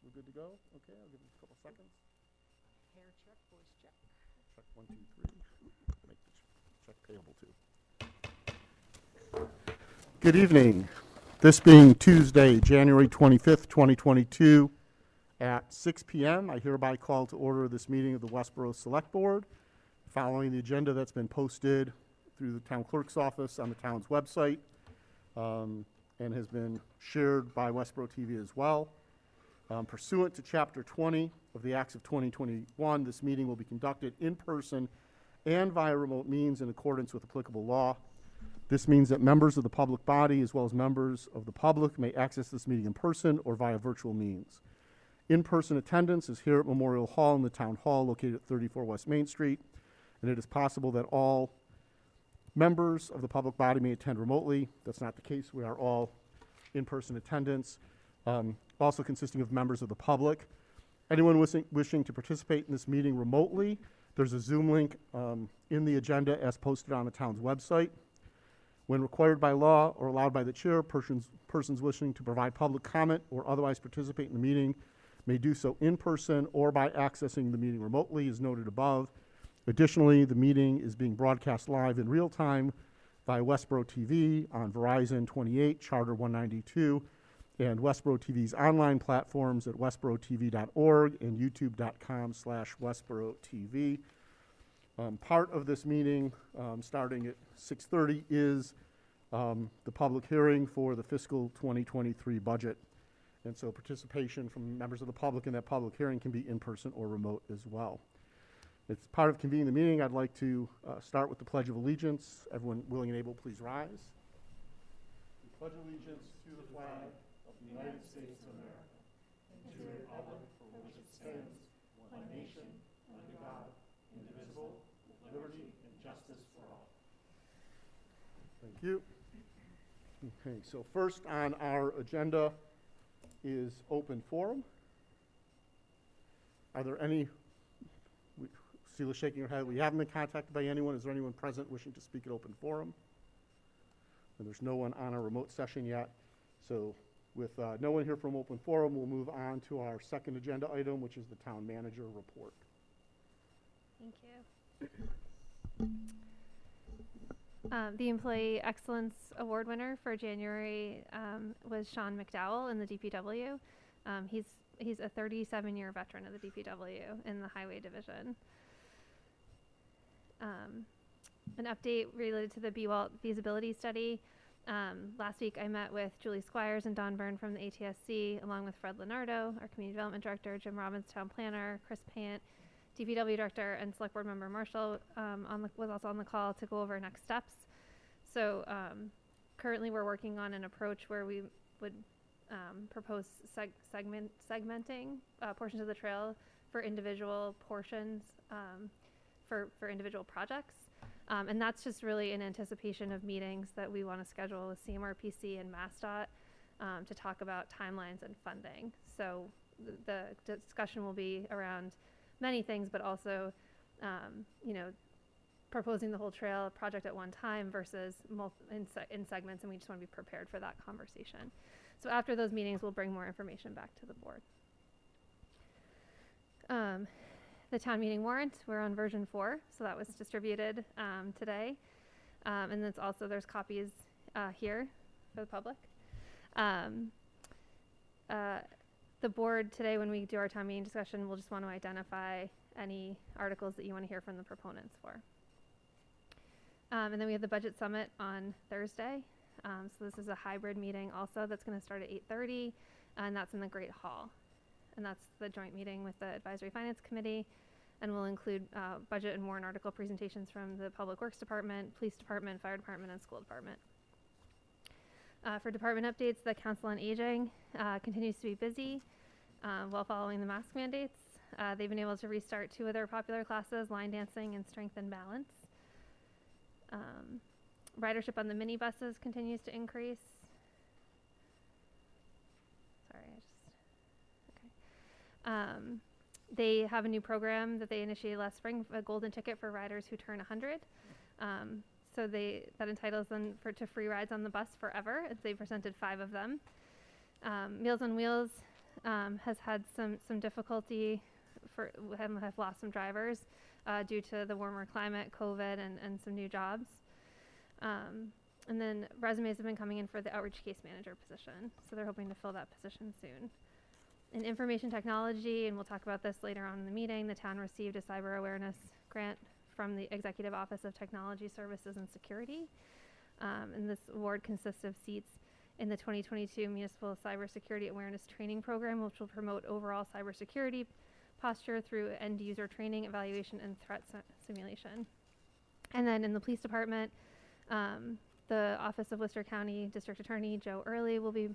we're good to go? Okay, I'll give it a couple seconds. Hair check, voice check. Check 1, 2, 3. Make the check payable too. Good evening. This being Tuesday, January 25th, 2022 at 6 p.m., I hereby call to order this meeting of the Westborough Select Board, following the agenda that's been posted through the town clerk's office on the town's website and has been shared by Westboro TV as well. Pursuant to Chapter 20 of the Acts of 2021, this meeting will be conducted in person and via remote means in accordance with applicable law. This means that members of the public body, as well as members of the public, may access this meeting in person or via virtual means. In-person attendance is here at Memorial Hall in the Town Hall located at 34 West Main Street, and it is possible that all members of the public body may attend remotely. That's not the case. We are all in-person attendance, also consisting of members of the public. Anyone wishing to participate in this meeting remotely, there's a Zoom link in the agenda as posted on the town's website. When required by law or allowed by the chair, persons wishing to provide public comment or otherwise participate in the meeting may do so in person or by accessing the meeting remotely, as noted above. Additionally, the meeting is being broadcast live in real time via Westboro TV on Verizon 28, Charter 192, and Westboro TV's online platforms at westborotv.org and youtube.com/westborotv. Part of this meeting, starting at 6:30, is the public hearing for the fiscal 2023 budget. And so participation from members of the public in that public hearing can be in person or remote as well. It's part of convening the meeting. I'd like to start with the Pledge of Allegiance. Everyone willing and able, please rise. We pledge allegiance to the flag of the United States of America and to the republic for which it stands, one nation, under God, indivisible, with liberty and justice for all. Thank you. Okay, so first on our agenda is open forum. Are there any? Sheila shaking her head. We haven't been contacted by anyone. Is there anyone present wishing to speak at open forum? And there's no one on our remote session yet. So with no one here from open forum, we'll move on to our second agenda item, which is the town manager report. Thank you. The Employee Excellence Award winner for January was Sean McDowell in the DPW. He's a 37-year veteran of the DPW in the Highway Division. An update related to the BWALT feasibility study. Last week I met with Julie Squires and Don Byrne from the ATSC, along with Fred Leonardo, our Community Development Director, Jim Robbins, Town Planner, Chris Pant, DPW Director, and Select Board Member Marshall was also on the call to go over next steps. So currently we're working on an approach where we would propose segmenting portions of the trail for individual portions for individual projects. And that's just really in anticipation of meetings that we want to schedule with CMRPC and MassDOT to talk about timelines and funding. So the discussion will be around many things, but also, proposing the whole trail project at one time versus in segments, and we just want to be prepared for that conversation. So after those meetings, we'll bring more information back to the board. The town meeting warrant, we're on version 4, so that was distributed today. And there's copies here for the public. The board today, when we do our town meeting discussion, we'll just want to identify any articles that you want to hear from the proponents for. And then we have the budget summit on Thursday. So this is a hybrid meeting also that's going to start at 8:30, and that's in the Great Hall. And that's the joint meeting with the Advisory Finance Committee, and will include budget and warrant article presentations from the Public Works Department, Police Department, Fire Department, and School Department. For department updates, the Council on Aging continues to be busy while following the mask mandates. They've been able to restart 2 of their popular classes, line dancing and strength and balance. Ridership on the minibuses continues to increase. They have a new program that they initiated last spring, a golden ticket for riders who turn 100. So that entitles them to free rides on the bus forever. They presented 5 of them. Meals on Wheels has had some difficulty have lost some drivers due to the warmer climate, COVID, and some new jobs. And then resumes have been coming in for the outreach case manager position, so they're hoping to fill that position soon. In information technology, and we'll talk about this later on in the meeting, the town received a cyber awareness grant from the Executive Office of Technology Services and Security. And this award consists of seats in the 2022 Municipal Cybersecurity Awareness Training Program, which will promote overall cybersecurity posture through end-user training, evaluation, and threat simulation. And then in the police department, the Office of Worcester County District Attorney Joe Early will be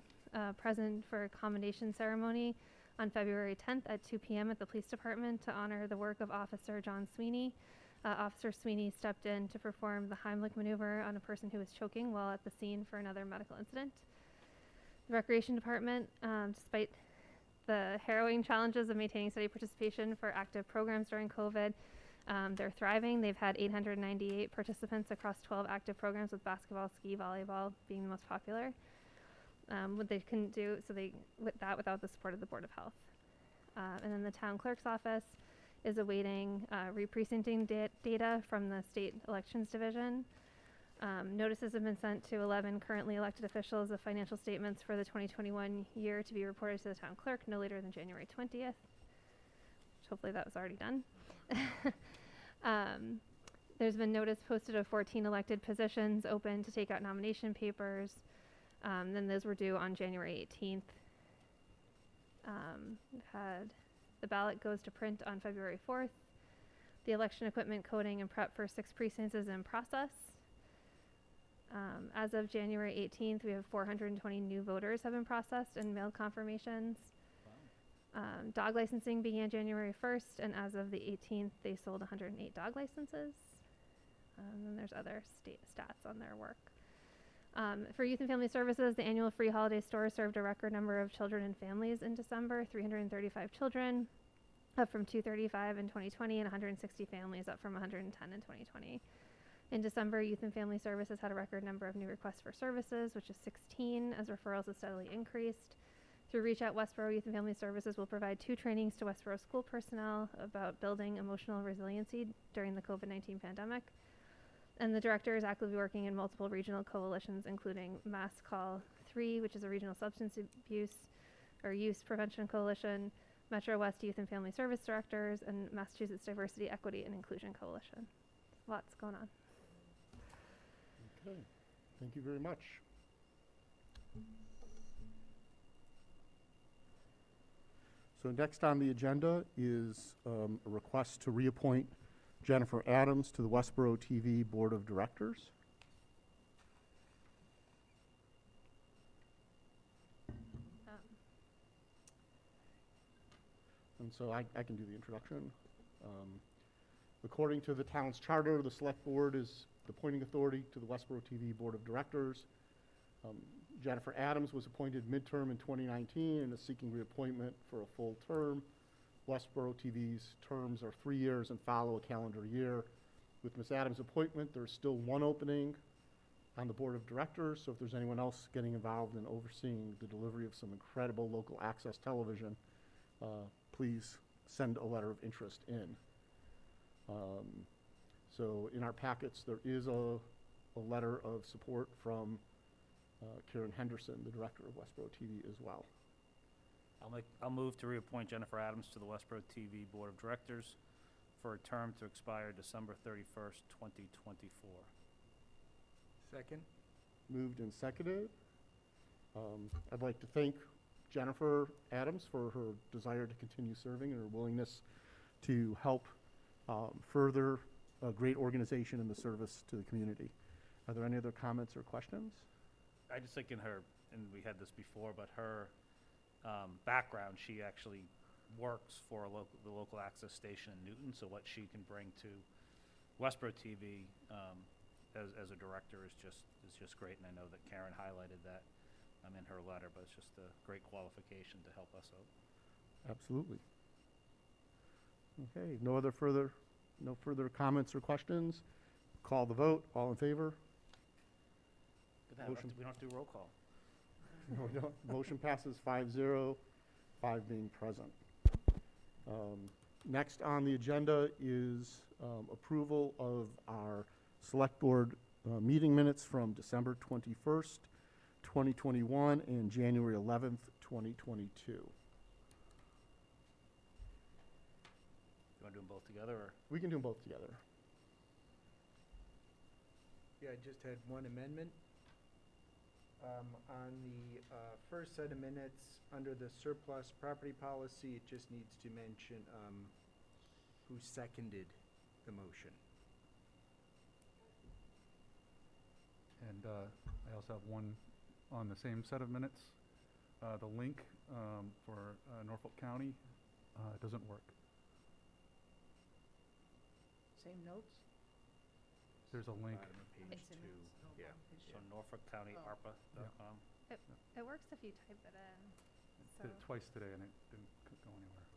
present for a commendation ceremony on February 10th at 2 p.m. at the police department to honor the work of Officer John Sweeney. Officer Sweeney stepped in to perform the Heimlich maneuver on a person who was choking while at the scene for another medical incident. The Recreation Department, despite the harrowing challenges of maintaining steady participation for active programs during COVID, they're thriving. They've had 898 participants across 12 active programs, with basketball, ski, volleyball being the most popular. What they couldn't do, without the support of the Board of Health. And then the town clerk's office is awaiting re-precincting data from the state elections division. Notices have been sent to 11 currently elected officials of financial statements for the 2021 year to be reported to the town clerk no later than January 20th. Which hopefully that was already done. There's been notice posted of 14 elected positions open to take out nomination papers. Then those were due on January 18th. We've had the ballot goes to print on February 4th. The election equipment coding and prep for 6 precincts is in process. As of January 18th, we have 420 new voters have been processed and mailed confirmations. Wow. Dog licensing began January 1st, and as of the 18th, they sold 108 dog licenses. And there's other state stats on their work. For Youth and Family Services, the annual free holiday store served a record number of children and families in December, 335 children, up from 235 in 2020, and 160 families, up from 110 in 2020. In December, Youth and Family Services had a record number of new requests for services, which is 16, as referrals have steadily increased. Through Reach Out Westboro, Youth and Family Services will provide 2 trainings to Westboro school personnel about building emotional resiliency during the COVID-19 pandemic. And the director is actively working in multiple regional coalitions, including Mass Call 3, which is a regional substance abuse or use prevention coalition, Metro West Youth and Family Service Directors, and Massachusetts Diversity, Equity, and Inclusion Coalition. Lots going on. Okay, thank you very much. So next on the agenda is a request to reappoint Jennifer Adams to the Westboro TV Board of Directors. And so I can do the introduction. According to the town's charter, the Select Board is the appointing authority to the Westboro TV Board of Directors. Jennifer Adams was appointed midterm in 2019 and is seeking reappointment for a full term. Westboro TV's terms are 3 years and follow a calendar year. With Ms. Adams' appointment, there's still one opening on the Board of Directors, so if there's anyone else getting involved in overseeing the delivery of some incredible local access television, please send a letter of interest in. So in our packets, there is a letter of support from Karen Henderson, the director of Westboro TV as well. I'll move to reappoint Jennifer Adams to the Westboro TV Board of Directors for a term to expire December 31st, 2024. Second. Moved and seconded. I'd like to thank Jennifer Adams for her desire to continue serving and her willingness to help further a great organization in the service to the community. Are there any other comments or questions? I just think in her, and we had this before, but her background, she actually works for the local access station in Newton, so what she can bring to Westboro TV as a director is just great, and I know that Karen highlighted that in her letter, but it's just a great qualification to help us out. Absolutely. Okay, no further comments or questions. Call the vote. All in favor? Good to have, Motion. we don't have to do roll call. No, we don't. Motion passes 5-0. 5 being present. Next on the agenda is approval of our Select Board meeting minutes from December 21st, 2021 and January 11th, 2022. You want to do them both together, or? We can do them both together. Yeah, I just had one amendment. On the first set of minutes, under the surplus property policy, it just needs to mention who seconded the motion. And I also have one on the same set of minutes. The link for Norfolk County doesn't work. Same notes? There's a link. Bottom of page It's in 2, notes. yeah. So NorfolkCountyARPA.com. It works if you type it in. Did it So- twice today and it didn't go anywhere.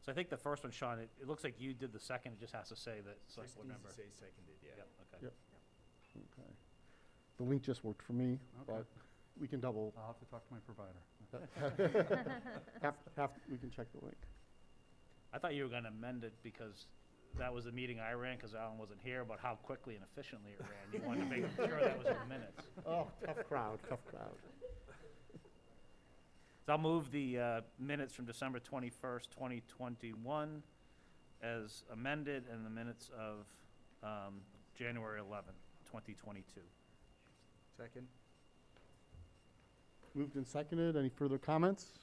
So I think the first one, Sean, it looks like you did the second, it just has to say that select board Just needs member. to say seconded, yeah. Yep, okay. Yep. Okay. The link just worked for me, Okay. but we can double, I'll have to talk to my provider. we can check the link. I thought you were gonna amend it because that was the meeting I ran, because Alan wasn't here, about how quickly and efficiently it ran. You wanted to make sure that was in the minutes. Oh, tough crowd, tough crowd. So I'll move the minutes from December 21st, 2021 as amended, and the minutes of January 11th, 2022. Second? Moved and seconded. Any further comments?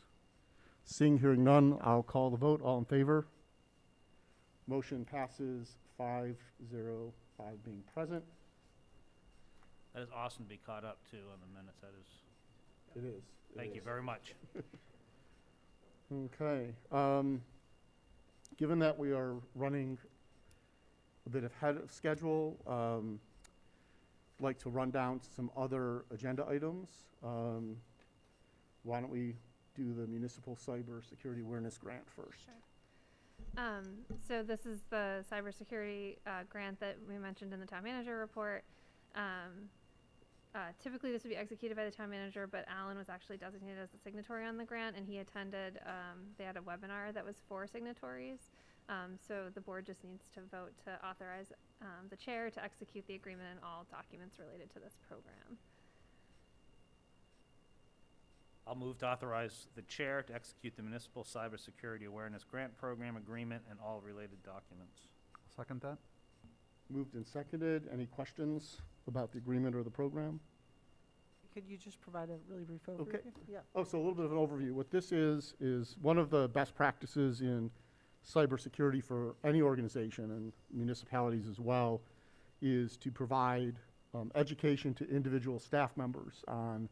Seeing, hearing none, I'll call the vote. All in favor? Motion passes 5-0, 5 being present. That is awesome to be caught up too on the minutes. That is, It is. thank you very much. Okay. Given that we are running a bit ahead of schedule, I'd like to run down some other agenda items. Why don't we do the Municipal Cyber Security Awareness Grant first? Sure. So this is the cybersecurity grant that we mentioned in the town manager report. Typically, this would be executed by the town manager, but Alan was actually designated as the signatory on the grant, and he attended, they had a webinar that was for signatories. So the board just needs to vote to authorize the chair to execute the agreement and all documents related to this program. I'll move to authorize the chair to execute the Municipal Cybersecurity Awareness Grant Program Agreement and all related documents. Second that? Moved and seconded. Any questions about the agreement or the program? Could you just provide a really brief overview? Okay. Yeah. Oh, so a little bit of an overview. What this is one of the best practices in cybersecurity for any organization and municipalities as well, is to provide education to individual staff members on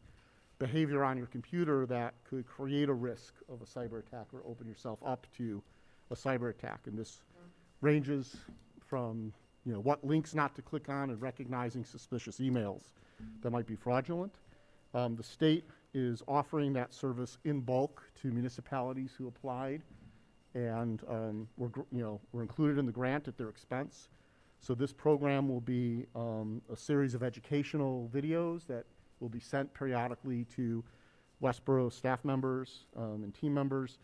behavior on your computer that could create a risk of a cyber attack or open yourself up to a cyber attack. And this ranges from, what links not to click on and recognizing suspicious emails that might be fraudulent. The state is offering that service in bulk to municipalities who applied, and we're included in the grant at their expense. So this program will be a series of educational videos that will be sent periodically to Westboro staff members and team members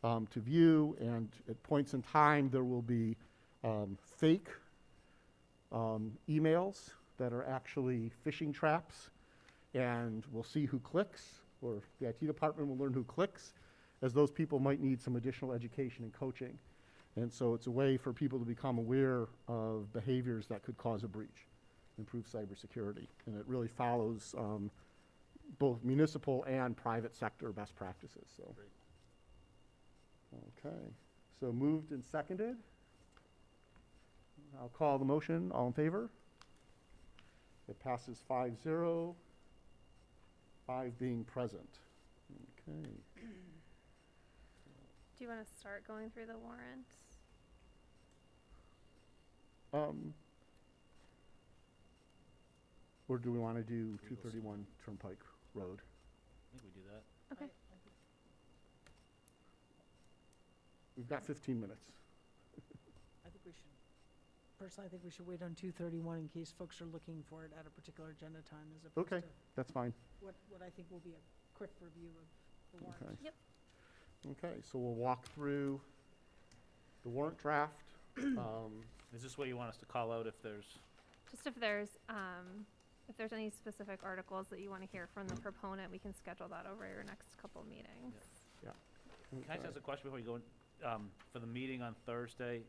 to view, and at points in time there will be fake emails that are actually phishing traps, and we'll see who clicks, or the IT department will learn who clicks, as those people might need some additional education and coaching. And so it's a way for people to become aware of behaviors that could cause a breach, improve cybersecurity. And it really follows both municipal and private sector best practices. So, okay. So moved and seconded. I'll call the motion. All in favor? It passes 5-0, 5 being present. Okay. Do you want to start going through the warrants? Or do we want to do 231 Turnpike Road? I think we do that. Okay. We've got 15 minutes. I think we should Personally, I think we should wait on 231 in case folks are looking for it at a particular agenda time as opposed Okay. to That's fine. what I think will be a quick review of the warrant. Okay. Yep. Okay, so we'll walk through the warrant draft. Is this what you want us to call out if there's, Just if there's any specific articles that you want to hear from the proponent, we can schedule that over your next couple meetings. can I just Okay. ask a question before you go in? For the meeting on Thursday,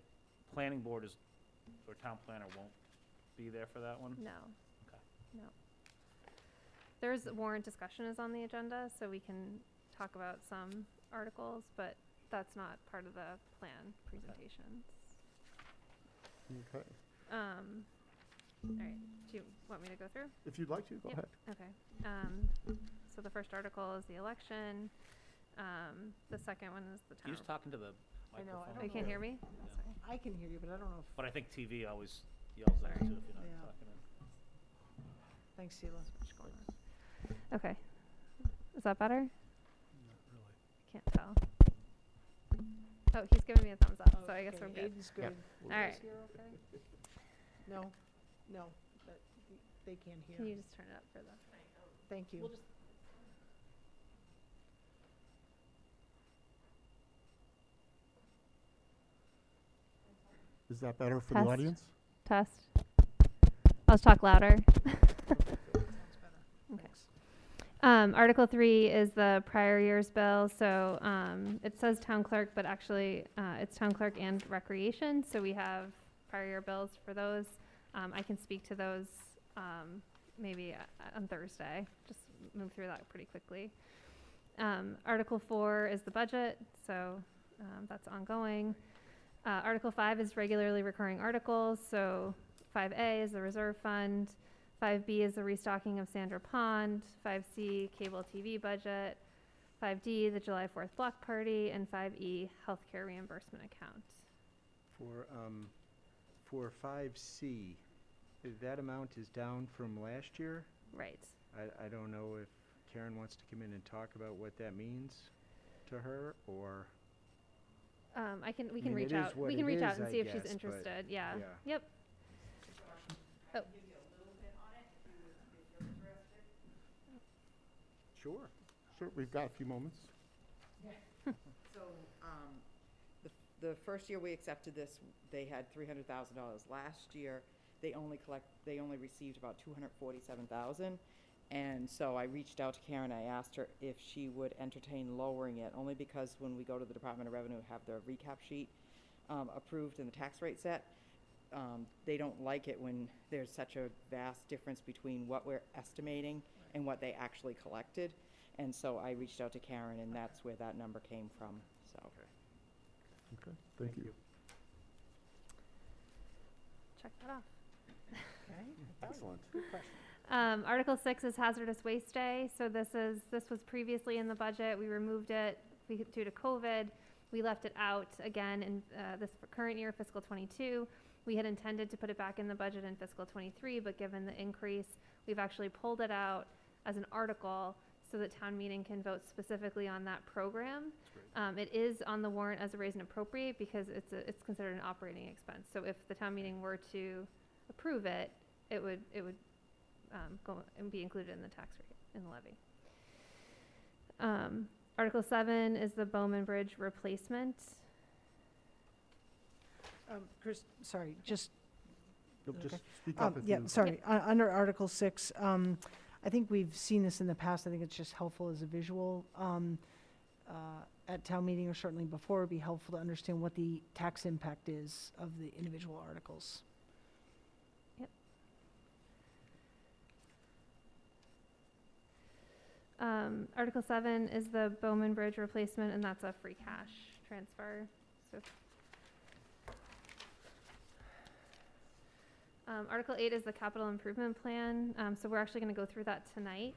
planning board is, or town planner won't be there for that one? No. Okay. No. There's warrant discussion is on the agenda, so we can talk about some articles, but that's not part of the plan presentations. Okay. All right, do you want me to go through? If you'd like to, go Yep. ahead. Okay. So the first article is the election. The second one is the town. You're just talking to the I know, I microphone. Oh, you can't hear me? Yeah. Sorry. I can hear you, but I don't know if, But I think TV always yells at you Sorry. too if you're not Yeah. talking in. thanks, Sheila. What's going on? Okay. Is that better? Not really. Can't tell. Oh, he's giving me a thumbs up, so I guess Okay, we're good. Aiden's good. All right. Is here okay? No, no, that, they can't hear. Can you just turn it up for the? Thank you. Is that better for the Test. audience? Test. I'll just talk louder. Sounds better. Okay. Thanks. Article 3 is the prior year's bill. So it says town clerk, but actually it's town clerk and recreation. So we have prior year bills for those. I can speak to those maybe on Thursday. Just move through that pretty quickly. Article 4 is the budget. So that's ongoing. Article 5 is regularly recurring articles. So 5A is the reserve fund. 5B is the restocking of Sandra Pond. 5C, cable TV budget. 5D, the July 4th block party. And 5E, healthcare reimbursement account. For 5C, that amount is down from last year. Right. I don't know if Karen wants to come in and talk about what that means to her, or, We I can mean, reach it is out. what We can it reach out is, and I see if guess, she's but interested. Yeah. yeah. Yep. Oh. Sure. Sure, we've got a few moments. So, the first year we accepted this, they had $300,000. Last year, they only received about $247,000. And so I reached out to Karen, I asked her if she would entertain lowering it, only because when we go to the Department of Revenue, have the recap sheet approved and the tax rate set, they don't like it when there's such a vast difference between what we're estimating and what they actually collected. And so I reached out to Karen, and that's where that number came from, so. Okay, thank you. Check that off. Okay. Excellent. Good question. Article 6 is hazardous waste day. So this was previously in the budget. We removed it due to COVID. We left it out again in this current year, fiscal 22. We had intended to put it back in the budget in fiscal 23, but given the increase, we've actually pulled it out as an article so that town meeting can vote specifically on that program. It is on the warrant as a raise and appropriate because it's considered an operating expense. So if the town meeting were to approve it, it would go and be included in the tax rate, in the levy. Article 7 is the Bowman Bridge replacement. Chris, sorry, just, You'll just Okay. speak up if yeah, you. sorry, under Article 6, I think we've seen this in the past, I think it's just helpful as a visual. At town meeting, or certainly before, it'd be helpful to understand what the tax impact is of the individual articles. Article 7 is the Bowman Bridge replacement, and that's a free cash transfer. So, Article 8 is the capital improvement plan. So we're actually going to go through that tonight.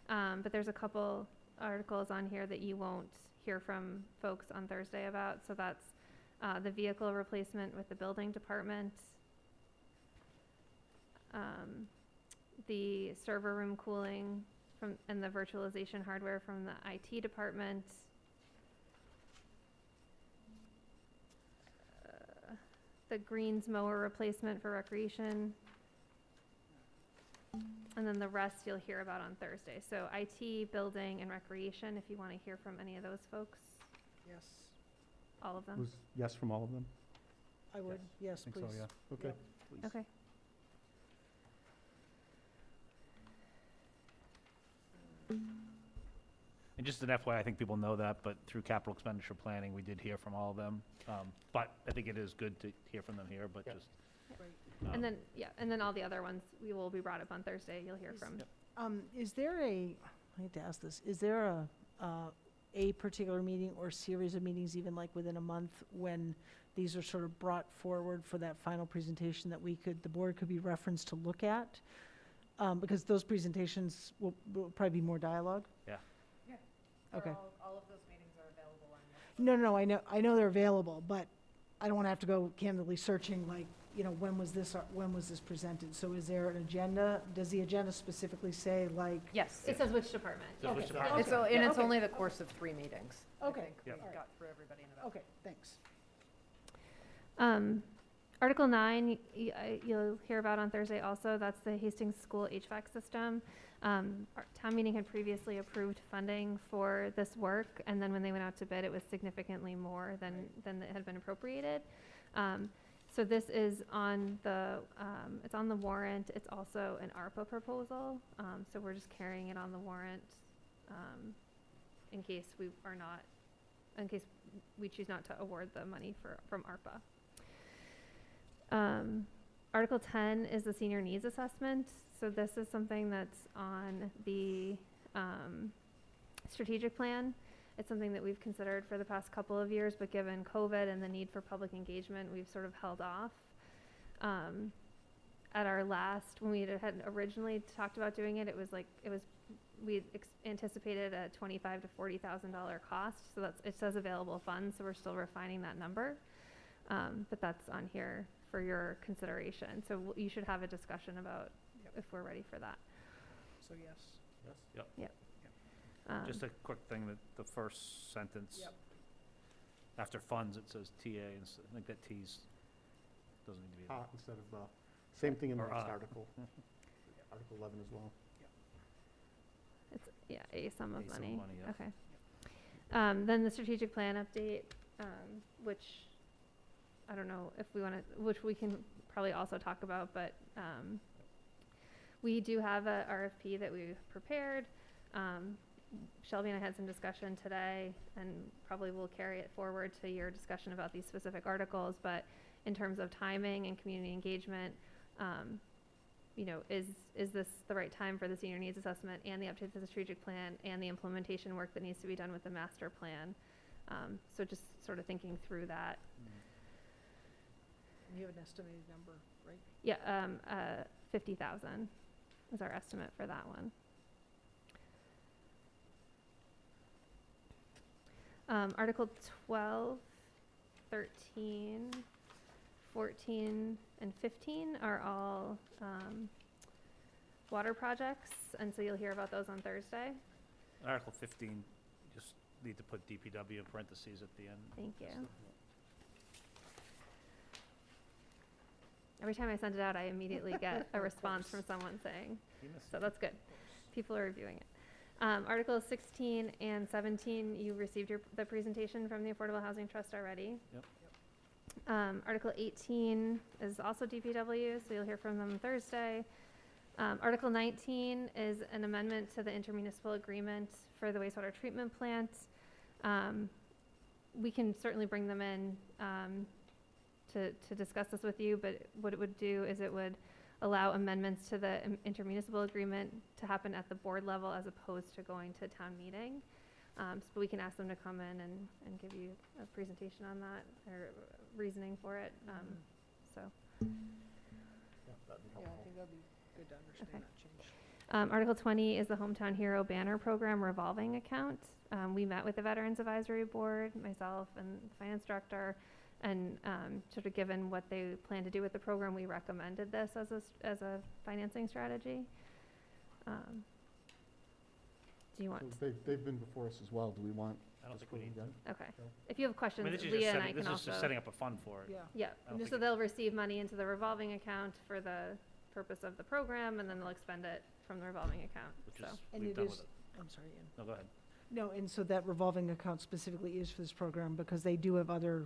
But there's a couple articles on here that you won't hear from folks on Thursday about. So that's the vehicle replacement with the building department, the server room cooling and the virtualization hardware from the IT department, the greens mower replacement for recreation. And then the rest you'll hear about on Thursday. So IT, building, and recreation, if you want to hear from any of those folks, Yes, all of them. Was yes from all of them? I would, yes, I please. think so, yeah. Okay. Yep. Please. Okay. And just an FYI, I think people know that, but through capital expenditure planning, we did hear from all of them. But I think it is good to hear from them here, but Yeah. just. Great. And then, yeah, and then all the other ones we will be brought up on Thursday. You'll hear Is- from. Yep. Is there I hate to ask this, is there a particular meeting or series of meetings, even like within a month, when these are sort of brought forward for that final presentation that the board could be referenced to look at? Because those presentations will probably be more dialogue. Yeah. Yeah. Okay. All of those meetings are available on. No, I know they're available, but I don't want to have to go candidly searching, like, when was this presented? So is there an agenda? Does the agenda specifically say, like? Yes. It says which department. Says which Okay. department. It's, and it's Okay. only the course of 3 meetings. Okay. I think we Yep. got through everybody in about. Okay, thanks. Article 9, you'll hear about on Thursday also. That's the Hastings School HVAC system. Our town meeting had previously approved funding for this work, and then when they went out to bid, it was significantly more than it had been appropriated. So this is on it's on the warrant. It's also an ARPA proposal. So we're just carrying it on the warrant in case we choose not to award the money from ARPA. Article 10 is the senior needs assessment. So this is something that's on the strategic plan. It's something that we've considered for the past couple of years, but given COVID and the need for public engagement, we've sort of held off. At our last, when we had originally talked about doing it, we anticipated a $25,000 to $40,000 cost. So it says available funds, so we're still refining that number. But that's on here for your consideration. So you should have a discussion about if we're ready for that. So yes. Yes? Just a quick thing, that the first sentence, Yep. after funds, it says TA, and I think that T's doesn't need to be there. Instead of, same thing in the Or, next article. Article 11 as well. It's, a sum of A sum of money. money, yeah. Okay. Then the strategic plan update, which I don't know if we want to, which we can probably also talk about, but we do have a RFP that we've prepared. Shelby and I had some discussion today, and probably will carry it forward to your discussion about these specific articles. But in terms of timing and community engagement, is this the right time for the senior needs assessment and the update to the strategic plan and the implementation work that needs to be done with the master plan? So just sort of thinking through that. You have an estimated number, right? Yeah, 50,000 is our estimate for that one. Article 12, 13, 14, and 15 are all water projects, and so you'll hear about those on Thursday. Article 15, just need to put DPW in parentheses at the end. Thank you. Every time I send it out, I immediately get a response from someone saying, You missed so it. that's good. People are reviewing it. Articles 16 and 17, you received the presentation from the Affordable Housing Trust already. Yep. Article 18 is also DPW, so you'll hear from them Thursday. Article 19 is an amendment to the intermunicipal agreement for the wastewater treatment plant. We can certainly bring them in to discuss this with you, but what it would do is it would allow amendments to the intermunicipal agreement to happen at the board level as opposed to going to town meeting. So we can ask them to come in and give you a presentation on that or reasoning for it. So. Yeah, that'd be Yeah, I helpful. think that'd be good to understand Okay. that change. Article 20 is the Hometown Hero Banner Program revolving account. We met with the Veterans Advisory Board, myself and the finance director, and sort of given what they plan to do with the program, we recommended this as a financing strategy. Do you want, They've been before us as well. Do we want? I don't to think we go need again? okay. No. If you have I questions, mean, this is Leah just and I setting, can this is just also. setting up a fund for it. Yeah. Yeah, I and don't so think they'll receive money into the revolving account for the purpose of the program, and then they'll expend it from the revolving account, Which so. is, And we've it done is, with it. I'm sorry, Ian. No, go ahead. No, and so that revolving account specifically is for this program because they do have other,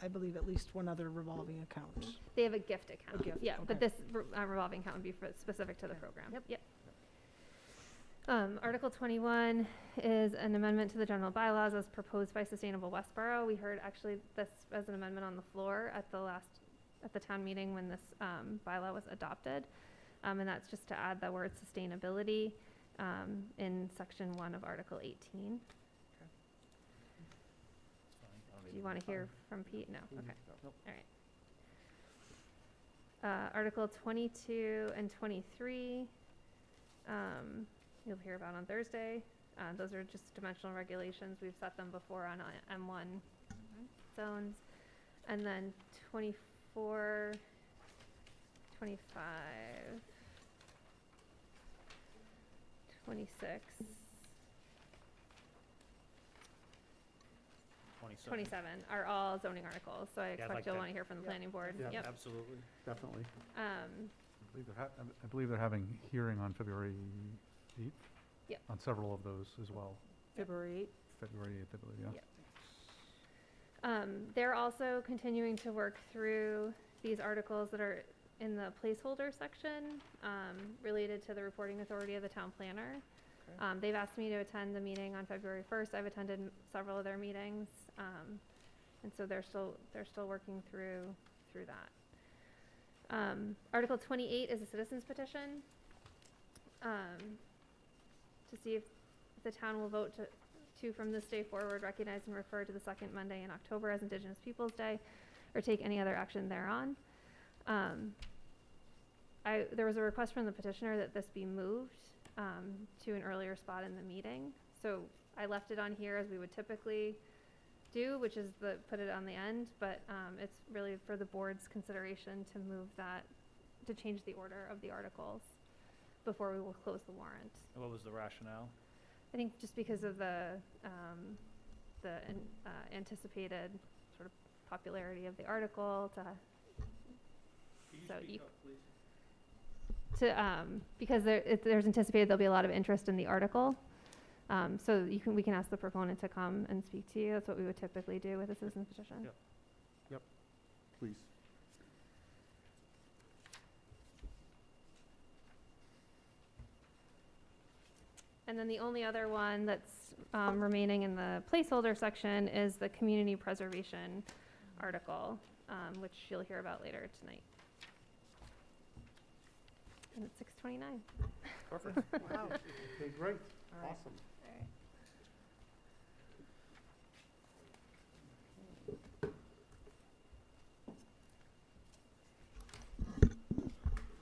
I believe at least one other revolving account. They have a gift account. gift, Yeah, but okay. this revolving account would be for, specific to the Okay. program. Yep. Article 21 is an amendment to the general bylaws as proposed by Sustainable Westboro. We heard actually this as an amendment on the floor at the town meeting when this bylaw was adopted. And that's just to add the word sustainability in section 1 of Article 18. It's fine. I don't Do need you to want read to it. hear from Pete? No, okay. Nope. All right. Article 22 and 23, you'll hear about on Thursday. Those are just dimensional regulations. We've set them before on M1 zones. And then 24, 25, 26, 27 are all zoning articles, so I I'd expect like you'll that. want to hear from the Yeah. planning board. Yeah. Yep. Absolutely. Definitely. I believe they're having hearing on February 8th. Yep. On several of those as well. February February 8th, I believe, yeah. Yep. They're also continuing to work through these articles that are in the placeholder section, related to the reporting authority of the town planner. Okay. They've asked me to attend the meeting on February 1st. I've attended several of their meetings. And so they're still working through that. Article 28 is a citizen's petition, to see if the town will vote to from this day forward, recognize and refer to the second Monday in October as Indigenous Peoples' Day, or take any other action thereon. There was a request from the petitioner that this be moved to an earlier spot in the meeting. So I left it on here as we would typically do, which is put it on the end, but it's really for the board's consideration to move that, to change the order of the articles before we will close the warrant. And what was the rationale? I think just because of the anticipated sort of popularity of the article because there's anticipated there'll be a lot of interest in the article. So we can ask the proponent to come and speak to you. That's what we would typically do with a citizen's petition. Yep. Please. And then the only other one that's remaining in the placeholder section is the community preservation article, which you'll hear about later tonight. And it's 6:29. Perfect. Wow. Okay, great. All right. Awesome.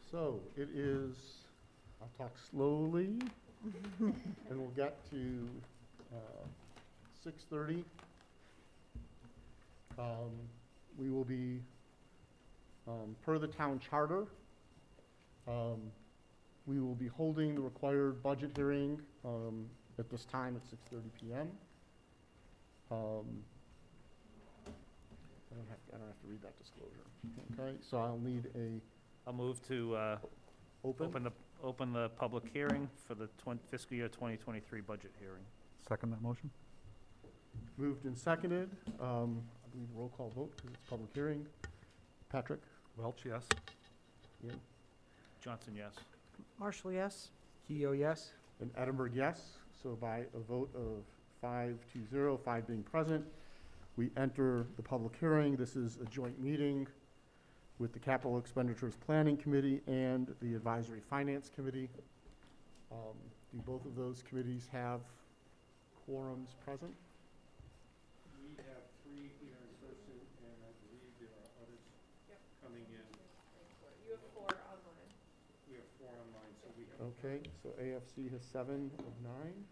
So it is, I'll talk slowly, and we'll get to 6:30. We will be, per the town charter, we will be holding the required budget hearing at this time at 6:30 PM. I don't have to read that disclosure. Okay, so I'll need a I'll move to open the public hearing for the fiscal year 2023 budget hearing. Second that motion? Moved and seconded. I believe roll call vote because it's public hearing. Patrick? Welch, yes. Ian? Johnson, yes. Marshall, yes? Keo, yes? And Edinburgh, yes. So by a vote of 5-0, 5 being present, we enter the public hearing. This is a joint meeting with the Capital Expenditures Planning Committee and the Advisory Finance Committee. Do both of those committees have quorums present? We have 3 here in person, and I believe there are others coming in. You have 4 online. We have 4 online, so we have. Okay, so AFC has 7 of 9.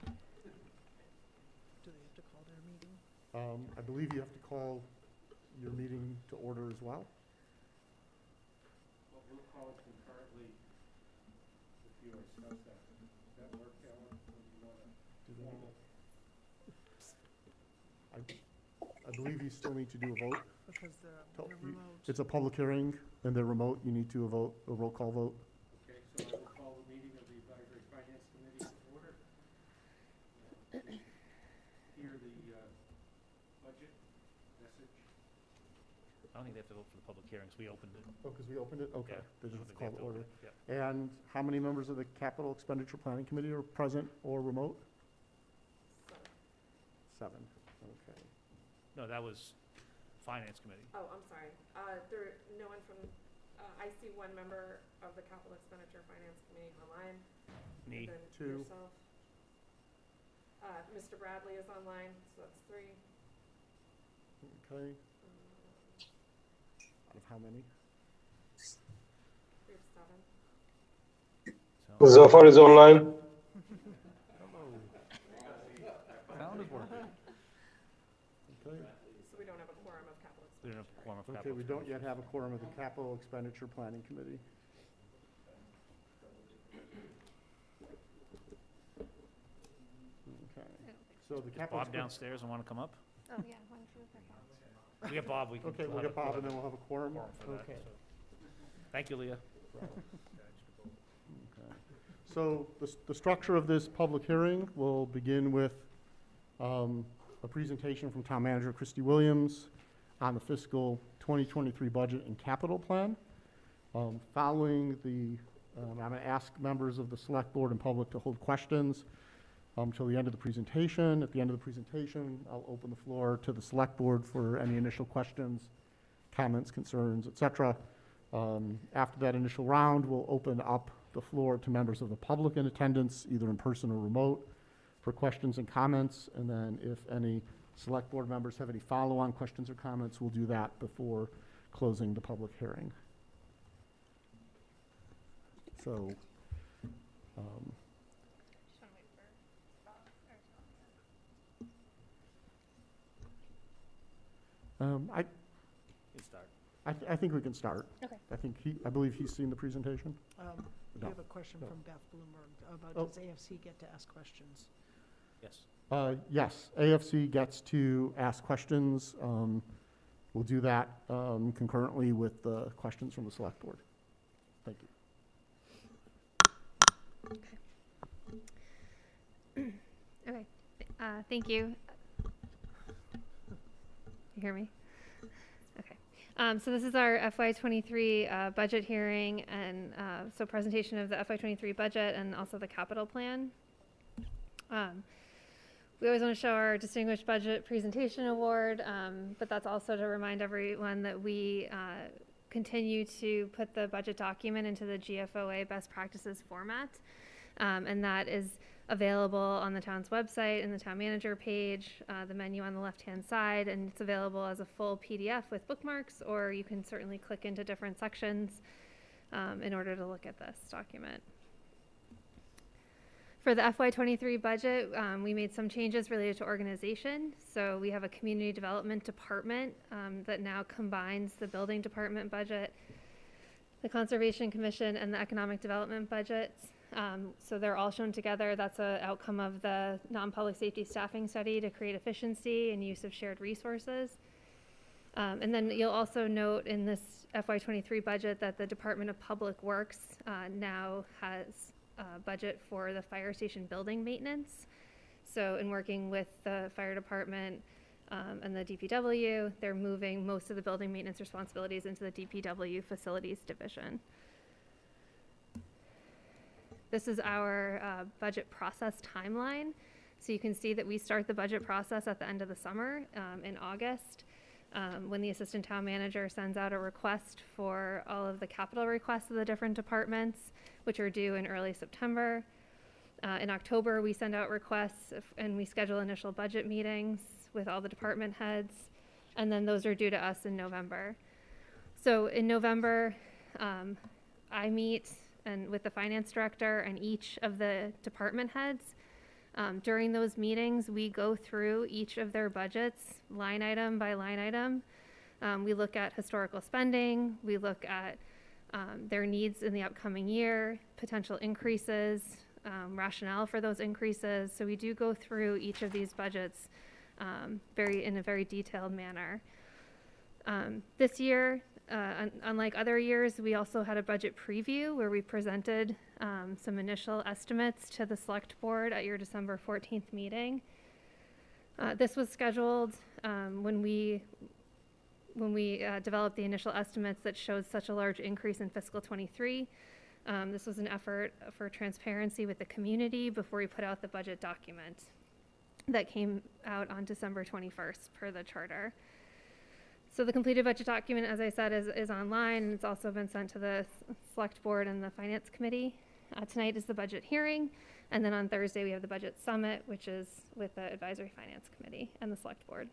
Do they have to call their meeting? I believe you have to call your meeting to order as well. Well, we'll call it concurrently if you discuss that. Does that work, Alan? formal. I believe you still need to do a vote. Because they're So they're you- remote. It's a public hearing, and they're remote. You need to vote, a roll call vote. Okay, so I will call the meeting of the Advisory Finance Committee to order. Hear the budget message. I don't think they have to vote for the public hearings. We opened it. Oh, because we opened it? Okay. Yeah, They I don't just think call they to have order. open it. Yep. And how many members of the Capital Expenditure Planning Committee are present or remote? 7. Okay. No, that was Finance Committee. Oh, I'm sorry. No one from, I see one member of the Capital Expenditure Finance Committee online. Me. And then 2. yourself. Mr. Bradley is online, so that's 3. Okay. Out of how many? 3 to 7. So, Zafar is online. Sound is working. Okay. So we don't have a quorum of Capital we don't have a quorum of Okay, capital. we don't yet have a quorum of the Capital Expenditure Planning Committee. Okay. So the Is Capital. Bob downstairs and want to come up? Oh, yeah, why don't you look at that? We have Bob. We can. Okay, we'll have get Bob and then we'll have a quorum. quorum for that, Okay. so. Thank you, Leah. Okay. So the structure of this public hearing will begin with a presentation from Town Manager Christy Williams on the fiscal 2023 budget and capital plan. Following the, I'm going to ask members of the Select Board and public to hold questions till the end of the presentation. At the end of the presentation, I'll open the floor to the Select Board for any initial questions, comments, concerns, et cetera. After that initial round, we'll open up the floor to members of the public in attendance, either in person or remote, for questions and comments. And then if any Select Board members have any follow-on questions or comments, we'll do that before closing the public hearing. So, Just want to wait for Bob or You start. I think we can start. Okay. I believe he's seen the presentation. We No. have a question No. from Beth Bloomberg about Oh. does AFC get to ask questions? Yes. Yes, AFC gets to ask questions. We'll do that concurrently with the questions from the Select Board. Thank you. Okay, thank you. You hear me? Okay. So this is our FY23 budget hearing and so presentation of the FY23 budget and also the capital plan. We always want to show our Distinguished Budget Presentation Award, but that's also to remind everyone that we continue to put the budget document into the GFOA best practices format. And that is available on the town's website in the town manager page, the menu on the left-hand side, and it's available as a full PDF with bookmarks, or you can certainly click into different sections in order to look at this document. For the FY23 budget, we made some changes related to organization. So we have a community development department that now combines the building department budget, the Conservation Commission, and the economic development budgets. So they're all shown together. That's an outcome of the non-public safety staffing study to create efficiency and use of shared resources. And then you'll also note in this FY23 budget that the Department of Public Works now has a budget for the fire station building maintenance. So in working with the fire department and the DPW, they're moving most of the building maintenance responsibilities into the DPW facilities division. This is our budget process timeline. So you can see that we start the budget process at the end of the summer in August when the assistant town manager sends out a request for all of the capital requests of the different departments, which are due in early September. In October, we send out requests and we schedule initial budget meetings with all the department heads. And then those are due to us in November. So in November, I meet with the finance director and each of the department heads. During those meetings, we go through each of their budgets, line item by line item. We look at historical spending. We look at their needs in the upcoming year, potential increases, rationale for those increases. So we do go through each of these budgets in a very detailed manner. This year, unlike other years, we also had a budget preview where we presented some initial estimates to the select board at your December 14th meeting. This was scheduled when we developed the initial estimates that showed such a large increase in fiscal 23. This was an effort for transparency with the community before we put out the budget document that came out on December 21st per the charter. So the completed budget document, as I said, is online, and it's also been sent to the select board and the finance committee. Tonight is the budget hearing, and then on Thursday we have the budget summit, which is with the advisory finance committee and the select board.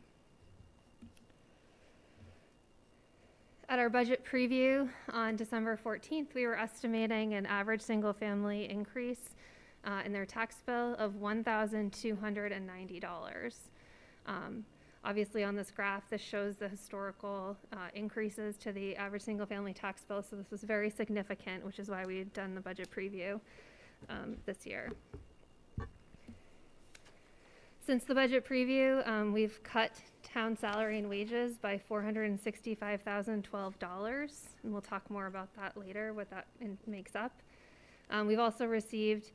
At our budget preview on December 14th, we were estimating an average single-family increase in their tax bill of $1,290. Obviously, on this graph, this shows the historical increases to the average single-family tax bill, so this was very significant, which is why we've done the budget preview this year. Since the budget preview, we've cut town salary and wages by $465,012, and we'll talk more about that later, what that makes up. We've also received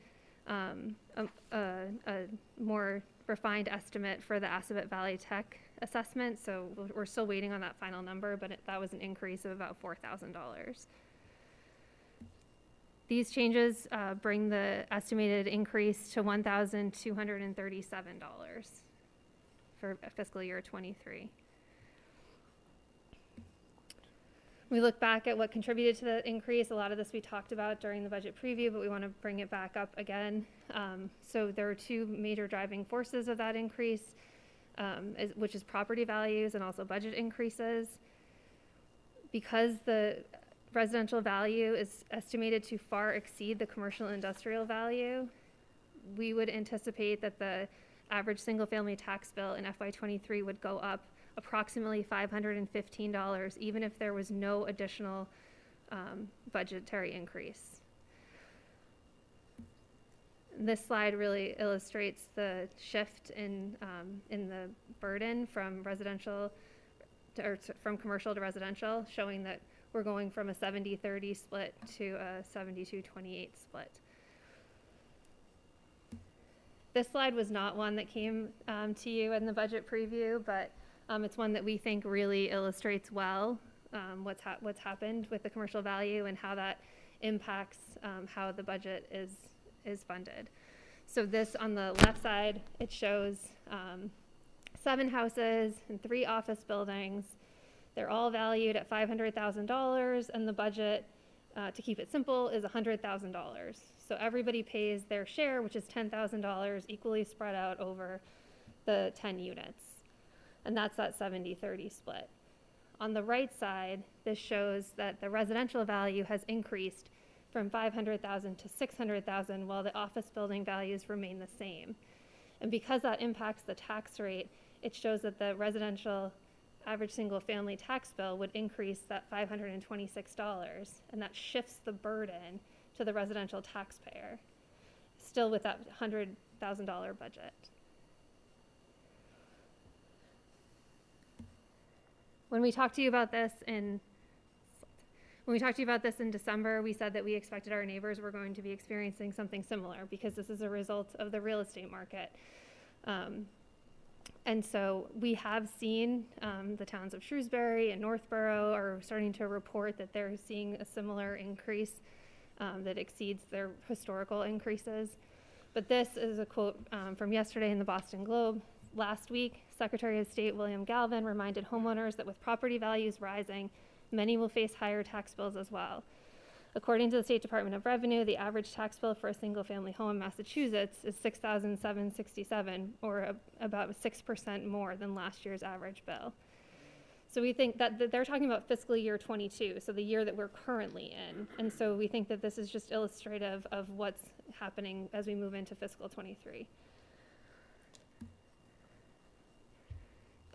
a more refined estimate for the Assabet Valley Tech assessment, so we're still waiting on that final number, but that was an increase of about $4,000. These changes bring the estimated increase to $1,237 for fiscal year 23. We look back at what contributed to the increase. A lot of this we talked about during the budget preview, but we want to bring it back up again. So there are two major driving forces of that increase, which is property values and also budget increases. Because the residential value is estimated to far exceed the commercial industrial value, we would anticipate that the average single-family tax bill in FY23 would go up approximately $515, even if there was no additional budgetary increase. This slide really illustrates the shift in the burden from from commercial to residential, showing that we're going from a 70-30 split to a 72-28 split. This slide was not one that came to you in the budget preview, but it's one that we think really illustrates well what's happened with the commercial value and how that impacts how the budget is funded. So this, on the left side, it shows 7 houses and 3 office buildings. They're all valued at $500,000, and the budget, to keep it simple, is $100,000. So everybody pays their share, which is $10,000, equally spread out over the 10 units. And that's that 70-30 split. On the right side, this shows that the residential value has increased from $500,000 to $600,000, while the office building values remain the same. And because that impacts the tax rate, it shows that the residential average single-family tax bill would increase that $526, and that shifts the burden to the residential taxpayer, still with that $100,000 budget. When we talked to you about this in December, we said that we expected our neighbors were going to be experiencing something similar because this is a result of the real estate market. And so we have seen the towns of Shrewsbury and Northborough are starting to report that they're seeing a similar increase that exceeds their historical increases. But this is a quote from yesterday in the Boston Globe. Last week, Secretary of State William Galvin reminded homeowners that with property values rising, many will face higher tax bills as well. According to the State Department of Revenue, the average tax bill for a single-family home in Massachusetts is $6,767, or about 6% more than last year's average bill. So we think that they're talking about fiscal year 22, so the year that we're currently in. And so we think that this is just illustrative of what's happening as we move into fiscal 23.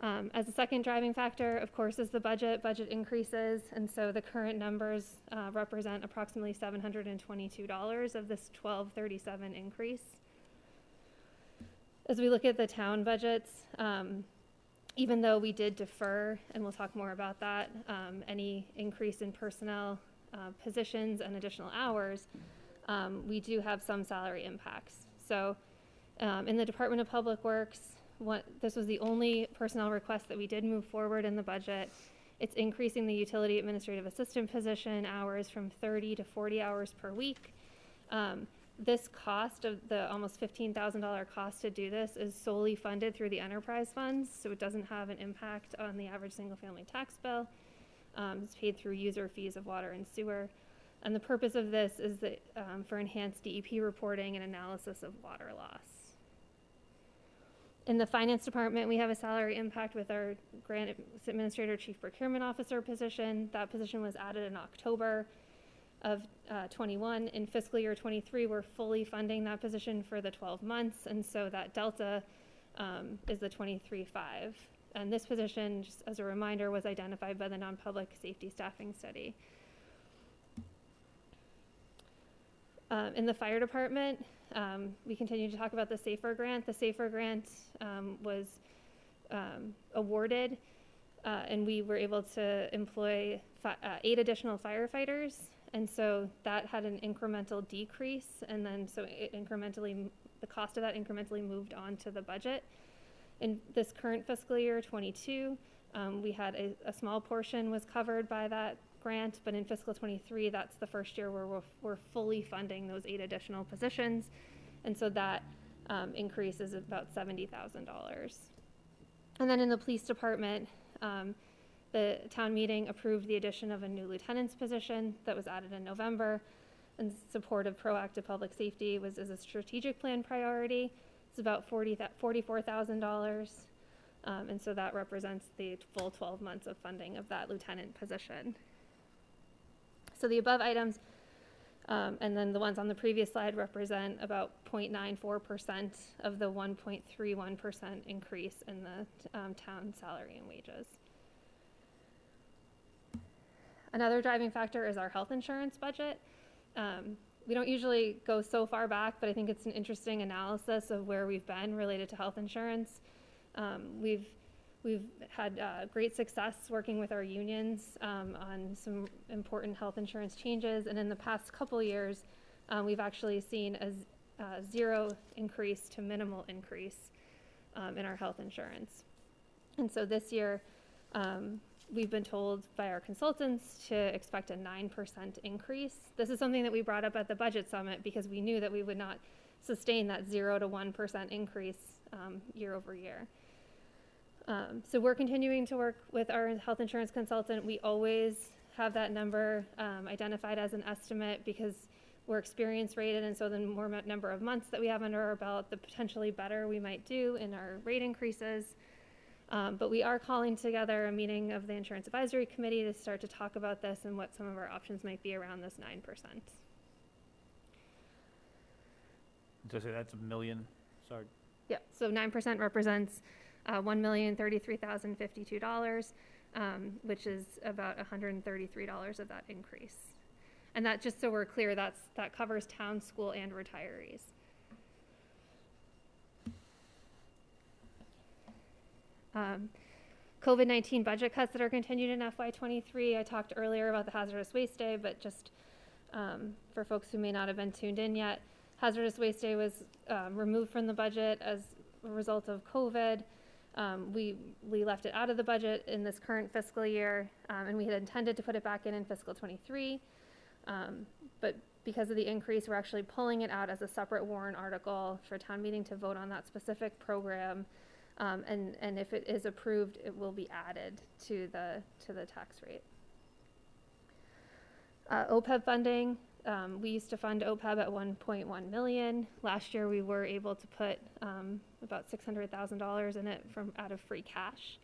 As a second driving factor, of course, is the budget increases, and so the current numbers represent approximately $722 of this $1237 increase. As we look at the town budgets, even though we did defer, and we'll talk more about that, any increase in personnel positions and additional hours, we do have some salary impacts. So in the Department of Public Works, this was the only personnel request that we did move forward in the budget. It's increasing the utility administrative assistant position hours from 30 to 40 hours per week. This cost of the almost $15,000 cost to do this is solely funded through the enterprise funds, so it doesn't have an impact on the average single-family tax bill. It's paid through user fees of water and sewer. And the purpose of this is that, for enhanced DEP reporting and analysis of water loss. In the finance department, we have a salary impact with our grant administrator chief procurement officer position. That position was added in October of 21. In fiscal year 23, we're fully funding that position for the 12 months, and so that delta is the 23.5. And this position, just as a reminder, was identified by the non-public safety staffing study. In the fire department, we continue to talk about the SAFER grant. The SAFER grant was awarded, and we were able to employ 8 additional firefighters. And so that had an incremental decrease, and then so it incrementally, the cost of that incrementally moved on to the budget. In this current fiscal year, 22, we had a small portion was covered by that grant, but in fiscal 23, that's the first year where we're fully funding those 8 additional positions. And so that increase is about $70,000. And then in the police department, the town meeting approved the addition of a new lieutenant's position that was added in November. In support of proactive public safety is a strategic plan priority. It's about $44,000. And so that represents the full 12 months of funding of that lieutenant position. So the above items, and then the ones on the previous slide represent about 0.94% of the 1.31% increase in the town salary and wages. Another driving factor is our health insurance budget. We don't usually go so far back, but I think it's an interesting analysis of where we've been related to health insurance. We've had great success working with our unions on some important health insurance changes, and in the past couple years, we've actually seen a 0 increase to minimal increase in our health insurance. And so this year, we've been told by our consultants to expect a 9% increase. This is something that we brought up at the budget summit because we knew that we would not sustain that 0 to 1% increase year over year. So we're continuing to work with our health insurance consultant. We always have that number identified as an estimate because we're experience rated, and so the more number of months that we have under our belt, the potentially better we might do in our rate increases. But we are calling together a meeting of the Insurance Advisory Committee to start to talk about this and what some of our options might be around this 9%. So say that's $1 million, sorry. Yeah, so 9% represents $1,033,052, which is about $133 of that increase. And that, just so we're clear, that covers town, school, and retirees. COVID-19 budget cuts that are continued in FY23. I talked earlier about the Hazardous Waste Day, but just for folks who may not have been tuned in yet, Hazardous Waste Day was removed from the budget as a result of COVID. We left it out of the budget in this current fiscal year, and we had intended to put it back in fiscal 23. But because of the increase, we're actually pulling it out as a separate warrant article for town meeting to vote on that specific program. And if it is approved, it will be added to the tax rate. Opeb funding, we used to fund Opeb at $1.1 million. Last year, we were able to put about $600,000 in it out of free cash.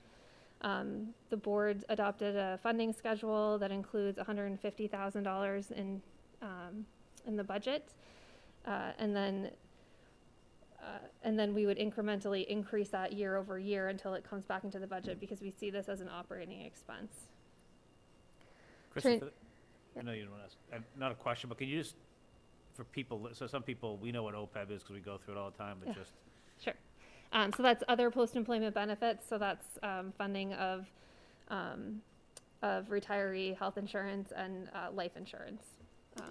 The board adopted a funding schedule that includes $150,000 in the budget, and then and then we would incrementally increase that year over year until it comes back into the budget, because we see this as an operating expense. Kristen, I know you don't want to ask, not a question, but can you just, for people, so some people, we know what OPEB is because we go through it all the time, but Yeah. just, Sure. So that's other post-employment benefits. So that's funding of retiree health insurance and life insurance.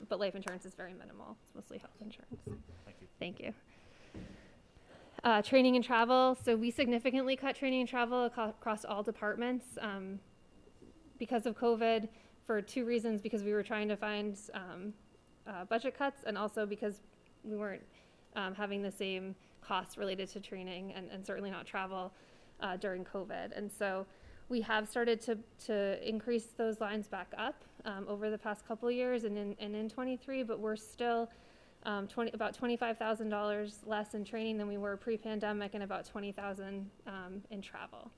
But life insurance is very minimal. It's mostly health insurance. thank you. Thank you. Training and travel. So we significantly cut training and travel across all departments because of COVID, for two reasons: because we were trying to find budget cuts, and also because we weren't having the same costs related to training and certainly not travel during COVID. And so we have started to increase those lines back up over the past couple of years and in 23, but we're still about $25,000 less in training than we were pre-pandemic, and about $20,000 in travel.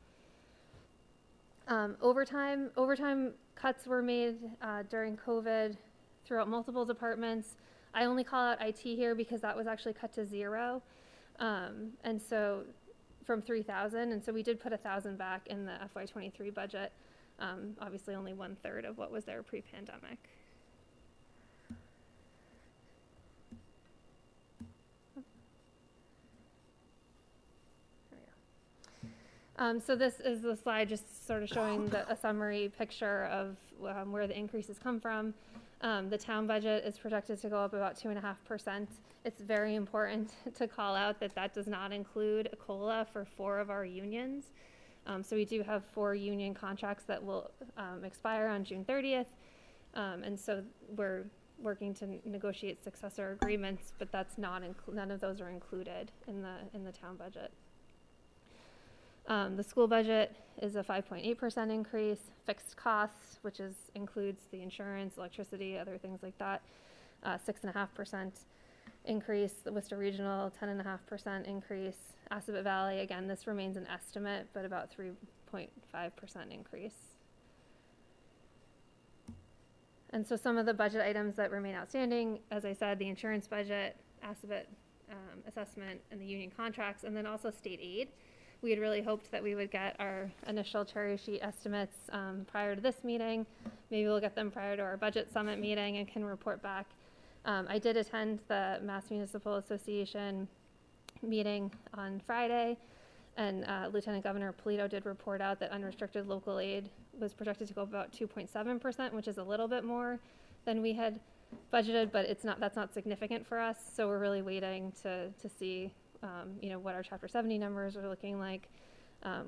Overtime cuts were made during COVID throughout multiple departments. I only call out IT here because that was actually cut to 0. And so from 3,000, and so we did put 1,000 back in the FY23 budget. Obviously only 1/3 of what was there pre-pandemic. So this is the slide just sort of showing a summary picture of where the increases come from. The town budget is projected to go up about 2.5%. It's very important to call out that that does not include a COLA for 4 of our unions. So we do have 4 union contracts that will expire on June 30th. And so we're working to negotiate successor agreements, but that's not none of those are included in the town budget. The school budget is a 5.8% increase. Fixed costs, which includes the insurance, electricity, other things like that, 6.5% increase. The Worcester Regional, 10.5% increase. Assabet Valley, again, this remains an estimate, but about 3.5% increase. And so some of the budget items that remain outstanding, as I said, the insurance budget, Assabet assessment, and the union contracts, and then also state aid. We had really hoped that we would get our initial cherry sheet estimates prior to this meeting. Maybe we'll get them prior to our budget summit meeting and can report back. I did attend the Mass Municipal Association meeting on Friday, and Lieutenant Governor Polito did report out that unrestricted local aid was projected to go about 2.7%, which is a little bit more than we had budgeted, but that's not significant for us. So we're really waiting to see what our Chapter 70 numbers are looking like,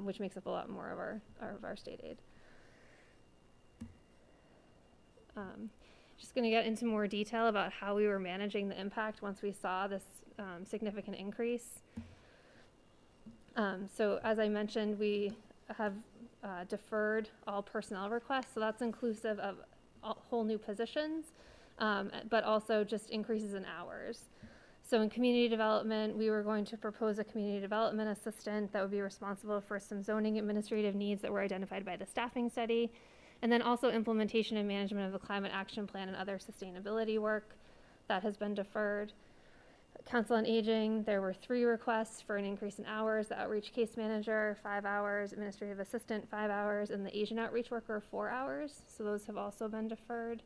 which makes up a lot more of our state aid. Just going to get into more detail about how we were managing the impact once we saw this significant increase. So as I mentioned, we have deferred all personnel requests, so that's inclusive of whole new positions, but also just increases in hours. So in community development, we were going to propose a community development assistant that would be responsible for some zoning administrative needs that were identified by the staffing study, and then also implementation and management of the climate action plan and other sustainability work that has been deferred. Council on Aging, there were 3 requests for an increase in hours: the outreach case manager, 5 hours, administrative assistant, 5 hours, and the Asian outreach worker, 4 hours. So those have also been deferred.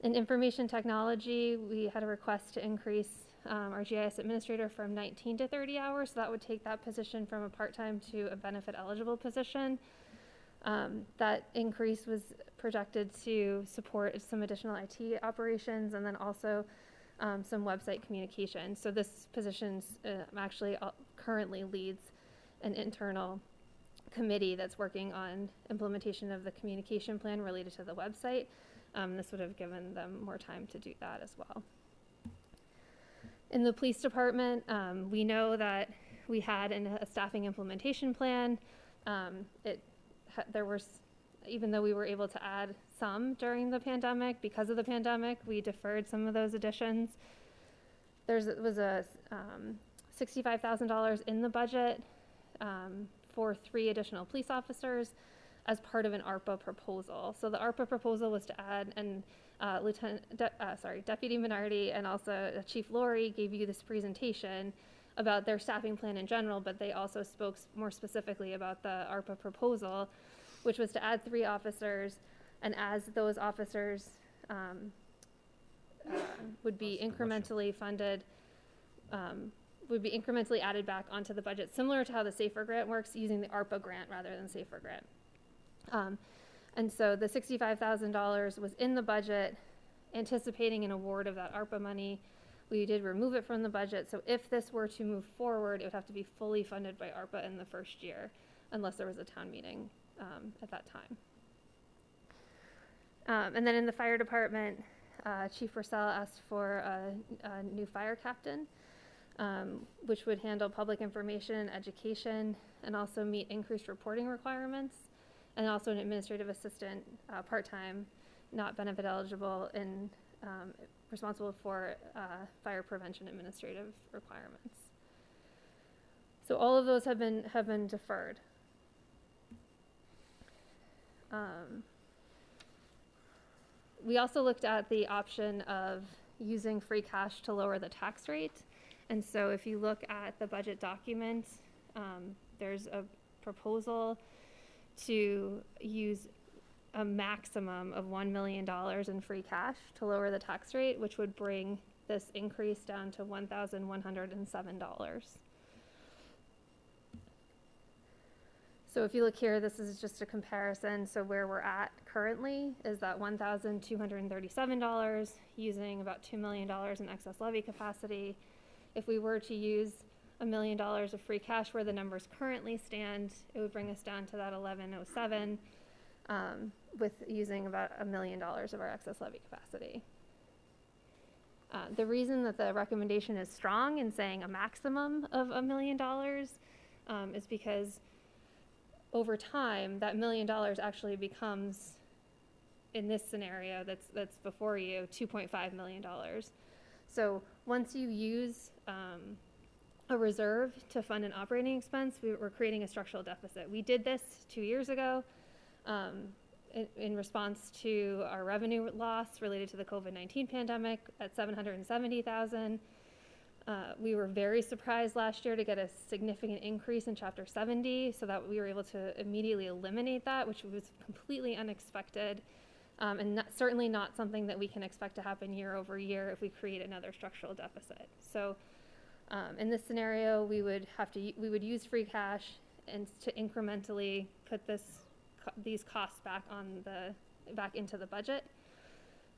In information technology, we had a request to increase our GIS administrator from 19 to 30 hours. So that would take that position from a part-time to a benefit eligible position. That increase was projected to support some additional IT operations and then also some website communication. So this position actually currently leads an internal committee that's working on implementation of the communication plan related to the website. This would have given them more time to do that as well. In the police department, we know that we had a staffing implementation plan. Even though we were able to add some during the pandemic, because of the pandemic, we deferred some of those additions. There was a $65,000 in the budget for 3 additional police officers as part of an ARPA proposal. So the ARPA proposal was to add, and Deputy Minardi and also Chief Laurie gave you this presentation about their staffing plan in general, but they also spoke more specifically about the ARPA proposal, which was to add 3 officers, and as those officers would be incrementally funded, would be incrementally added back onto the budget, similar to how the SAFER grant works, using the ARPA grant rather than SAFER grant. And so the $65,000 was in the budget, anticipating an award of that ARPA money. We did remove it from the budget, so if this were to move forward, it would have to be fully funded by ARPA in the first year, unless there was a town meeting at that time. And then in the fire department, Chief Purcell asked for a new fire captain, which would handle public information, education, and also meet increased reporting requirements, and also an administrative assistant, part-time, not benefit eligible, and responsible for fire prevention administrative requirements. So all of those have been deferred. We also looked at the option of using free cash to lower the tax rate. And so if you look at the budget document, there's a proposal to use a maximum of $1 million in free cash to lower the tax rate, which would bring this increase down to $1,107. So if you look here, this is just a comparison. So where we're at currently is that $1,237, using about $2 million in excess levy capacity. If we were to use $1 million of free cash where the numbers currently stand, it would bring us down to that 1107, with using about $1 million of our excess levy capacity. The reason that the recommendation is strong in saying a maximum of $1 million is because over time, that $1 million actually becomes, in this scenario that's before you, $2.5 million. So once you use a reserve to fund an operating expense, we're creating a structural deficit. We did this 2 years ago in response to our revenue loss related to the COVID-19 pandemic at $770,000. We were very surprised last year to get a significant increase in Chapter 70, so that we were able to immediately eliminate that, which was completely unexpected, and certainly not something that we can expect to happen year over year if we create another structural deficit. So in this scenario, we would use free cash and to incrementally put these costs back into the budget.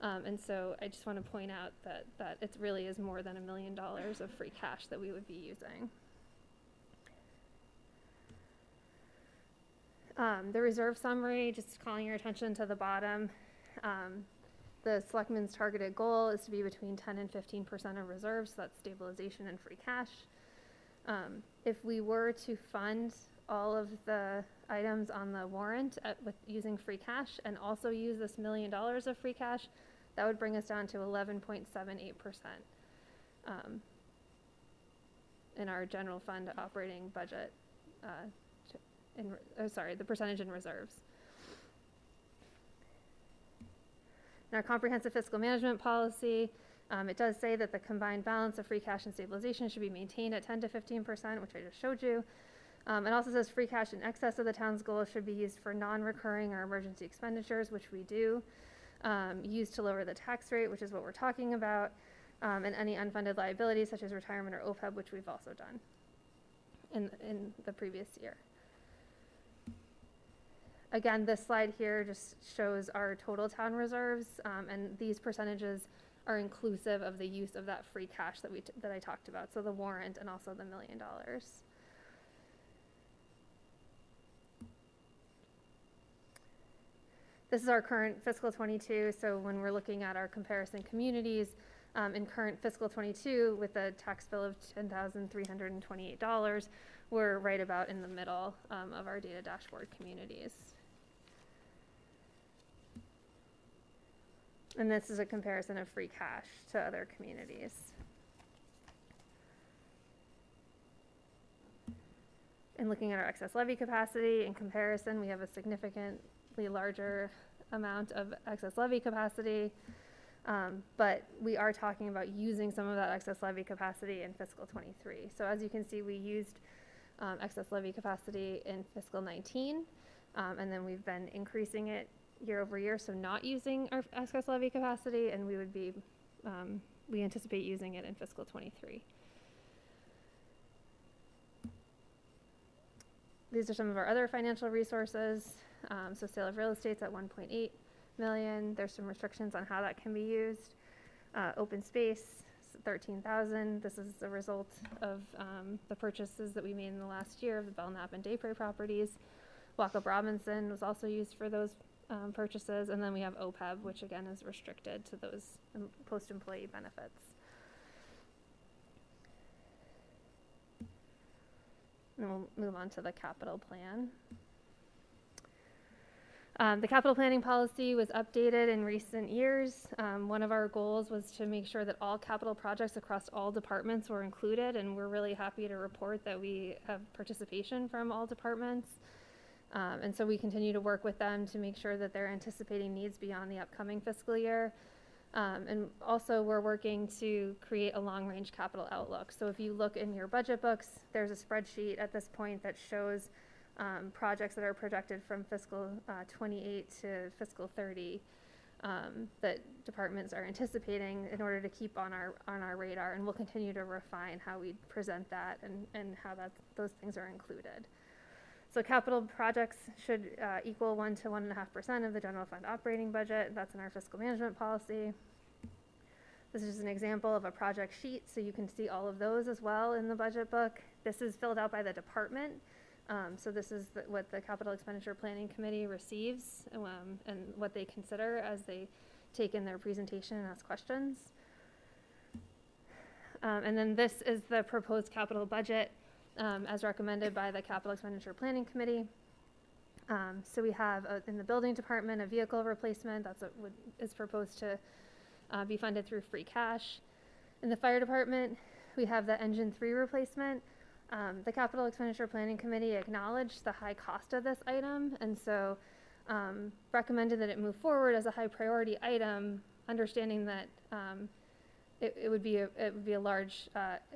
And so I just want to point out that it really is more than $1 million of free cash that we would be using. The reserve summary, just calling your attention to the bottom. The selectmen's targeted goal is to be between 10 and 15% of reserves, so that's stabilization and free cash. If we were to fund all of the items on the warrant with using free cash and also use this $1 million of free cash, that would bring us down to 11.78% in our general fund operating budget, the percentage in reserves. In our comprehensive fiscal management policy, it does say that the combined balance of free cash and stabilization should be maintained at 10 to 15%, which I just showed you. It also says free cash in excess of the town's goal should be used for non-recurring or emergency expenditures, which we do. Used to lower the tax rate, which is what we're talking about, and any unfunded liabilities such as retirement or Opeb, which we've also done in the previous year. Again, this slide here just shows our total town reserves, and these percentages are inclusive of the use of that free cash that I talked about, so the warrant and also the $1 million. This is our current fiscal 22, so when we're looking at our comparison communities, in current fiscal 22 with a tax bill of $10,328, we're right about in the middle of our data dashboard communities. And this is a comparison of free cash to other communities. And looking at our excess levy capacity, in comparison, we have a significantly larger amount of excess levy capacity. But we are talking about using some of that excess levy capacity in fiscal '23. So as you can see, we used excess levy capacity in fiscal '19, and then we've been increasing it year over year, so not using our excess levy capacity, and we anticipate using it in fiscal '23. These are some of our other financial resources. So sale of real estate's at 1.8 million. There's some restrictions on how that can be used. Open space, 13,000. This is a result of the purchases that we made in the last year of the Belknap and Daypray properties. Walkup Robinson was also used for those purchases. And then we have Opeb, which again is restricted to those post-employee benefits. And we'll move on to the capital plan. The capital planning policy was updated in recent years. One of our goals was to make sure that all capital projects across all departments were included, and we're really happy to report that we have participation from all departments. And so we continue to work with them to make sure that they're anticipating needs beyond the upcoming fiscal year. And also we're working to create a long-range capital outlook. So if you look in your budget books, there's a spreadsheet at this point that shows projects that are projected from fiscal 28 to fiscal 30 that departments are anticipating in order to keep on our radar, and we'll continue to refine how we present that and how those things are included. So capital projects should equal 1 to 1.5% of the general fund operating budget. That's in our fiscal management policy. This is an example of a project sheet, so you can see all of those as well in the budget book. This is filled out by the department. So this is what the Capital Expenditure Planning Committee receives and what they consider as they take in their presentation and ask questions. And then this is the proposed capital budget as recommended by the Capital Expenditure Planning Committee. So we have in the building department a vehicle replacement that's what is proposed to be funded through free cash. In the fire department, we have the engine 3 replacement. The Capital Expenditure Planning Committee acknowledged the high cost of this item, and so recommended that it move forward as a high priority item, understanding that it would be a large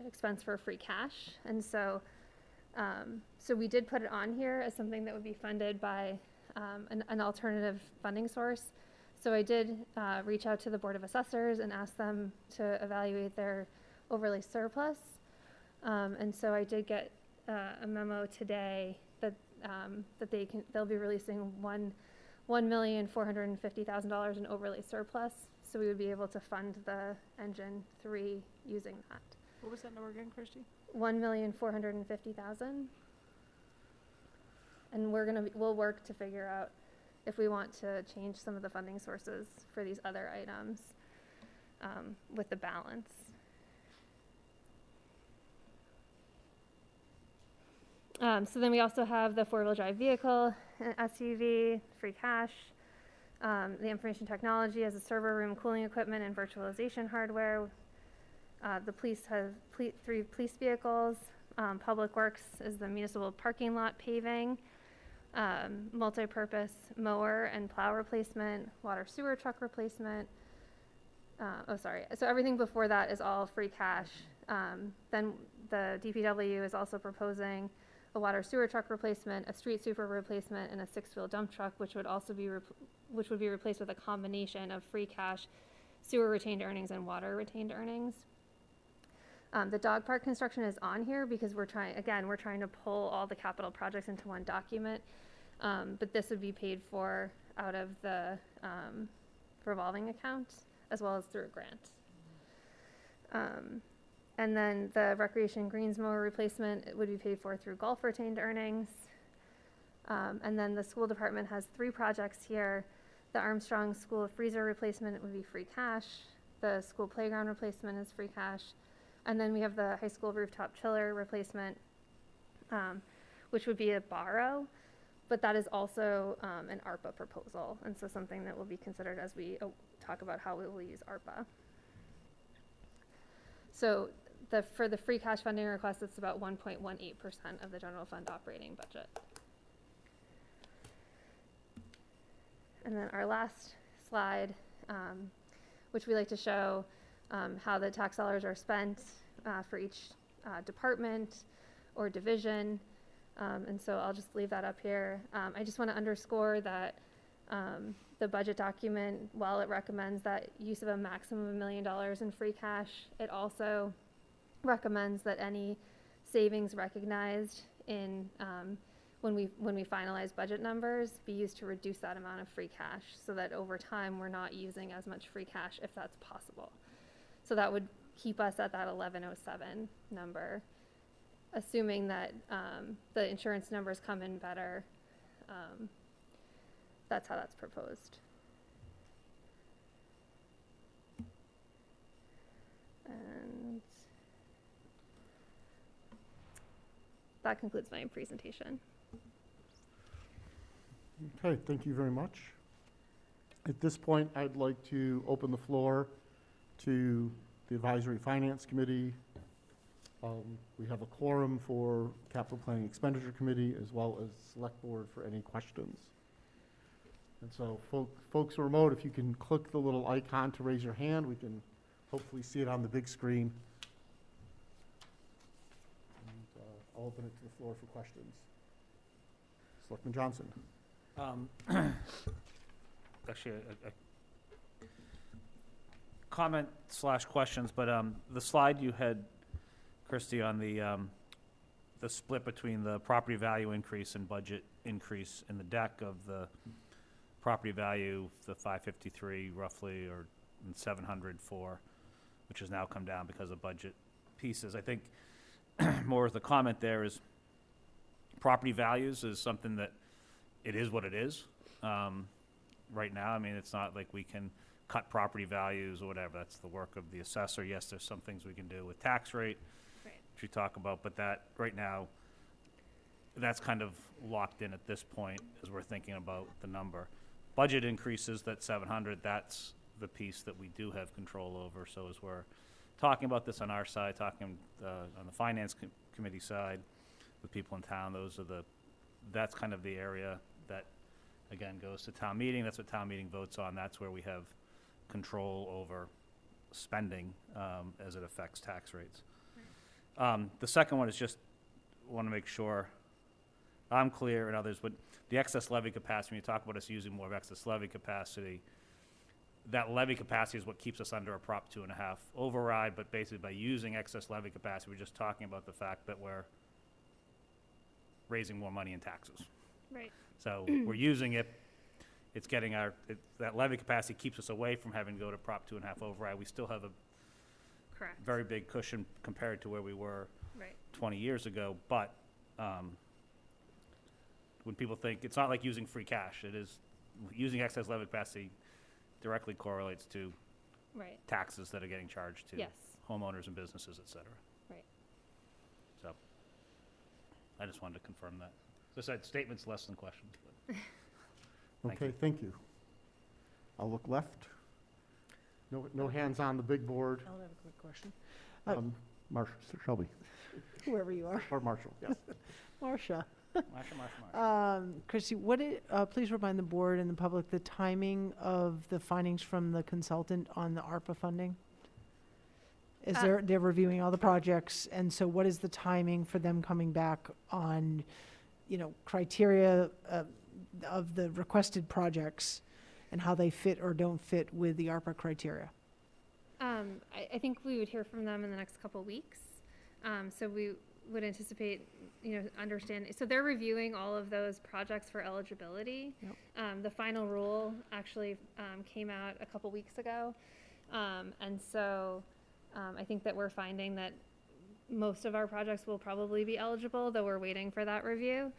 expense for free cash. And so we did put it on here as something that would be funded by an alternative funding source. So I did reach out to the Board of Assessors and ask them to evaluate their overlay surplus. And so I did get a memo today that they'll be releasing $1,450,000 in overlay surplus. So we would be able to fund the engine 3 using that. What was that number again, Christy? $1,450,000. And we'll work to figure out if we want to change some of the funding sources for these other items with the balance. So then we also have the 4-wheel drive vehicle, SUV, free cash, the information technology as a server room, cooling equipment, and virtualization hardware. The police have 3 police vehicles. Public Works is the municipal parking lot paving, multi-purpose mower and plow replacement, water sewer truck replacement. So everything before that is all free cash. Then the DPW is also proposing a water sewer truck replacement, a street sweeper replacement, and a 6-wheel dump truck, which would also be replaced with a combination of free cash, sewer retained earnings, and water retained earnings. The dog park construction is on here because we're trying to pull all the capital projects into one document, but this would be paid for out of the revolving account as well as through a grant. And then the recreation greens mower replacement would be paid for through golf retained earnings. And then the school department has 3 projects here. The Armstrong School freezer replacement would be free cash. The school playground replacement is free cash. And then we have the high school rooftop chiller replacement, which would be a borrow, but that is also an ARPA proposal. And so something that will be considered as we talk about how we will use ARPA. So for the free cash funding request, it's about 1.18% of the general fund operating budget. And then our last slide, which we like to show how the tax dollars are spent for each department or division. And so I'll just leave that up here. I just want to underscore that the budget document, while it recommends that use of a maximum of $1 million in free cash, it also recommends that any savings recognized in when we finalize budget numbers be used to reduce that amount of free cash, so that over time we're not using as much free cash if that's possible. So that would keep us at that 1107 number, assuming that the insurance numbers come in better. That's how that's proposed. And that concludes my presentation. Okay, thank you very much. At this point, I'd like to open the floor to the Advisory Finance Committee. We have a quorum for Capital Planning Expenditure Committee, as well as Select Board for any questions. And so folks who are remote, if you can click the little icon to raise your hand, we can hopefully see it on the big screen. And I'll open it to the floor for questions. Selectman Johnson. Actually, a comment / questions, but the slide you had, Christie, on the split between the property value increase and budget increase in the deck of the property value, the 553 roughly, or 704, which has now come down because of budget pieces. I think more of the comment there is property values is something that it is what it is. Right now, I mean, it's not like we can cut property values or whatever. That's the work of the assessor. Yes, there's some things we can do with tax rate, Right. which we talk about, but that right now, that's kind of locked in at this point as we're thinking about the number. Budget increases, that 700, that's the piece that we do have control over. So as we're talking about this on our side, talking on the finance committee side with people in town, that's kind of the area that, again, goes to town meeting. That's what town meeting votes on. That's where we have control over spending as it affects tax rates. The second one is just want to make sure I'm clear and others, but the excess levy capacity, when you talk about us using more of excess levy capacity, that levy capacity is what keeps us under a Prop 2.5 override, but basically by using excess levy capacity, we're just talking about the fact that we're raising more money in taxes. Right. So we're using it, it's getting that levy capacity keeps us away from having to go to Prop 2.5 override. We still have a Correct. very big cushion compared to where we were Right. 20 years ago, but when people think, it's not like using free cash. It is, using excess levy capacity directly correlates to Right. taxes that are getting charged to Yes. homeowners and businesses, et cetera. Right. So I just wanted to confirm that. As I said, statements less than questions. But Thank Okay, you. thank you. I'll look left. No hands on the big board. I'll have a quick question. Marshall, Shelby, Whoever you are. or Marshall, yes. Marcia. Marsha. Christie, please remind the board and the public the timing of the findings from the consultant on the ARPA funding? They're reviewing all the projects, and so what is the timing for them coming back on, criteria of the requested projects and how they fit or don't fit with the ARPA criteria? I think we would hear from them in the next couple of weeks. So we would anticipate, understanding. So they're reviewing all of those projects for eligibility. Yep. The final rule actually came out a couple weeks ago. And so I think that we're finding that most of our projects will probably be eligible, though we're waiting for that review.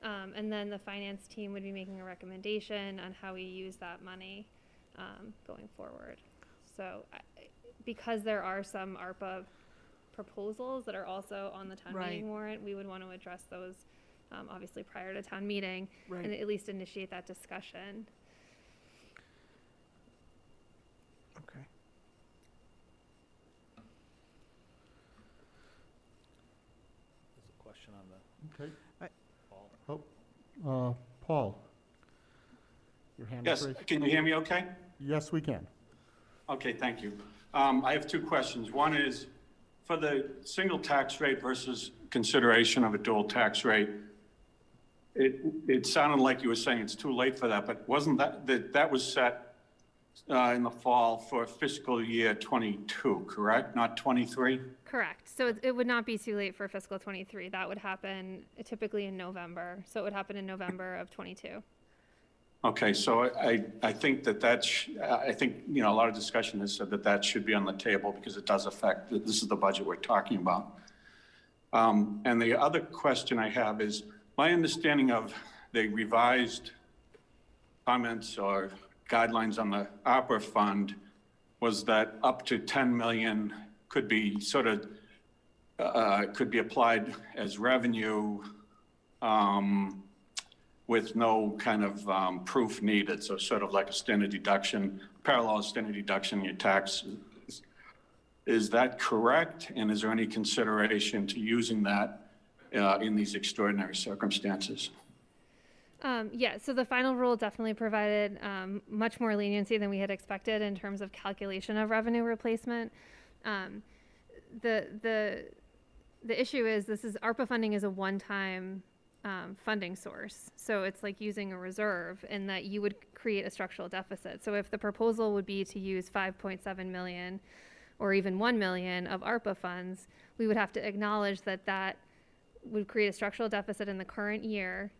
And then the finance team would be making a recommendation on how we use that money going forward. So because there are some ARPA proposals that are also on the town meeting warrant, we would want to address those obviously prior to town meeting and at least initiate that discussion. Okay. There's a question on the Okay. Paul. Paul, your hand is Yes, raised. can you hear me okay? Yes, we can. Okay, thank you. I have two questions. One is, for the single tax rate versus consideration of a dual tax rate, it sounded like you were saying it's too late for that, but wasn't that was set in the fall for fiscal year 22, correct? Not 23? Correct. So it would not be too late for fiscal 23. That would happen typically in November. So it would happen in November of 22. Okay, so I think I think, you know, a lot of discussion has said that should be on the table because it does affect, this is the budget we're talking about. And the other question I have is, my understanding of the revised comments or guidelines on the opera fund was that up to 10 million could be could be applied as revenue, with no kind of proof needed. So sort of like a standard deduction, parallel standard deduction in your tax. Is that correct? And is there any consideration to using that in these extraordinary circumstances? Yeah, so the final rule definitely provided much more leniency than we had expected in terms of calculation of revenue replacement. The issue is ARPA funding is a one-time funding source. So it's like using a reserve in that you would create a structural deficit. So if the proposal would be to use 5.7 million or even 1 million of ARPA funds, we would have to acknowledge that would create a structural deficit in the current year,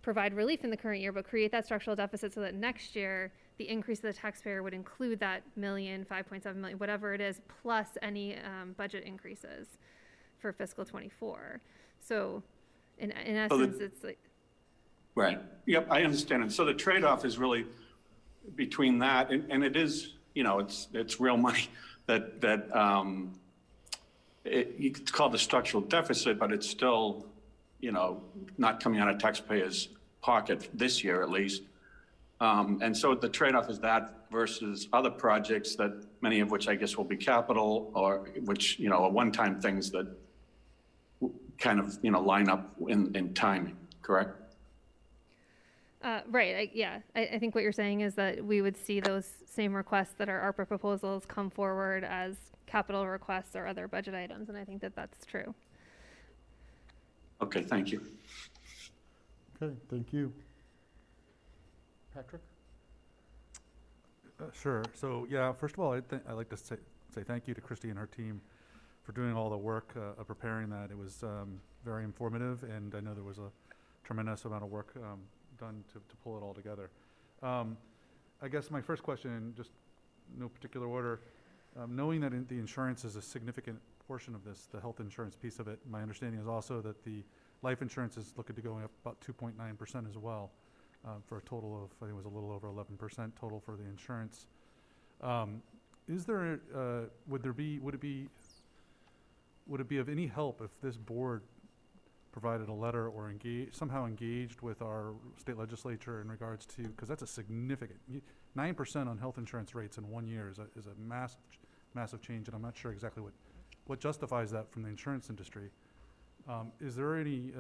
provide relief in the current year, but create that structural deficit so that next year the increase of the taxpayer would include that 5.7 million, whatever it is, plus any budget increases for fiscal 24. So in essence, it's like... Right. Yep, I understand. And so the trade-off is really between that, and it is, you know, it's real money that it's called the structural deficit, but it's still, you know, not coming out of taxpayers' pocket this year at least. And so the trade-off is that versus other projects that many of which I guess will be capital or which, you know, are one-time things that kind of, you know, line up in timing, correct? Right. I think what you're saying is that we would see those same requests that are ARPA proposals come forward as capital requests or other budget items, and I think that that's true. Okay, thank you. Okay, thank you. Patrick? Sure. So, yeah, first of all, I'd like to say thank you to Christy and her team for doing all the work of preparing that. It was very informative, and I know there was a tremendous amount of work done to pull it all together. I guess my first question, just no particular order, knowing that the insurance is a significant portion of this, the health insurance piece of it, my understanding is also that the life insurance is looking to going up about 2.9% as well, for a total of, I think it was a little over 11% total for the insurance. Is there, would it be of any help if this board provided a letter or somehow engaged with our state legislature in regards to, because that's a significant, 9% on health insurance rates in 1 year is a massive change, and I'm not sure exactly what justifies that from the insurance industry. Is there any,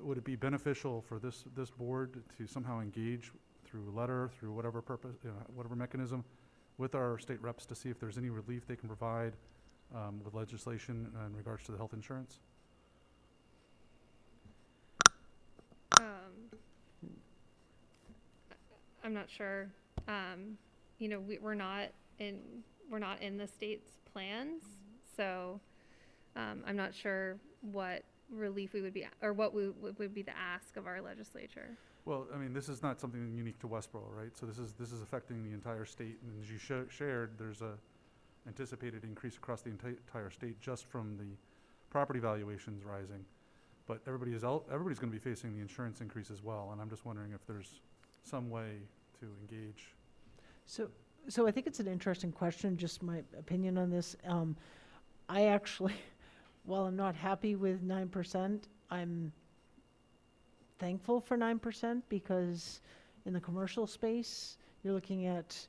would it be beneficial for this board to somehow engage through letter, through whatever purpose, whatever mechanism, with our state reps to see if there's any relief they can provide with legislation in regards to the health insurance? I'm not sure. You know, we're not in the state's plans, so I'm not sure what relief we would be, or what would be the ask of our legislature. Well, I mean, this is not something unique to Westboro, right? So this is affecting the entire state, and as you shared, there's a anticipated increase across the entire state just from the property valuations rising. But everybody's going to be facing the insurance increase as well, and I'm just wondering if there's some way to engage. So I think it's an interesting question, just my opinion on this. I actually, while I'm not happy with 9%, I'm thankful for 9% because in the commercial space, you're looking at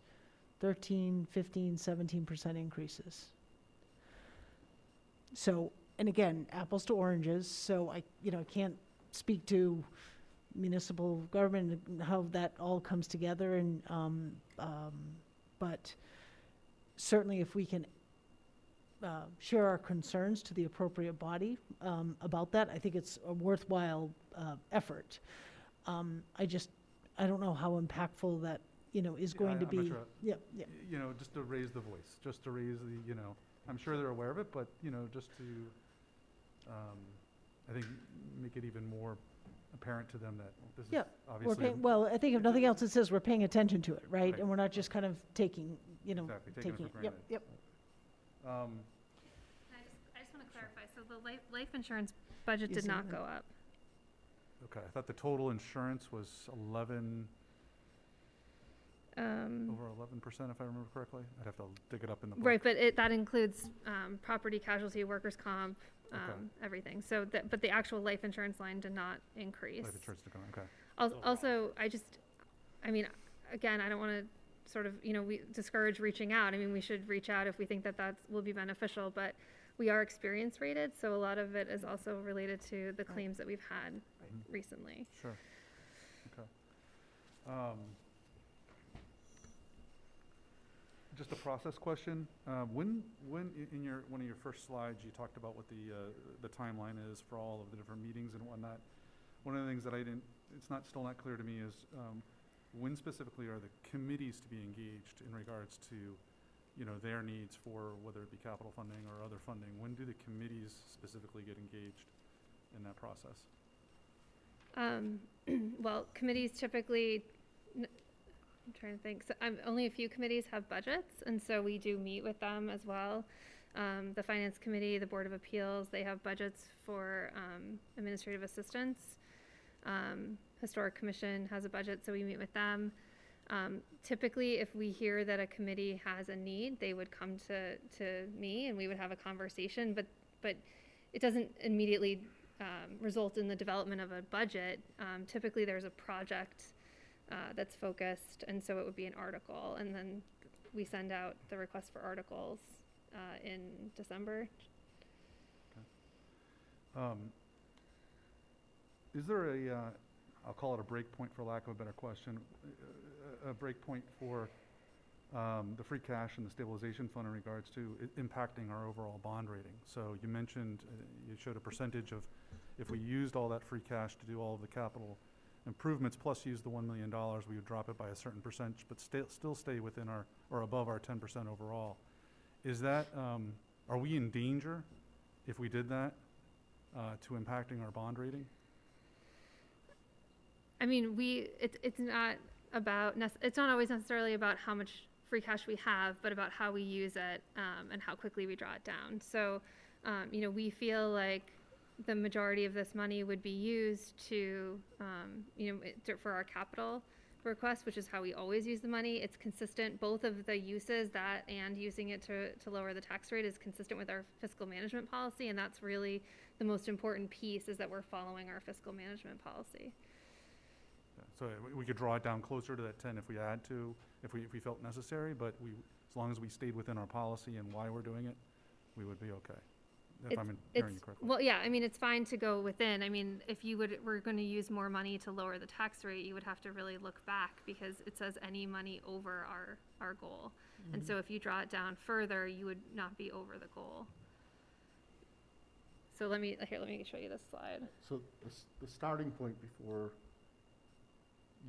13, 15, 17% increases. So, and again, apples to oranges, so I can't speak to municipal government and how that all comes together, and but certainly if we can share our concerns to the appropriate body about that, I think it's a worthwhile effort. I don't know how impactful that, is going to I'm not be. sure. Yep, yep. Just to raise the voice, just to raise the, I'm sure they're aware of it, but, just to, I think, make it even more apparent to them that this is Yeah, obviously. Well, I think if nothing else, it says we're paying attention to it, right? Right. And we're not just kind of taking, Exactly, taking it for Yep, granted. yep. I just want to clarify, so the life insurance budget did not go up. Okay, I thought the total insurance was over 11%, if I remember correctly. I'd have to dig it up in the book. Right, but that includes property, casualty, workers' comp, Okay. everything. So, but the actual life insurance line did not increase. Life insurance to go, okay. Also, again, I don't want to sort of, we discourage reaching out. I mean, we should reach out if we think that will be beneficial, but we are experience rated, so a lot of it is also related to the claims that we've had recently. Sure. Okay. Just a process question. When in one of your first slides, you talked about what the timeline is for all of the different meetings and whatnot. One of the things that it's still not clear to me is when specifically are the committees to be engaged in regards to, their needs for whether it be capital funding or other funding? When do the committees specifically get engaged in that process? Well, committees typically, I'm trying to think, so only a few committees have budgets, and so we do meet with them as well. The Finance Committee, the Board of Appeals, they have budgets for administrative assistants. Historic Commission has a budget, so we meet with them. Typically, if we hear that a committee has a need, they would come to me and we would have a conversation, but it doesn't immediately result in the development of a budget. Typically, there's a project that's focused, and so it would be an article, and then we send out the request for articles in December. Is there I'll call it a break point for lack of a better question, a break point for the free cash and the stabilization fund in regards to impacting our overall bond rating? So you mentioned, you showed a percentage of, if we used all that free cash to do all of the capital improvements plus use the $1 million, we would drop it by a certain percentage, but still stay within or above our 10% overall. Is that, are we in danger if we did that to impacting our bond rating? I mean, it's not always necessarily about how much free cash we have, but about how we use it and how quickly we draw it down. So, we feel like the majority of this money would be used to, for our capital request, which is how we always use the money. It's consistent. Both of the uses, that and using it to lower the tax rate, is consistent with our fiscal management policy, and that's really the most important piece, is that we're following our fiscal management policy. So we could draw it down closer to that 10 if we had to, if we felt necessary, but as long as we stayed within our policy and why we're doing it, we would be okay, if I'm hearing you correctly. Well, yeah, I mean, it's fine to go within. I mean, if we're going to use more money to lower the tax rate, you would have to really look back, because it says any money over our goal. Mm-hmm. And so if you draw it down further, you would not be over the goal. So let me show you this slide. So the starting point before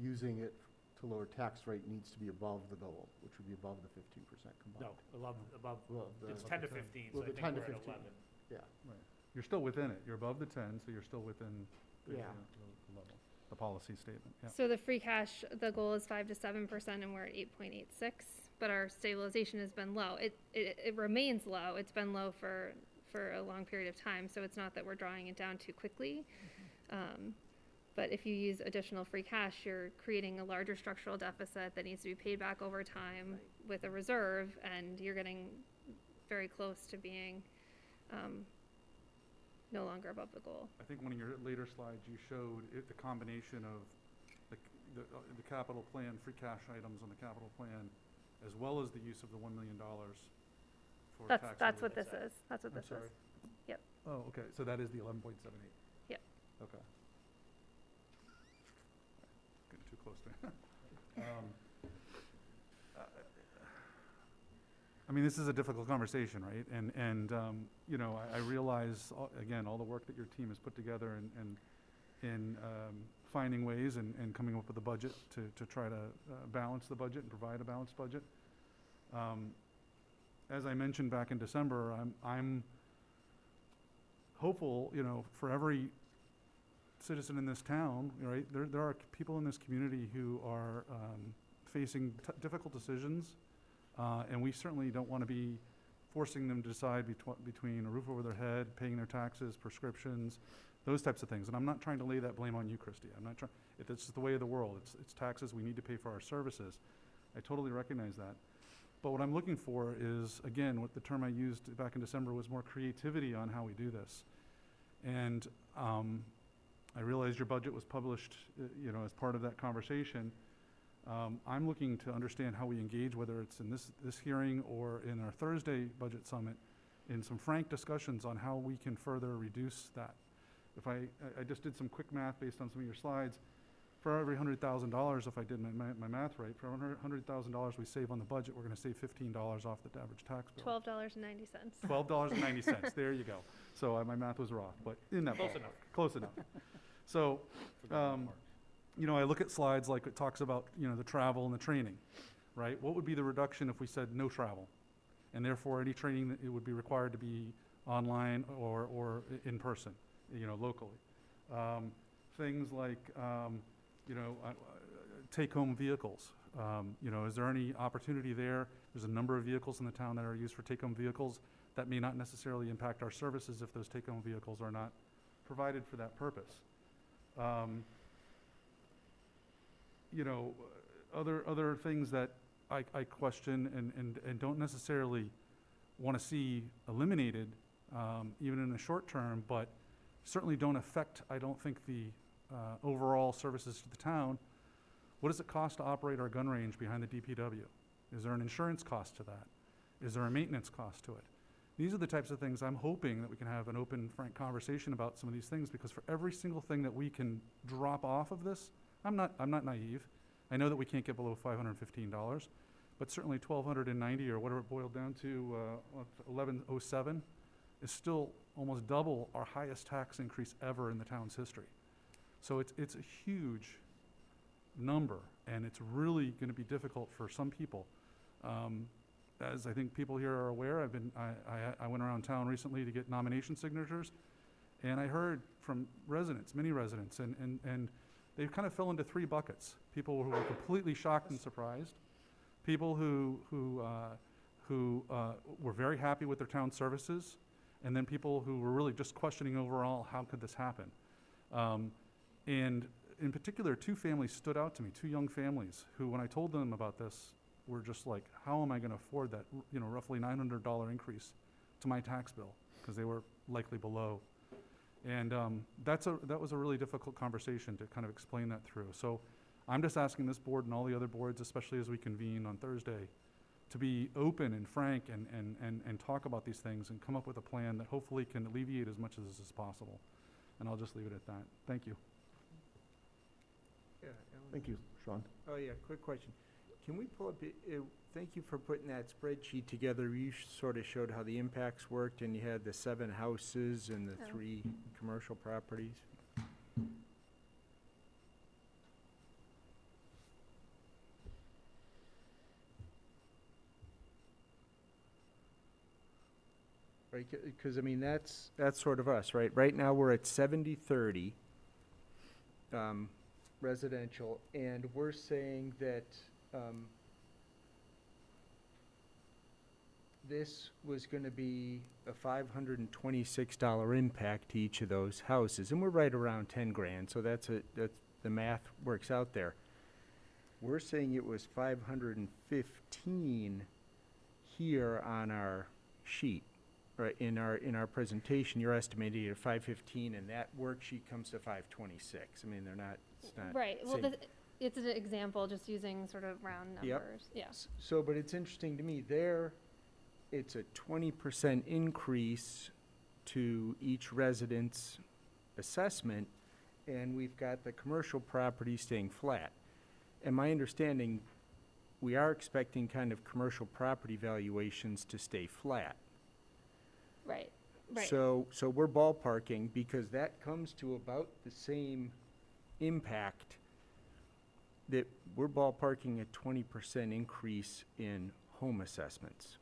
using it to lower tax rate needs to be above the goal, which would be above the 15% combined. No, above, Well, it's the- 10 to 15, so Well, I the think 10 to we're at 15. 11. Yeah. Right. You're still within it. You're above the 10, so you're still within the Yeah. the level, the policy statement, yeah. So the free cash, the goal is 5 to 7%, and we're at 8.86. But our stabilization has been low. It remains low. It's been low for a long period of time. So it's not that we're drawing it down too quickly. But if you use additional free cash, you're creating a larger structural deficit that needs to be paid back over time with a reserve, and you're getting very close to being no longer above the goal. I think one of your later slides, you showed the combination of the capital plan, free cash items on the capital plan, as well as the use of the $1 million for tax. That's what relief. this is. That's what I'm this sorry? is. Yep. Oh, okay, so that is the 11.78? Yep. Okay. Getting too close to I mean, this is a difficult conversation, right? And you know, I realize, again, all the work that your team has put together in finding ways and coming up with a budget to try to balance the budget and provide a balanced budget. As I mentioned back in December, I'm hopeful, you know, for every citizen in this town, right? There are people in this community who are facing difficult decisions, and we certainly don't want to be forcing them to decide between a roof over their head, paying their taxes, prescriptions, those types of things. And I'm not trying to lay that blame on you, Christie. I'm not trying. It's just the way of the world. It's taxes. We need to pay for our services. I totally recognize that. But what I'm looking for is, again, what the term I used back in December was more creativity on how we do this. And I realize your budget was published, you know, as part of that conversation. I'm looking to understand how we engage, whether it's in this hearing or in our Thursday budget summit, in some frank discussions on how we can further reduce that. If I just did some quick math based on some of your slides. For every $100,000, if I did my math right, for $100,000 we save on the budget, we're going to save $15 off the average tax bill. $12.90. $12.90. There you go. So my math was off, but in that Close ballpark. enough. Close enough. So, you know, I look at slides like it talks about, you know, the travel and the training, right? What would be the reduction if we said no travel? And therefore, any training, that it would be required to be online or in person, you know, locally. Things like, you know, take-home vehicles. You know, is there any opportunity there? There's a number of vehicles in the town that are used for take-home vehicles. That may not necessarily impact our services if those take-home vehicles are not provided for that purpose. You know, other things that I question and don't necessarily want to see eliminated, even in the short term, but certainly don't affect, I don't think, the overall services to the town. What does it cost to operate our gun range behind the DPW? Is there an insurance cost to that? Is there a maintenance cost to it? These are the types of things I'm hoping that we can have an open, frank conversation about some of these things, because for every single thing that we can drop off of this, I'm not naive. I know that we can't get below $515, but certainly $1,290 or whatever it boiled down to, $1,107 is still almost double our highest tax increase ever in the town's history. So it's a huge number, and it's really going to be difficult for some people. As I think people here are aware, I went around town recently to get nomination signatures, and I heard from residents, many residents, and they kind of fell into three buckets. People who were completely shocked and surprised, people who were very happy with their town services, and then people who were really just questioning overall, how could this happen? And in particular, two families stood out to me, two young families who, when I told them about this, were just like, how am I going to afford that, you know, roughly $900 increase to my tax bill? Because they were likely below. And that was a really difficult conversation to kind of explain that through. So I'm just asking this board and all the other boards, especially as we convene on Thursday, to be open and frank and talk about these things and come up with a plan that hopefully can alleviate as much of this as possible. And I'll just leave it at that. Thank you. Yeah, Ellen. Thank you, Sean. Oh, yeah, quick question. Can we pull up, thank you for putting that spreadsheet together. You sort of showed how the impacts worked, and you had the 7 houses and the 3 commercial properties. Right, because, I mean, that's sort of us, right? Right now, we're at 70-30 residential, and we're saying that this was going to be a $526 impact to each of those houses, and we're right around 10 grand, so that's the math works out there. We're saying it was 515 here on our sheet, right? In our presentation, you're estimating it at 515, and that worksheet comes to 526. I mean, they're not. It's not Right. Well, same. it's an example, just using sort of round Yep. numbers. Yeah. So, but it's interesting to me, there, it's a 20% increase to each resident's assessment, and we've got the commercial property staying flat. And my understanding, we are expecting kind of commercial property valuations to stay flat. Right, right. So we're ballparking, because that comes to about the same impact, that we're ballparking a 20% increase in home assessments,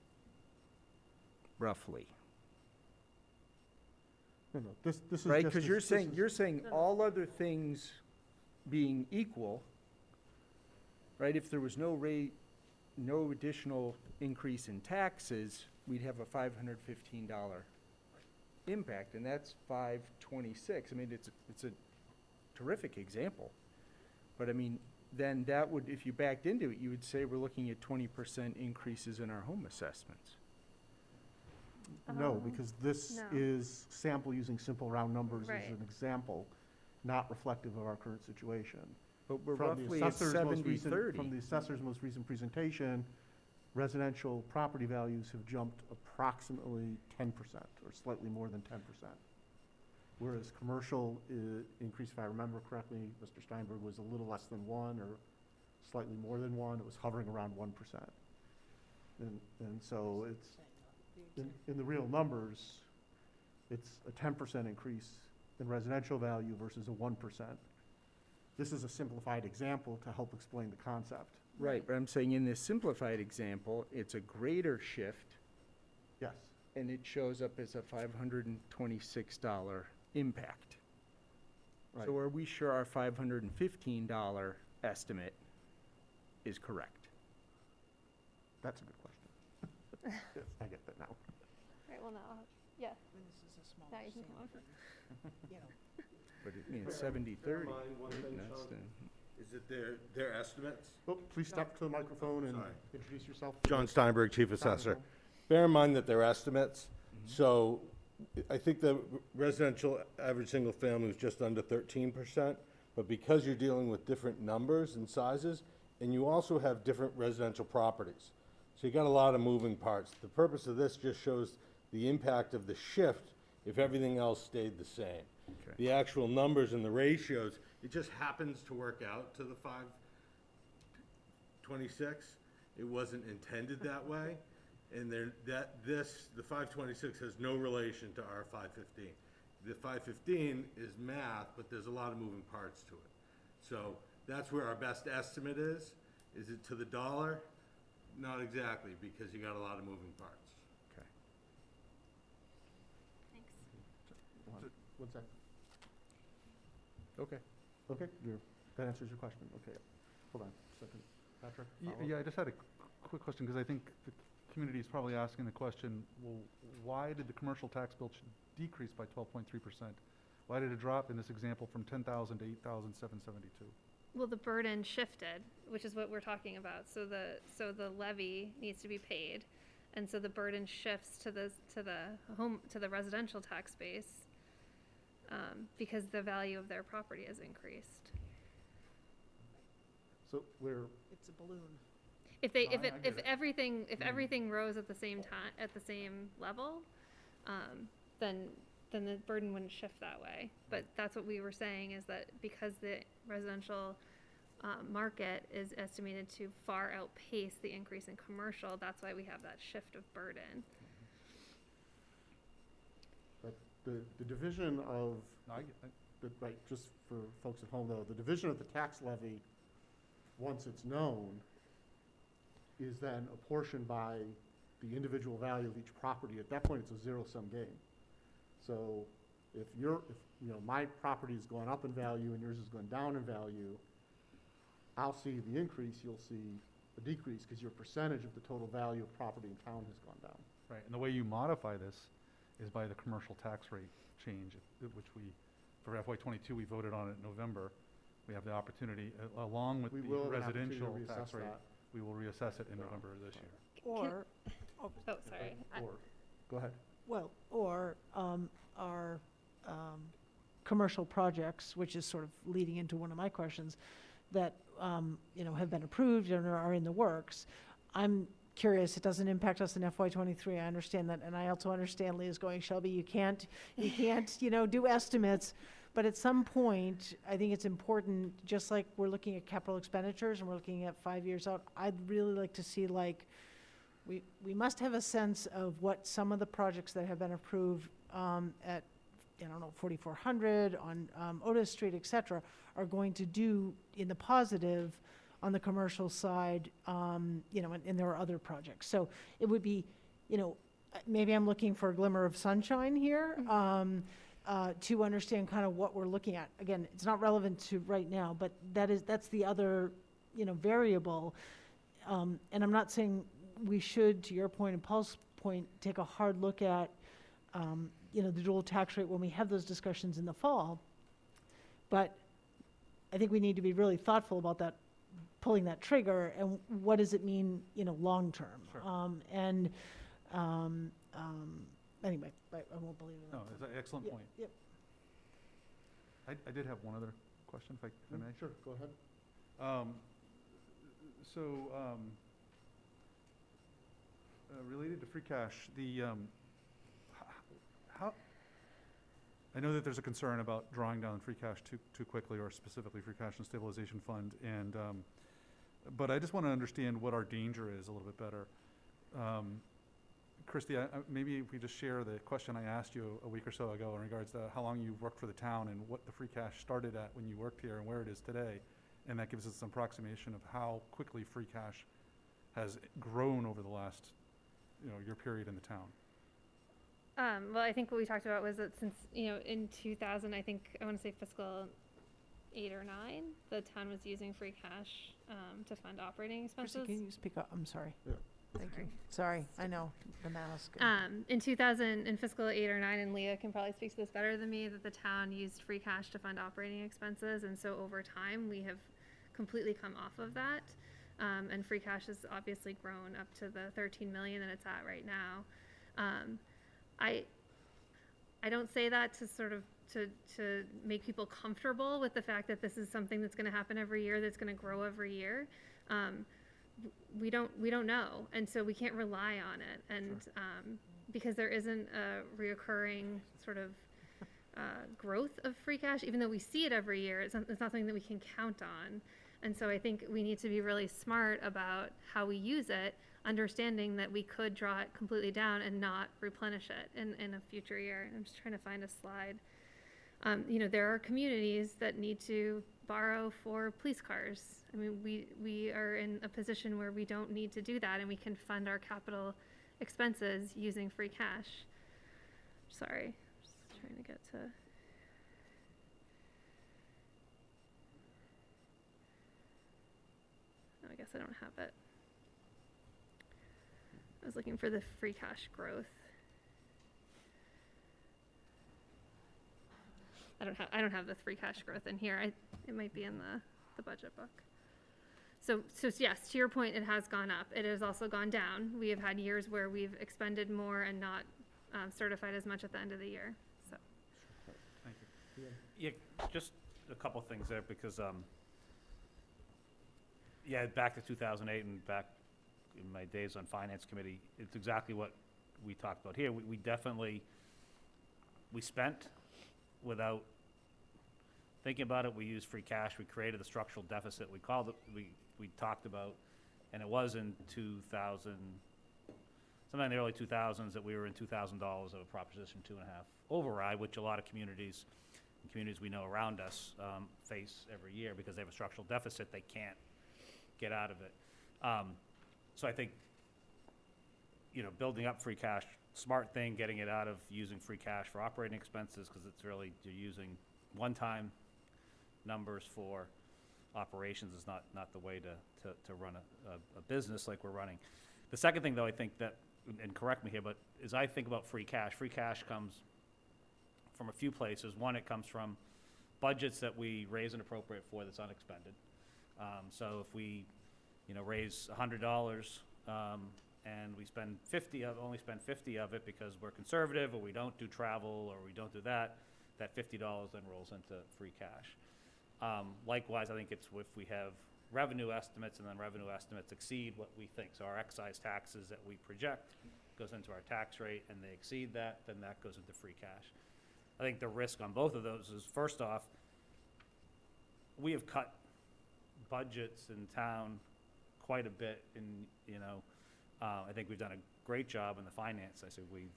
roughly. No, this is Right, just because as- you're this saying, is- you're saying all other things being equal, right? If there was no additional increase in taxes, we'd have a $515 impact, and that's 526. I mean, it's a terrific example. But I mean, then that would, if you backed into it, you would say we're looking at 20% increases in our home assessments. No, Um, because this no. is sample using simple round numbers as Right. an example, not reflective of our current situation. But we're From the roughly at assessor's most recent- 70-30. From the assessor's most recent presentation, residential property values have jumped approximately 10%, or slightly more than 10%. Whereas commercial increase, if I remember correctly, Mr. Steinberg, was a little less than 1, or slightly more than 1. It was hovering around 1%. And so it's, in the real numbers, it's a 10% increase in residential value versus a 1%. This is a simplified example to help explain the concept. Right, but I'm saying in this simplified example, it's a greater shift, Yes. and it shows up as a $526 impact. Right. So are we sure our $515 estimate is correct? That's a good question. Yes, I get that now. Right, well, now, yeah, This is a small now you can come over. you know. But it means 70-30. mind one right? thing, That's Sean. the- Is it their estimates? Oh, please step to the microphone and Sorry. introduce yourself. John Steinberg, Chief Assessor. Bear in mind that they're estimates, so I think the residential average single family was just under 13%, but because you're dealing with different numbers and sizes, and you also have different residential properties, so you got a lot of moving parts. The purpose of this just shows the impact of the shift if everything else stayed the same. Okay. The actual numbers and the ratios, it just happens to work out to the 526. It wasn't intended that way. And the 526 has no relation to our 515. The 515 is math, but there's a lot of moving parts to it. So that's where our best estimate is. Is it to the dollar? Not exactly, because you got a lot of moving parts. Okay. Thanks. One sec. Okay. Okay, that answers your question. Okay, hold on a second. Patrick? follow-up? Yeah, I just had a quick question, because I think the community is probably asking the question, well, why did the commercial tax bill decrease by 12.3%? Why did it drop in this example from 10,000 to 8,772? Well, the burden shifted, which is what we're talking about. So the levy needs to be paid, and so the burden shifts to the residential tax base, because the value of their property has increased. So we're, It's a balloon. If they, No, if I it, get if it. everything, if everything rose at the same time, at the same level, then the burden wouldn't shift that way. But that's what we were saying, is that because the residential market is estimated to far outpace the increase in commercial, that's why we have that shift of burden. but the division of, No, right, just for folks at home though, the division of the tax levy, once it's known, is then apportioned by the individual value of each property. At that point, it's a zero-sum game. So if my property is going up in value and yours is going down in value, I'll see the increase, you'll see a decrease, because your percentage of the total value of property in town has gone down. Right, and the way you modify this is by the commercial tax rate change, which for FY '22, we voted on it in November. We have the opportunity, along with We the will have an opportunity to residential tax reassess rate, that. we will reassess it in November of this year. Or, Oh, sorry. Or, go ahead. well, or our commercial projects, which is sort of leading into one of my questions, that, have been approved and are in the works. I'm curious, it doesn't impact us in FY '23, I understand that, and I also understand Leah's going, Shelby, you can't, do estimates, But at some point, I think it's important, just like we're looking at capital expenditures and we're looking at 5 years out, I'd really like to see, like, we must have a sense of what some of the projects that have been approved at, I don't know, 4400 on Otis Street, et cetera, are going to do in the positive on the commercial side, you know, and there are other projects. So it would be, you know, maybe I'm looking for a glimmer of sunshine here, to understand kind of what we're looking at. Again, it's not relevant to right now, but that's the other, you know, variable. And I'm not saying we should, to your point and Paul's point, take a hard look at, you know, the dual tax rate when we have those discussions in the fall. But I think we need to be really thoughtful about that, pulling that trigger, and what does it mean, you know, long term. Sure. Anyway, I won't believe in that. No, it's an excellent Yeah, point. Yep. I did have one other question, if I may. Sure, go ahead. Related to free cash, how, I know that there's a concern about drawing down free cash too quickly, or specifically free cash and stabilization fund, and, but I just want to understand what our danger is a little bit better. Christie, maybe if we just share the question I asked you a week or so ago in regards to how long you've worked for the town and what the free cash started at when you worked here and where it is today, and that gives us some approximation of how quickly free cash has grown over the last, you know, your period in the town. Well, I think what we talked about was that since, you know, in 2000, I think, I want to say fiscal 8 or 9, the town was using free cash to fund operating Chrissy, expenses. can you speak up? I'm sorry. Yeah. Thank you. Sorry, I know, the mask. In 2000, in fiscal 8 or 9, and Leah can probably speak to this better than me, that the town used free cash to fund operating expenses, and so over time, we have completely come off of that. And free cash has obviously grown up to the 13 million that it's at right now. I don't say that to sort of to make people comfortable with the fact that this is something that's going to happen every year, that's going to grow every year. We don't know, and so we can't rely on it, and because there isn't a reoccurring sort of growth of free cash, even though we see it every year, it's not something that we can count on. And so I think we need to be really smart about how we use it, understanding that we could draw it completely down and not replenish it in a future year. I'm just trying to find a slide. You know, there are communities that need to borrow for police cars. I mean, we are in a position where we don't need to do that, and we can fund our capital expenses using free cash. Sorry, just trying to get to. I guess I don't have it. I was looking for the free cash growth. I don't have the free cash growth in here. It might be in the budget book. So yes, to your point, it has gone up. It has also gone down. We have had years where we've expended more and not certified as much at the end of the year. So. Thank you. Yeah, just a couple things there, because, yeah, back to 2008 and back in my days on Finance Committee, it's exactly what we talked about here. We definitely, we spent without thinking about it. We used free cash. We created the structural deficit. We called it, we talked about, and it was in 2000, sometime in the early 2000s, that we were in $2,000 of a Proposition 2.5 override, which a lot of communities we know around us face every year because they have a structural deficit. They can't get out of it. So I think, you know, building up free cash, smart thing, getting it out of using free cash for operating expenses, because it's really, you're using one-time numbers for operations is not the way to run a business like we're running. The second thing, though, I think that, and correct me here, but as I think about free cash comes from a few places. One, it comes from budgets that we raise and appropriate for that's unexpended. So if we, you know, raise $100 and we spend only spend 50 of it because we're conservative, or we don't do travel, or we don't do that, that $50 then rolls into free cash. Likewise, I think it's if we have revenue estimates and then revenue estimates exceed what we think. So our excise taxes that we project goes into our tax rate and they exceed that, then that goes into free cash. I think the risk on both of those is, first off, we have cut budgets in town quite a bit I think we've done a great job in the finance. I say we,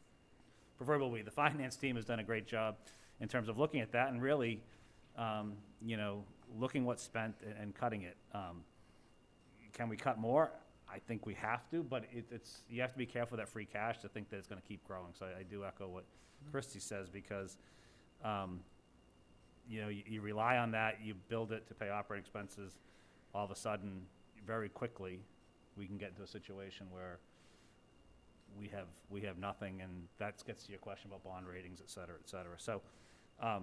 proverbially, the finance team has done a great job in terms of looking at that and really, looking what's spent and cutting it. Can we cut more? I think we have to, but you have to be careful with that free cash to think that it's going to keep growing. So I do echo what Christie says, because, you rely on that, you build it to pay operating expenses. All of a sudden, very quickly, we can get into a situation where we have nothing, and that gets to your question about bond ratings, et cetera, et cetera. So I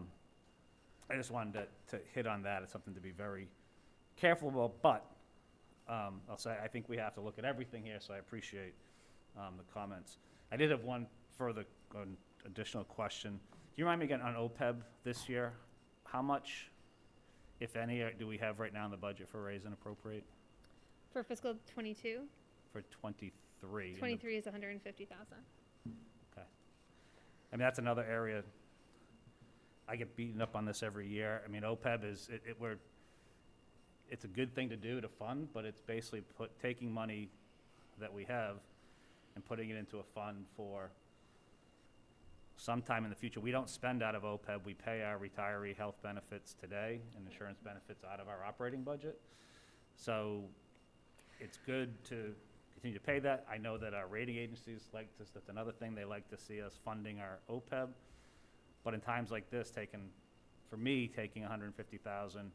just wanted to hit on that. It's something to be very careful about, but I'll say I think we have to look at everything here, so I appreciate the comments. I did have one further additional question. Do you remind me again on Opeb this year? How much, if any, do we have right now in the budget for raise and appropriate For fiscal '22, for 23? '23 is 150,000. Okay. I mean, that's another area. I get beaten up on this every year. I mean, Opeb is, it's a good thing to do to fund, but it's basically taking money that we have and putting it into a fund for sometime in the future. We don't spend out of Opeb. We pay our retiree health benefits today and insurance benefits out of our operating budget. So it's good to continue to pay that. I know that our rating agencies like this. That's another thing. They like to see us funding our Opeb. But in times like this, taking $150,000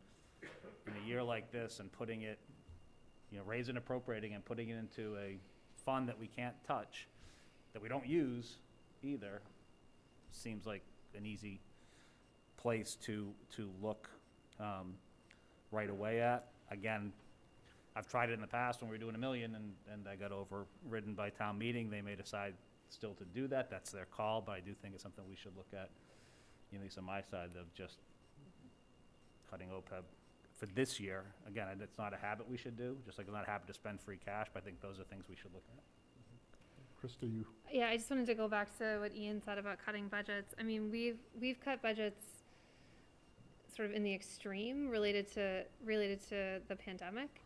in a year like this and putting it, raising, appropriating, and putting it into a fund that we can't touch, that we don't use either, seems like an easy place to look right away at. Again, I've tried it in the past when we were doing $1 million and I got overridden by town meeting. They may decide still to do that. That's their call, but I do think it's something we should look at, at least on my side, of just cutting Opeb for this year. Again, it's not a habit we should do, just like it's not a habit to spend free cash, but I think those are things we should look at. Krista, you, Yeah, I just wanted to go back to what Ian said about cutting budgets. I mean, we've cut budgets sort of in the extreme related to the pandemic,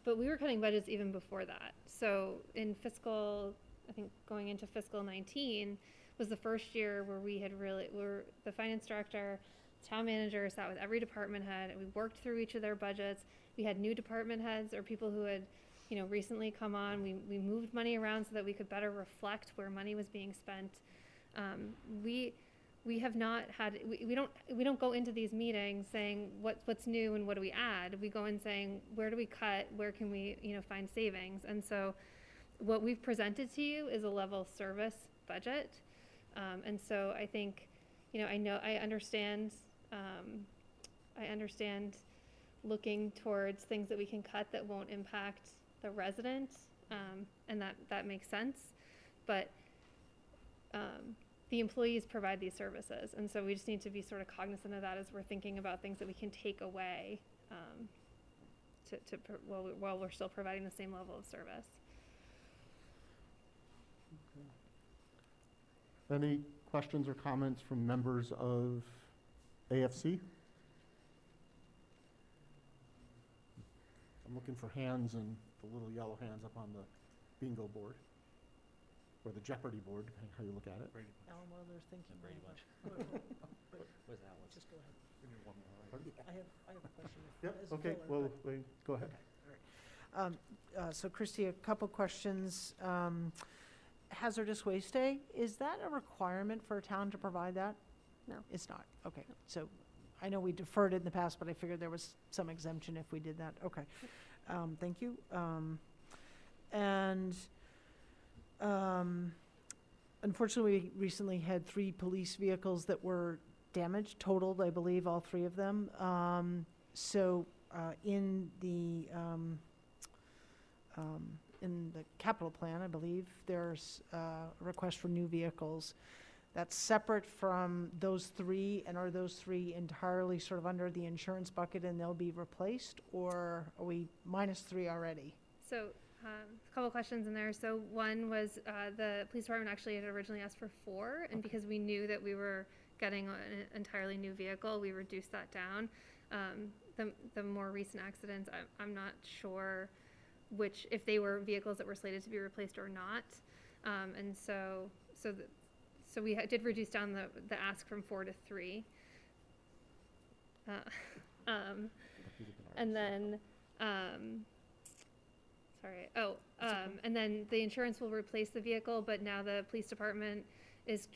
but we were cutting budgets even before that. So in I think going into fiscal 19 was the first year where where the finance director, town manager sat with every department head, and we worked through each of their budgets. We had new department heads or people who had recently come on. We moved money around so that we could better reflect where money was being spent. We have not had, we don't go into these meetings saying what's new and what do we add. We go in saying, where do we cut? Where can we, find savings? And so what we've presented to you is a level service budget. And so I think, I understand looking towards things that we can cut that won't impact the resident, and that makes sense, but the employees provide these services, and so we just need to be sort of cognizant of that as we're thinking about things that we can take away while we're still providing the same level of service. any questions or comments from members of AFC? I'm looking for hands and the little yellow hands up on the bingo board, or the Jeopardy board, depending how you look at it. Alan, while they're thinking. Brady Bunch. Where's that one? Just go ahead. I have a question. Yep, as a okay, filler, well, but- go ahead. So Christie, a couple questions. Hazardous waste day, is that a requirement for a town to provide that? No. It's not, okay. So I know we deferred it in the past, but I figured there was some exemption if we did that. Okay, thank you. Unfortunately, we recently had 3 police vehicles that were damaged, totaled, I believe, all 3 of them. In the capital plan, I believe, there's a request for new vehicles. That's separate from those 3, and are those 3 entirely sort of under the insurance bucket and they'll be replaced, or are we -3 already? So a couple questions in there. So one was the police department actually had originally asked for 4, and because we knew that we were getting an entirely new vehicle, we reduced that down. The more recent accidents, I'm not sure if they were vehicles that were slated to be replaced or not. And so we did reduce down the ask from 4 to 3. And then, and then the insurance will replace the vehicle, but now the police department is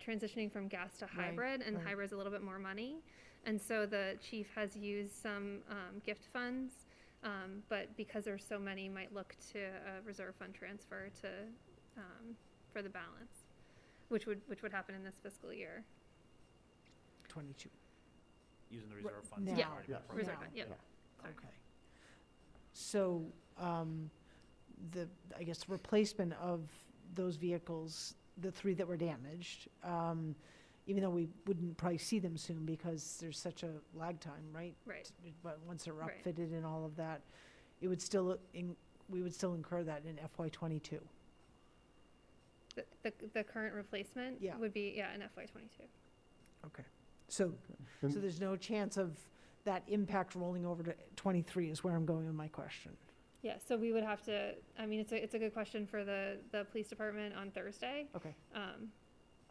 transitioning from gas to Right, hybrid, and right. hybrid's a little bit more money. And so the chief has used some gift funds, but because there's so many, might look to a reserve fund transfer for the balance, which would happen in this fiscal year. 22. Using the reserve funds. Now. that have already been Yeah. appropriated. Reserve fund, yep. Sorry. Okay. So, I guess, replacement of those vehicles, the 3 that were damaged, even though we wouldn't probably see them soon because there's such a lag time, right? Right. But once they're Right. upfitted and all of that, we would still incur that in FY '22. The current replacement Yeah. would be, in FY '22. Okay. So And- there's no chance of that impact rolling over to '23 is where I'm going with my question. Yeah, so we would have to, I mean, it's a good question for the police department on Thursday. Okay,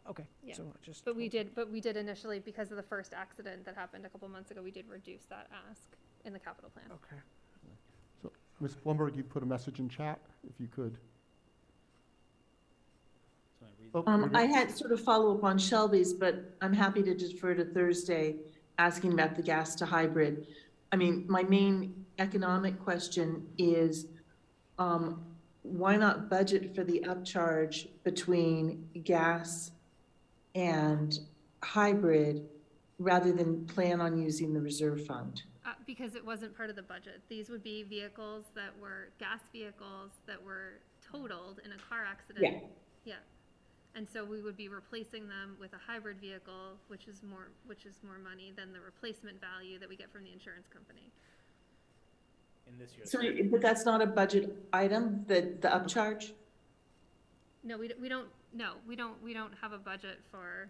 okay. Yeah. So just. But we did initially, because of the first accident that happened a couple months ago, we did reduce that ask in the capital plan. Okay. So, Ms. Blumberg, you put a message in chat, if you could. So I read- Oh, we I did- had sort of follow up on Shelby's, but I'm happy to defer to Thursday, asking about the gas to hybrid. I mean, my main economic question is, why not budget for the upcharge between gas and hybrid rather than plan on using the reserve fund? Because it wasn't part of the budget. These would be vehicles that were gas vehicles that were totaled in a car accident. Yeah. Yeah. And so we would be replacing them with a hybrid vehicle, which is more money than the replacement value that we get from the insurance company. In this year's. So, but that's not a budget item, the upcharge? No, we don't have a budget for,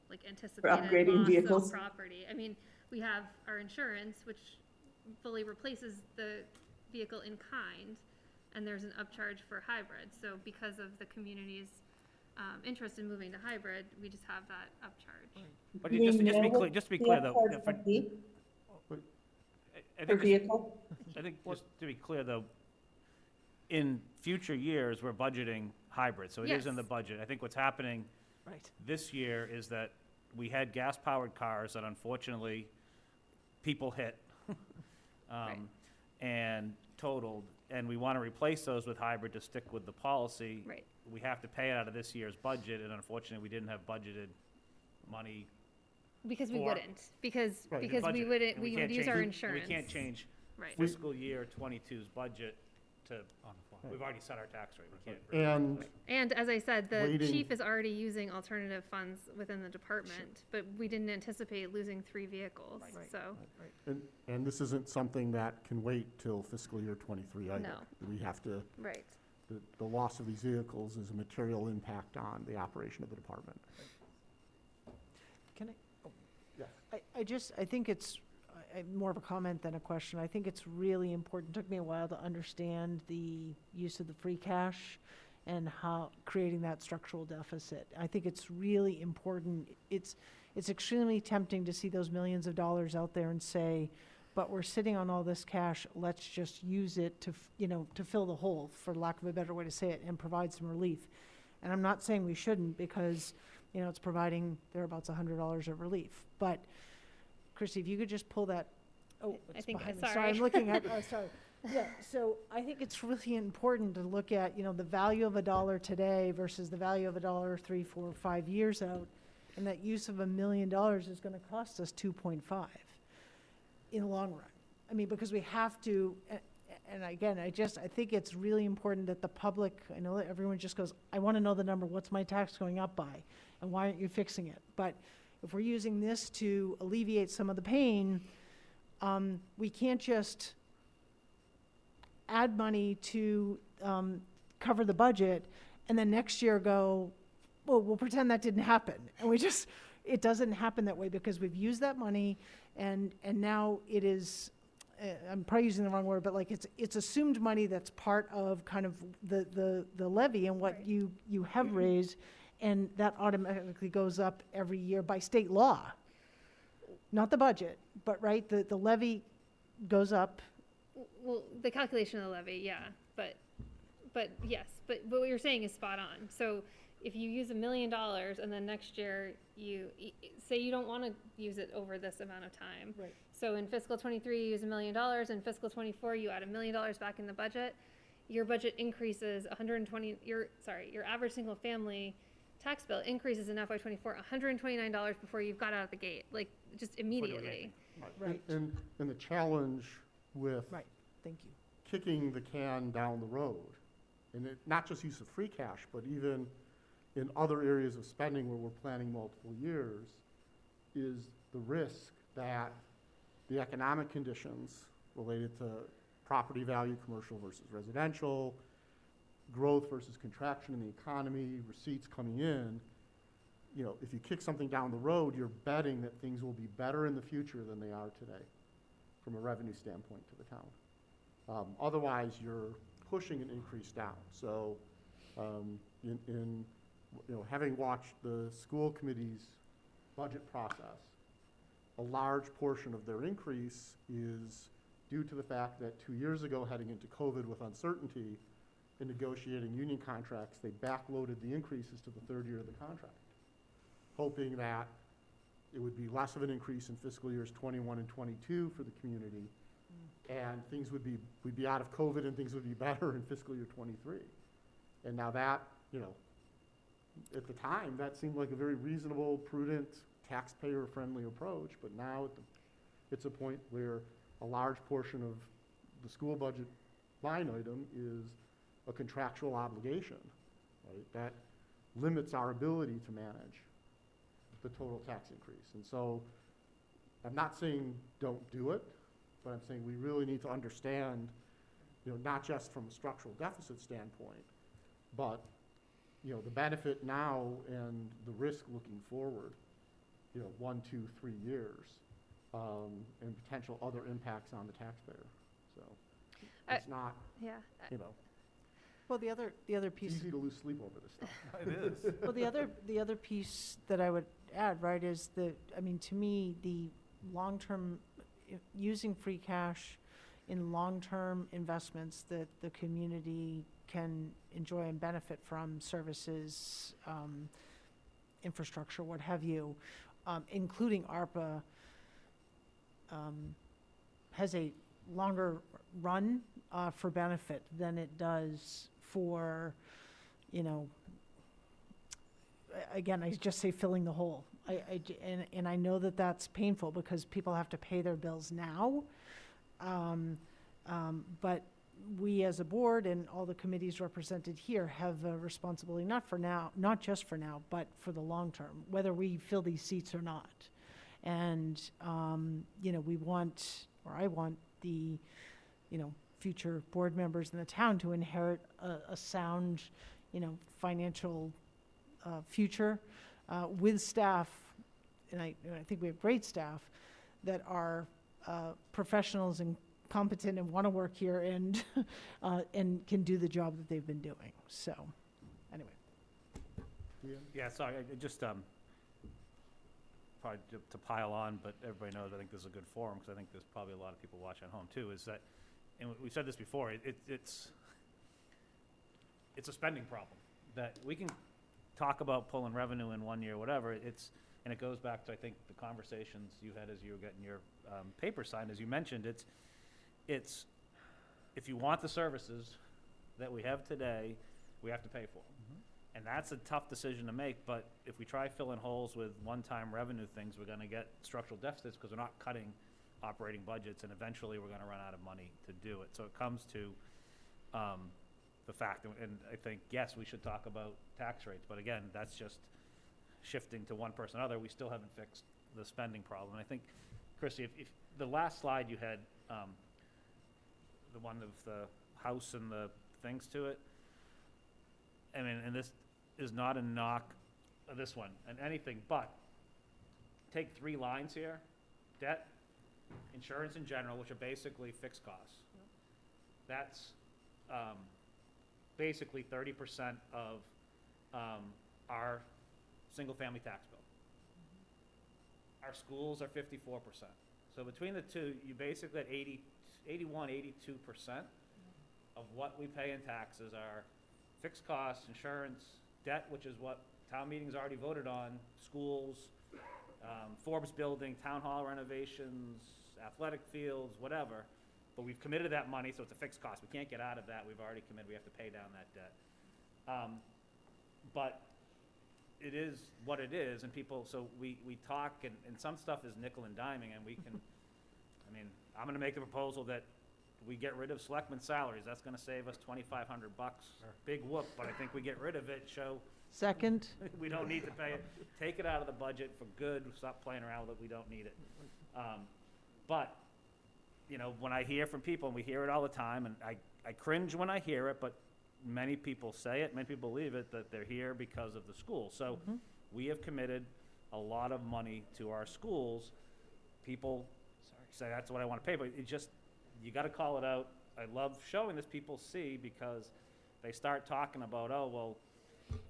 like anticipated upgrading loss vehicles? of property. I mean, we have our insurance, which fully replaces the vehicle in kind, and there's an upcharge for hybrid. So because of the community's interest in moving to hybrid, we just have that upcharge. But You just to be know clear, what just to be the clear though, upcharge for- would be I Per think, vehicle? I think just to be clear though, in future years, we're budgeting hybrid, so it is in the Yes. budget. I think what's happening Right. this year is that we had gas-powered cars that unfortunately people hit Right. and totaled, and we want to replace those with hybrid to stick with the policy. Right. We have to pay it out of this year's budget, and unfortunately, we didn't have budgeted money. Because we For- wouldn't, because Right. we budgeted, wouldn't, and we can't would use change- our and insurance. We can't change Right. fiscal year 22's budget to, On the fly. we've already set our tax rate, we can't. And And as I said, the Waiting- chief is already using alternative funds within the department, but we didn't anticipate losing 3 vehicles, Right. so. And this isn't something that can wait till fiscal year '23 either. No. We have to, Right. the loss of these vehicles is a material impact on the operation of the department. Can I? Oh. Yeah. I think it's more of a comment than a question. I think it's really important. It took me a while to understand the use of the free cash and how creating that structural deficit. I think it's really important. It's extremely tempting to see those millions of dollars out there and say, but we're sitting on all this cash, let's just use it to, to fill the hole, for lack of a better way to say it, and provide some relief. And I'm not saying we shouldn't, because, it's providing thereabouts $100 of relief. But, Christie, if you could just pull that, I it's think- behind me. sorry. I'm looking at, sorry. Yeah, so I think it's really important to look at, the value of $1 today versus the value of $1 3, 4, 5 years out. And that use of $1 million is gonna cost us 2.5 in the long run. I mean, because we have to, and again, I think it's really important that the public, I know that everyone just goes, I want to know the number, what's my tax going up by? And why aren't you fixing it? But if we're using this to alleviate some of the pain, we can't just add money to cover the budget and then next year go, well, we'll pretend that didn't happen. And we just, it doesn't happen that way because we've used that money and now it is, I'm probably using the wrong word, but like it's assumed money that's part of kind of the levy and what Right. you have raised, and that automatically goes up every year by state law. Not the budget, but right, the levy goes up. Well, the calculation of the levy, yeah, but yes, but what you're saying is spot on. So if you use $1 million and then next year say you don't want to use it over this amount of time. Right. So in fiscal 23, you use $1 million. In fiscal 24, you add $1 million back in the budget. Your budget increases your average single family tax bill increases in FY24 $129 before you've got out of the gate, like just immediately. Right. And the challenge with Right, thank you. kicking the can down the road, and not just use of free cash, but even in other areas of spending where we're planning multiple years, is the risk that the economic conditions related to property value, commercial versus residential, growth versus contraction in the economy, receipts coming in, if you kick something down the road, you're betting that things will be better in the future than they are today from a revenue standpoint to the town. Otherwise, you're pushing an increase down. So having watched the school committee's budget process, a large portion of their increase is due to the fact that 2 years ago, heading into COVID with uncertainty, in negotiating union contracts, they backloaded the increases to the third year of the contract, hoping that it would be less of an increase in fiscal years 21 and 22 for the community, and we'd be out of COVID and things would be better in fiscal year 23. And now that, at the time, that seemed like a very reasonable, prudent, taxpayer-friendly approach, but now it's a point where a large portion of the school budget line item is a contractual obligation, right? That limits our ability to manage the total tax increase. And so I'm not saying don't do it, but I'm saying we really need to understand, not just from a structural deficit standpoint, but, the benefit now and the risk looking forward, 1, 2, 3 years, and potential other impacts on the taxpayer. So it's not, Yeah. Well, the other it's piece. easy to lose sleep over this stuff. It is. Well, the other piece that I would add, right, is to me, the long-term, using free cash in long-term investments that the community can enjoy and benefit from, services, infrastructure, what have you, including ARPA, has a longer run for benefit than it does for, again, I just say filling the hole. And I know that that's painful because people have to pay their bills now. But we as a board and all the committees represented here have a responsibility, not just for now, but for the long term, whether we fill these seats or not. And, we want, or I want the, future board members in the town to inherit a sound, financial future with staff, and I think we have great staff that are professionals and competent and want to work here and can do the job that they've been doing. So, anyway. Yeah, sorry, I just, probably to pile on, but everybody knows, I think this is a good forum, because I think there's probably a lot of people watching at home too, is that, and we've said this before, it's a spending problem, that we can talk about pulling revenue in 1 year, whatever, and it goes back to, I think, the conversations you had as you were getting your paper signed, as you mentioned, it's if you want the services that we have today, we have to pay for them. And that's a tough decision to make, but if we try filling holes with one-time revenue things, we're gonna get structural deficits because we're not cutting operating budgets, and eventually we're gonna run out of money to do it. So it comes to the fact, and I think, yes, we should talk about tax rates, but again, that's just shifting to one person or other. We still haven't fixed the spending problem. And I think, Chrissy, if the last slide you had, the one of the house and the things to it, I mean, and this is not a knock, this one, and anything, but take 3 lines here, debt, insurance in general, which are basically fixed costs. That's basically 30% of our single-family tax bill. Our schools are 54%. So between the two, you basically at 81, 82% of what we pay in taxes are fixed costs, insurance, debt, which is what town meeting's already voted on, schools, Forbes building, town hall renovations, athletic fields, whatever. But we've committed that money, so it's a fixed cost. We can't get out of that. We've already committed. We have to pay down that debt. But it is what it is, and people, so we talk, and some stuff is nickel and diming, and we can, I mean, I'm gonna make a proposal that we get rid of selectmen's salaries. That's gonna save us $2,500. Big whoop, but I think we get rid of it, show Second, we don't need to pay it. Take it out of the budget for good. Stop playing around with it. We don't need it. But, you know, when I hear from people, and we hear it all the time, and I cringe when I hear it, but many people say it, many people believe it, that they're here because of the school. So we have committed a lot of money to our schools. People say that's what I want to pay, but it just, you got to call it out. I love showing this, people see, because they start talking about, oh, well,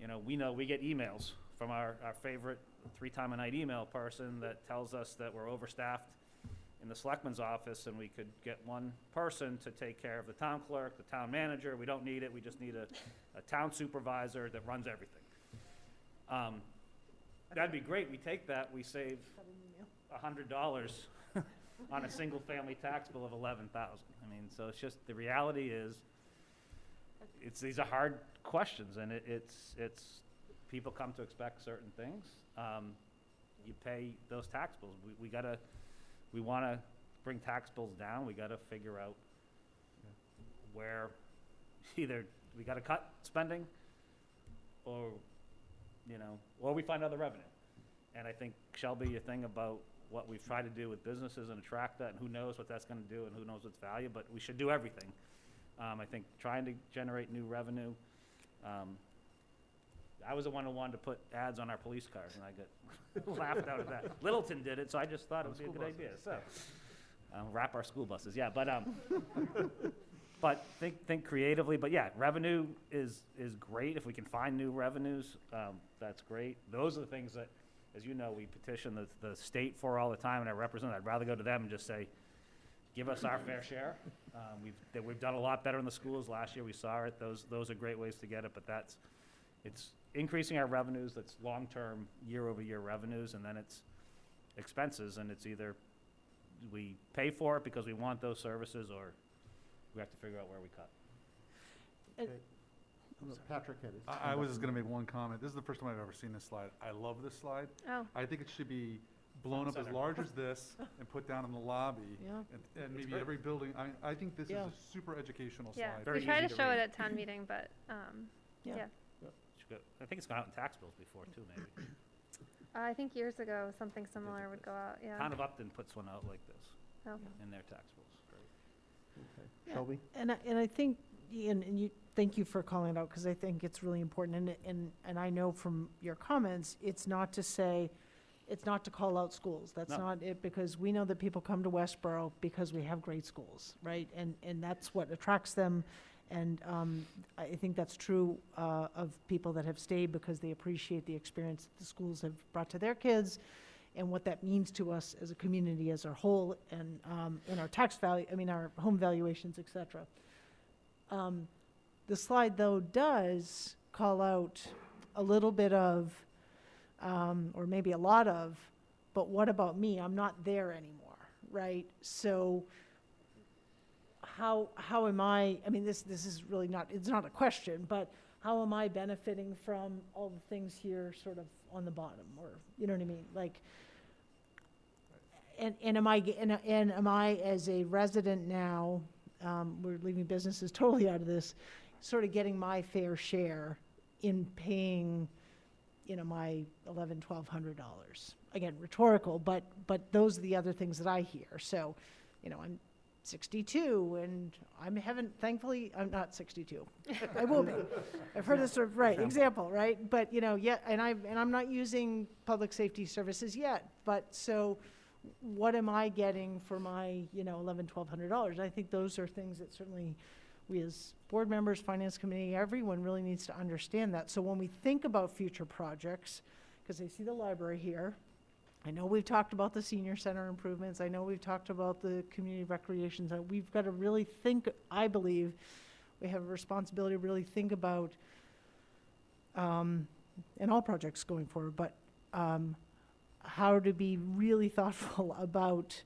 you know we get emails from our favorite 3-time-a-night email person that tells us that we're overstaffed in the selectman's office, and we could get one person to take care of the town clerk, the town manager. We don't need it. We just need a town supervisor that runs everything. That'd be great. We take that, we save $100 on a single-family tax bill of $11,000. I mean, so it's just, the reality is, these are hard questions, and it's people come to expect certain things. You pay those tax bills. We want to bring tax bills down. We got to figure out where either we got to cut spending, or or we find other revenue. And I think, Shelby, your thing about what we've tried to do with businesses and attract that, and who knows what that's going to do, and who knows its value, but we should do everything. I think trying to generate new revenue. I was the one who wanted to put ads on our police cars, and I got laughed out of that. Littleton did it, so I just thought it would be a good idea. So, wrap our school buses, yeah. But think creatively. But yeah, revenue is great. If we can find new revenues, that's great. Those are the things that, as you know, we petition the state for all the time, and I represent. I'd rather go to them and just say, give us our fair share. We've done a lot better in the schools. Last year we saw it. Those are great ways to get it, but it's increasing our revenues. That's long-term, year-over-year revenues, and then it's expenses, and it's either we pay for it because we want those services, or we have to figure out where we cut. Patrick had his. I was just going to make one comment. This is the first time I've ever seen this slide. I love this slide. Oh, I think it should be blown up as large as this and put down in the lobby. Yeah. And maybe every building. I think this is Yeah. a super educational yeah. slide. Very We try easy to to show it read. at town meeting, but Yeah. yeah. I think it's gone out in tax bills before too, maybe. I think years ago something similar would go out. Yeah. Town of Upton puts one out like this Oh. in their tax bills. Yeah. Shelby? And I think, and you, thank you for calling it out, because I think it's really important, and I know from your comments, it's not to call out schools. That's No. not it, because we know that people come to Westboro because we have great schools, right? And that's what attracts them, and I think that's true of people that have stayed because they appreciate the experience that the schools have brought to their kids, and what that means to us as a community as a whole, and in our tax value, our home valuations, et cetera. The slide, though, does call out a little bit of, or maybe a lot of, but what about me? I'm not there anymore, right? So how am I, this is really not, it's not a question, but how am I benefiting from all the things here sort of on the bottom, or, you know what I mean? Like, and am I as a resident now, we're leaving businesses totally out of this, sort of getting my fair share in paying, my $1,100-1,200. Again, rhetorical, but those are the other things that I hear. So, I'm 62, and thankfully, I'm not 62. I will be. I've heard this sort of, right, example, right? But, and I'm not using public safety services yet, but so what am I getting for my, $1,100, $1,200? I think those are things that certainly we as board members, finance committee, everyone really needs to understand that. So when we think about future projects, because I see the library here, I know we've talked about the senior center improvements. I know we've talked about the community recreation center. We've got to really think, I believe, we have a responsibility to really think about, and all projects going forward, but how to be really thoughtful about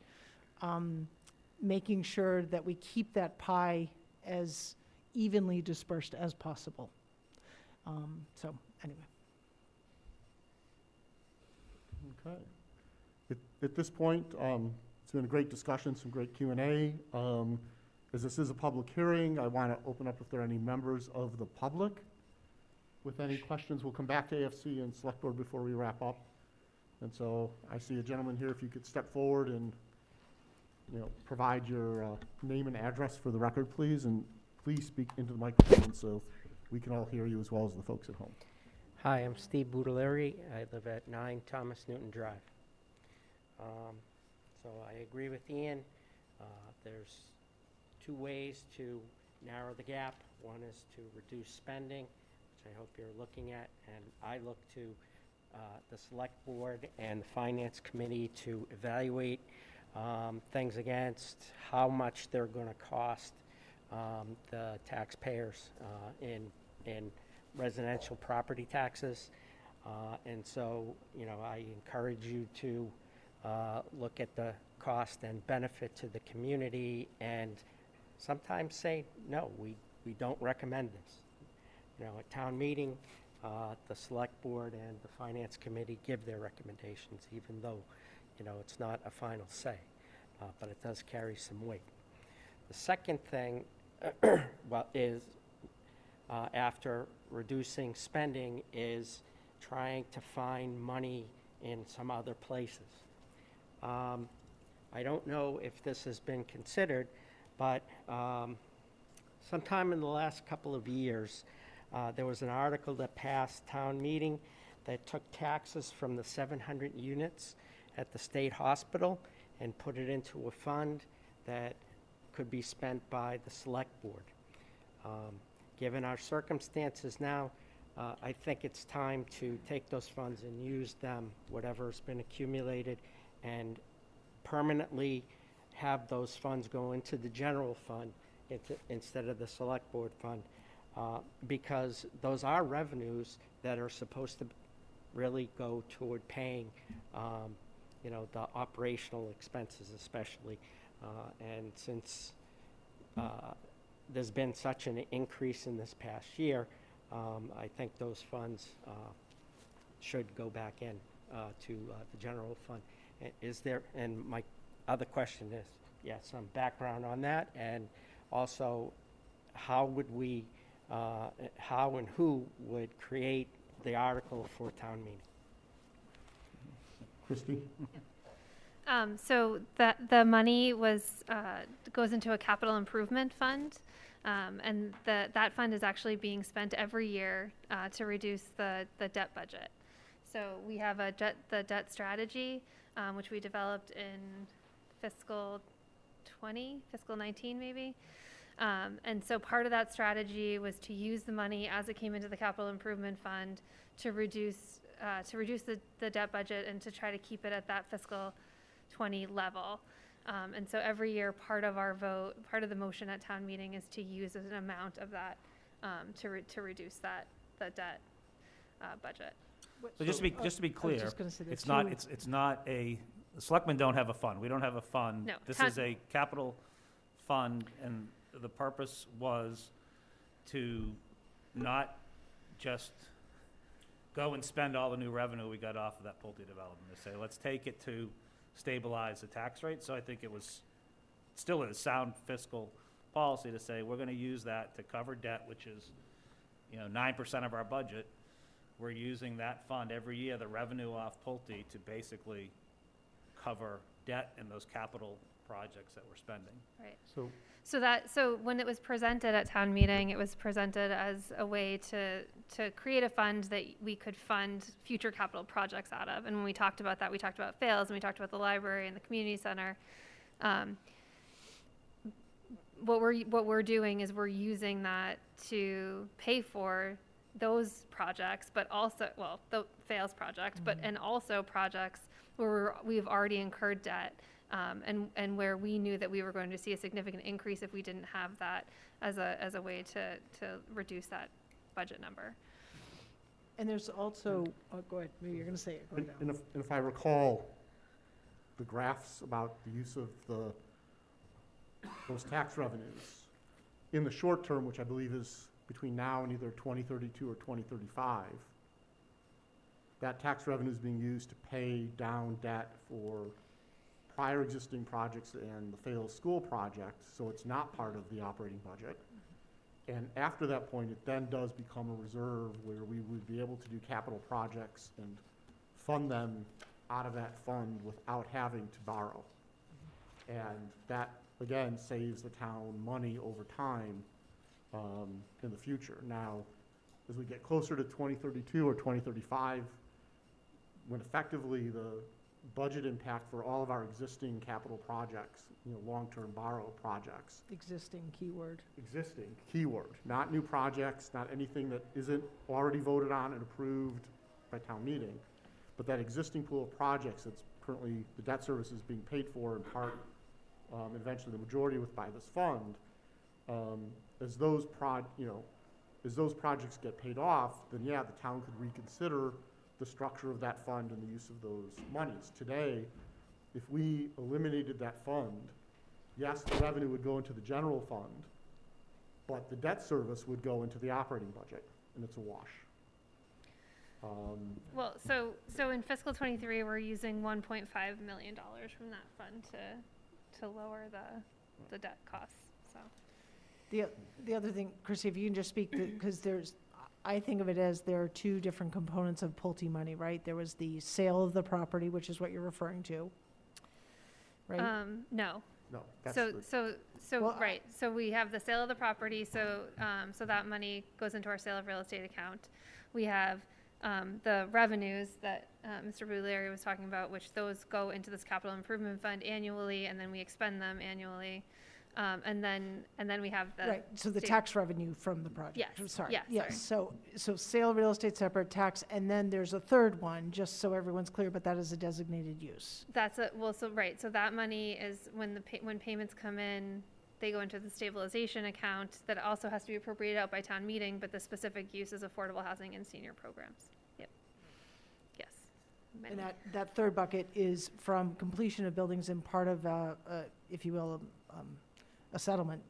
making sure that we keep that pie as evenly dispersed as possible. So anyway. Okay. At this point, it's been a great discussion, some great Q&A. As this is a public hearing, I want to open up if there are any members of the public with any questions. We'll come back to AFC and Select Board before we wrap up. And so I see a gentleman here, if you could step forward and, provide your name and address for the record, please, and please speak into the microphone so we can all hear you as well as the folks at home. Hi, I'm Steve Budaleri. I live at 9 Thomas Newton Drive. So I agree with Ian. There's two ways to narrow the gap. One is to reduce spending, which I hope you're looking at, and I look to the Select Board and the Finance Committee to evaluate things against how much they're going to cost the taxpayers in residential property taxes. And so, I encourage you to look at the cost and benefit to the community and sometimes say, no, we don't recommend this. At town meeting, the Select Board and the Finance Committee give their recommendations, even though, it's not a final say, but it does carry some weight. The second thing is after reducing spending is trying to find money in some other places. I don't know if this has been considered, but sometime in the last couple of years, there was an article that passed town meeting that took taxes from the 700 units at the state hospital and put it into a fund that could be spent by the Select Board. Given our circumstances now, I think it's time to take those funds and use them, whatever's been accumulated, and permanently have those funds go into the general fund instead of the Select Board fund, because those are revenues that are supposed to really go toward paying, the operational expenses especially. And since there's been such an increase in this past year, I think those funds should go back in to the general fund. And my other question is, some background on that, and also how and who would create the article for town meeting? Christie? So the money goes into a capital improvement fund, and that fund is actually being spent every year to reduce the debt budget. So we have the debt strategy, which we developed in fiscal 19 maybe. And so part of that strategy was to use the money as it came into the capital improvement fund to reduce the debt budget and to try to keep it at that fiscal 20 level. And so every year, part of the motion at town meeting is to use an amount of that to reduce the debt budget. So just to be clear, just gonna say it's there's not the selectmen don't have a fund. We don't have a fund. No, This is a capital fund, and the purpose was to not just go and spend all the new revenue we got off of that Pulte development. To say, let's take it to stabilize the tax rate. So I think it was still a sound fiscal policy to say, we're gonna use that to cover debt, which is, 9% of our budget. We're using that fund every year, the revenue off Pulte, to basically cover debt and those capital projects that we're spending. Right. So, So when it was presented at town meeting, it was presented as a way to create a fund that we could fund future capital projects out of. And when we talked about that, we talked about fails, and we talked about the library and the community center. What we're doing is we're using that to pay for those projects, but also, well, the fails project, but, and also projects where we've already incurred debt, and where we knew that we were going to see a significant increase if we didn't have that as a way to reduce that budget number. And there's also, oh, go ahead, maybe you're going to say it. Go and ahead. and if I recall, the graphs about the use of those tax revenues, in the short term, which I believe is between now and either 2032 or 2035, that tax revenue is being used to pay down debt for prior existing projects and the failed school project, so it's not part of the operating budget. And after that point, it then does become a reserve where we would be able to do capital projects and fund them out of that fund without having to borrow. And that, again, saves the town money over time in the future. Now, as we get closer to 2032 or 2035, when effectively the budget impact for all of our existing capital projects, long-term borrow projects, Existing keyword. existing, keyword, not new projects, not anything that isn't already voted on and approved by town meeting, but that existing pool of projects that's currently, the debt service is being paid for in part, eventually the majority by this fund, as those projects get paid off, then yeah, the town could reconsider the structure of that fund and the use of those monies. Today, if we eliminated that fund, yes, the revenue would go into the general fund, but the debt service would go into the operating budget, and it's a wash. Well, so in fiscal '23, we're using $1.5 million from that fund to lower the debt costs, so. The other thing, Chrissy, if you can just speak, because I think of it as there are two different components of Pulte money, right? There was the sale of the property, which is what you're referring to, right? No. No, that's So, Well, right, so we have the sale of the property, so that money goes into our sale of real estate account. We have the revenues that Mr. Boulieri was talking about, which those go into this capital improvement fund annually, and then we expend them annually. And then we have the. Right, so the state- tax revenue from the project. Yes, I'm sorry. yeah, Yes, so sale of real estate separate tax, and then there's a third one, just so everyone's clear, but that is a designated use. So that money is when payments come in, they go into the stabilization account that also has to be appropriated out by town meeting, but the specific use is affordable housing and senior programs. Yep. Yes. And that third bucket is from completion of buildings and part of, if you will, a settlement,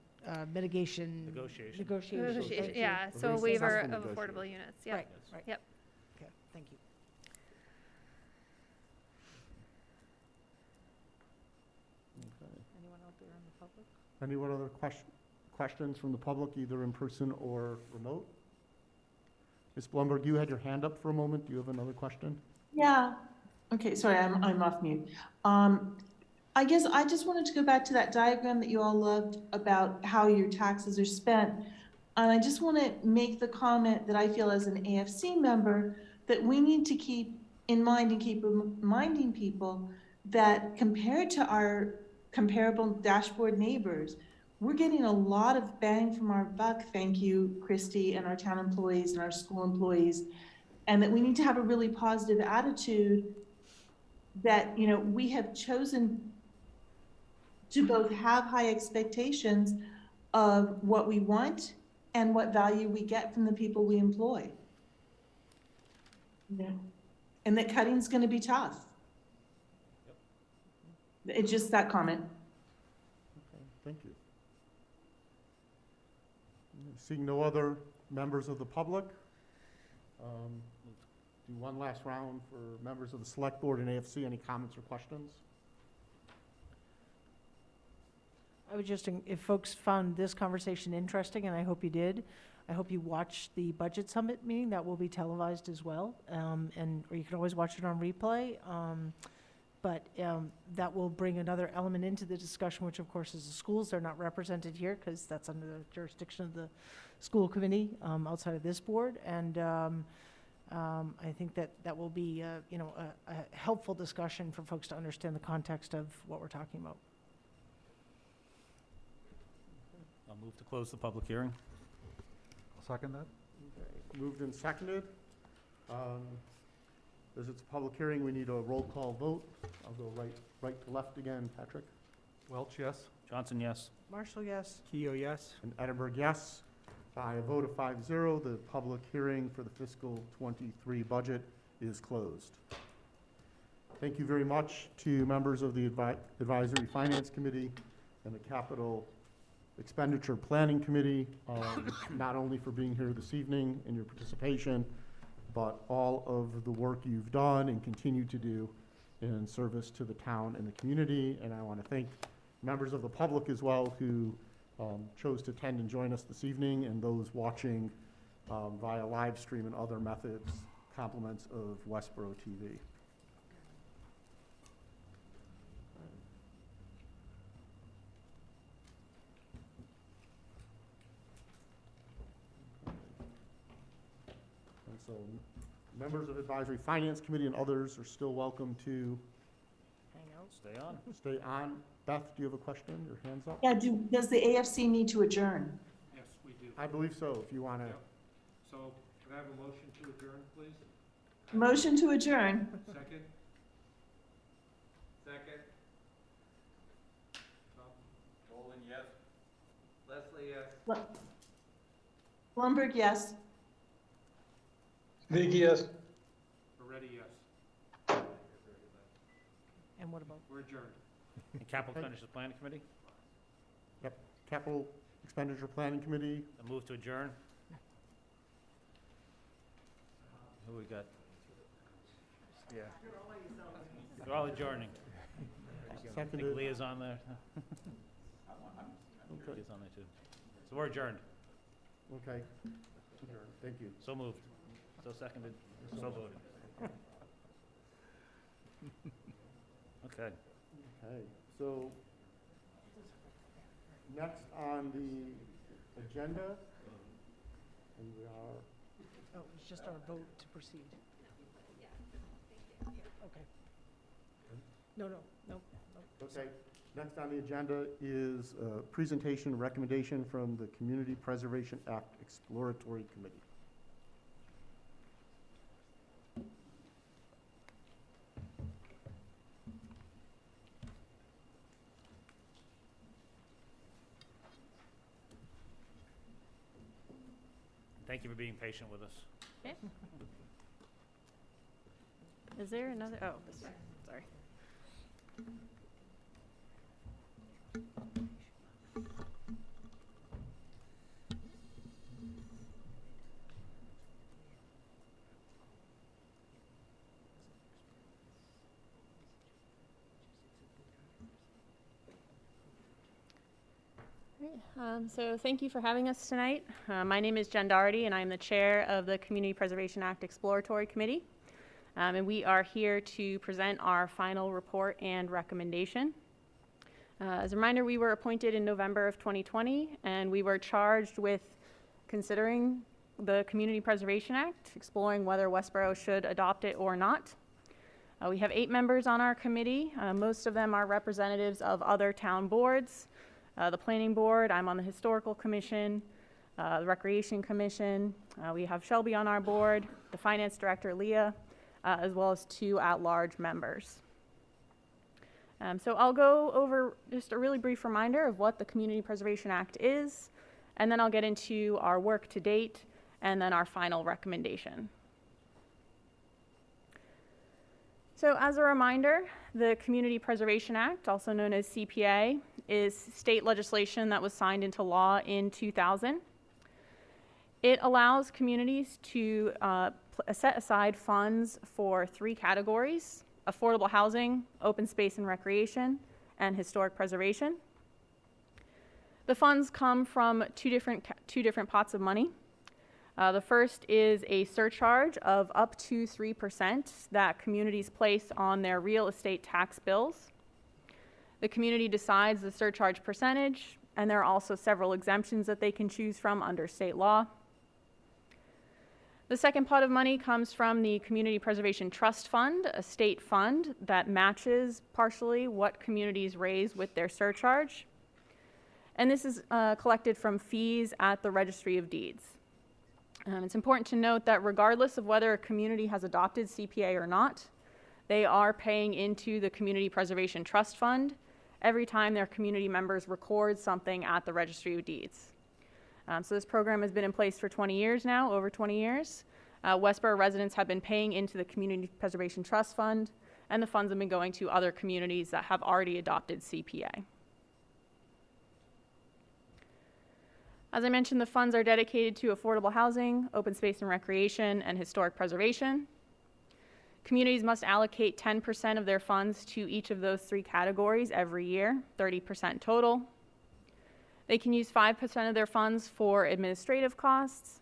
mitigation. Negotiation. Thank you. Yeah, A so a very waiver successful of affordable negotiation. units, yeah. Right, right. Yep. Okay, thank you. Anyone out there in the public? Anyone other questions from the public, either in person or remote? Ms. Blumberg, you had your hand up for a moment. Do you have another question? Yeah. Okay, sorry, I'm off mute. I guess I just wanted to go back to that diagram that you all loved about how your taxes are spent. And I just want to make the comment that I feel as an AFC member that we need to keep in mind and keep reminding people that compared to our comparable dashboard neighbors, we're getting a lot of bang from our buck, thank you, Christy, and our town employees and our school employees, and that we need to have a really positive attitude that, we have chosen to both have high expectations of what we want and what value we get from the people we employ. And that cutting's going to be tough. It's just that comment. Okay, thank you. Seeing no other members of the public, do one last round for members of the Select Board and AFC. Any comments or questions? I would just, if folks found this conversation interesting, and I hope you did, I hope you watched the Budget Summit meeting. That will be televised as well, or you can always watch it on replay. But that will bring another element into the discussion, which of course is the schools. They're not represented here because that's under the jurisdiction of the school committee outside of this board. And I think that will be, a helpful discussion for folks to understand the context of what we're talking about. I'll move to close the public hearing. I'll second that. Moved and seconded. As it's a public hearing, we need a roll call vote. I'll go right to left again. Patrick? Welch, yes. Johnson, yes. Marshall, yes. Keo, yes? And Edinburgh, yes. By a vote of 5-0, the public hearing for the fiscal '23 budget is closed. Thank you very much to members of the Advisory Finance Committee and the Capital Expenditure Planning Committee, not only for being here this evening and your participation, but all of the work you've done and continue to do in service to the town and the community. And I want to thank members of the public as well who chose to attend and join us this evening, and those watching via live stream and other methods, compliments of Westboro TV. And so members of Advisory Finance Committee and others are still welcome to Hang out. Stay on. stay on. Beth, do you have a question? Your hand's up? Yeah, does the AFC need to adjourn? Yes, we do. I believe so, if you want to. Yep. So can I have a motion to adjourn, please? Motion to adjourn. Second? Second? Bolin, yes. Leslie, yes. Blumberg, yes. Vicky, yes. Moretti, yes. And what about? We're adjourned. And Capital Expenditures Planning Committee, Yep. Capital Expenditure Planning Committee. a move to adjourn. Who we got? Yeah. They're all adjourning. I think Seconded. Leah's on there. Okay. Leah's on there too. So we're adjourned. Okay. Thank you. So moved. So seconded. So voted. Okay. Okay, so next on the agenda, and we are, Oh, it's just our vote to proceed. Okay. No. okay, next on the agenda is a presentation and recommendation from the Community Preservation Act Exploratory Committee. Thank you for being patient with us. Okay. Is there another, oh, this way, sorry. So thank you for having us tonight. My name is Jen Doherty, and I'm the chair of the Community Preservation Act Exploratory Committee. And we are here to present our final report and recommendation. As a reminder, we were appointed in November of 2020, and we were charged with considering the Community Preservation Act, exploring whether Westboro should adopt it or not. We have 8 members on our committee. Most of them are representatives of other town boards. The Planning Board, I'm on the Historical Commission, the Recreation Commission. We have Shelby on our board, the Finance Director, Leah, as well as 2 at-large members. So I'll go over just a really brief reminder of what the Community Preservation Act is, and then I'll get into our work to date, and then our final recommendation. So as a reminder, the Community Preservation Act, also known as CPA, is state legislation that was signed into law in 2000. It allows communities to set aside funds for 3 categories: affordable housing, open space and recreation, and historic preservation. The funds come from two different pots of money. The first is a surcharge of up to 3% that communities place on their real estate tax bills. The community decides the surcharge percentage, and there are also several exemptions that they can choose from under state law. The second pot of money comes from the Community Preservation Trust Fund, a state fund that matches partially what communities raise with their surcharge. And this is collected from fees at the Registry of Deeds. It's important to note that regardless of whether a community has adopted CPA or not, they are paying into the Community Preservation Trust Fund every time their community members record something at the Registry of Deeds. So this program has been in place for 20 years now, over 20 years. Westboro residents have been paying into the Community Preservation Trust Fund, and the funds have been going to other communities that have already adopted CPA. As I mentioned, the funds are dedicated to affordable housing, open space and recreation, and historic preservation. Communities must allocate 10% of their funds to each of those three categories every year, 30% total. They can use 5% of their funds for administrative costs,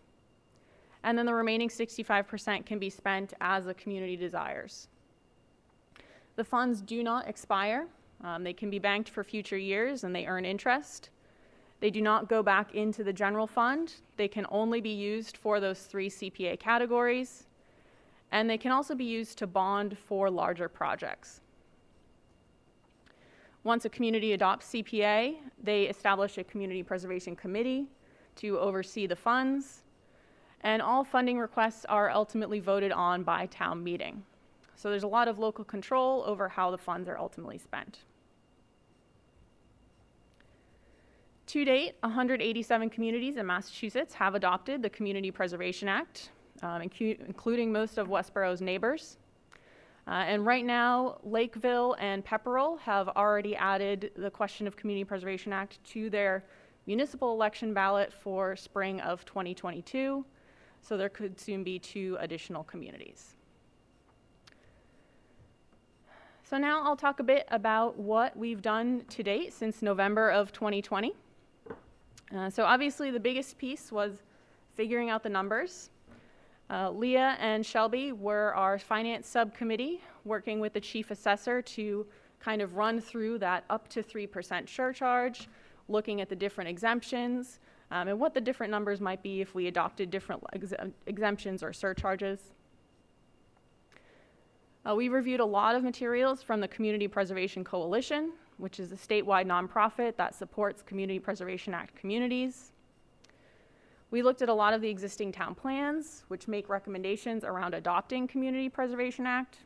and then the remaining 65% can be spent as the community desires. The funds do not expire. They can be banked for future years, and they earn interest. They do not go back into the general fund. They can only be used for those three CPA categories, and they can also be used to bond for larger projects. Once a community adopts CPA, they establish a community preservation committee to oversee the funds, and all funding requests are ultimately voted on by town meeting. So there's a lot of local control over how the funds are ultimately spent. To date, 187 communities in Massachusetts have adopted the Community Preservation Act, including most of Westboro's neighbors. And right now, Lakeville and Pepperell have already added the Question of Community Preservation Act to their municipal election ballot for spring of 2022. So there could soon be 2 additional communities. So now I'll talk a bit about what we've done to date since November of 2020. So obviously the biggest piece was figuring out the numbers. Leah and Shelby were our finance subcommittee working with the chief assessor to kind of run through that up to 3% surcharge, looking at the different exemptions, and what the different numbers might be if we adopted different exemptions or surcharges. We reviewed a lot of materials from the Community Preservation Coalition, which is a statewide nonprofit that supports Community Preservation Act communities. We looked at a lot of the existing town plans, which make recommendations around adopting Community Preservation Act.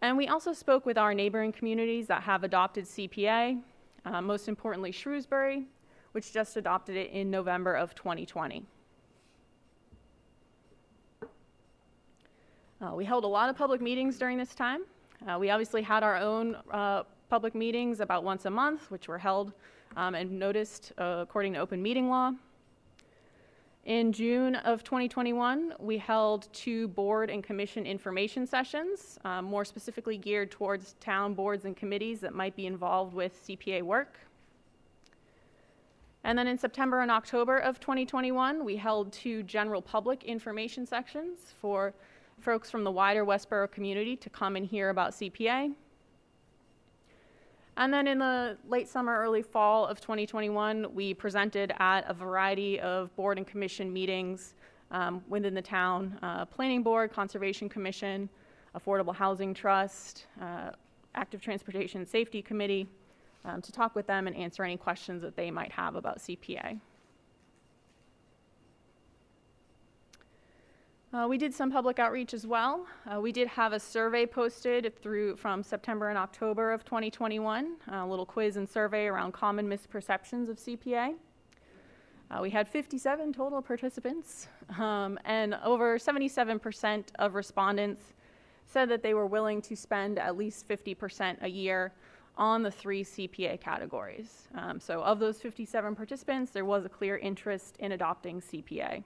And we also spoke with our neighboring communities that have adopted CPA, most importantly Shrewsbury, which just adopted it in November of 2020. We held a lot of public meetings during this time. We obviously had our own public meetings about once a month, which were held and noticed according to open meeting law. In June of 2021, we held 2 board and commission information sessions, more specifically geared towards town boards and committees that might be involved with CPA work. And then in September and October of 2021, we held 2 general public information sections for folks from the wider Westboro community to come and hear about CPA. And then in the late summer, early fall of 2021, we presented at a variety of board and commission meetings within the town, Planning Board, Conservation Commission, Affordable Housing Trust, Active Transportation and Safety Committee, to talk with them and answer any questions that they might have about CPA. We did some public outreach as well. We did have a survey posted from September and October of 2021, a little quiz and survey around common misperceptions of CPA. We had 57 total participants, and over 77% of respondents said that they were willing to spend at least 50% a year on the 3 CPA categories. So of those 57 participants, there was a clear interest in adopting CPA.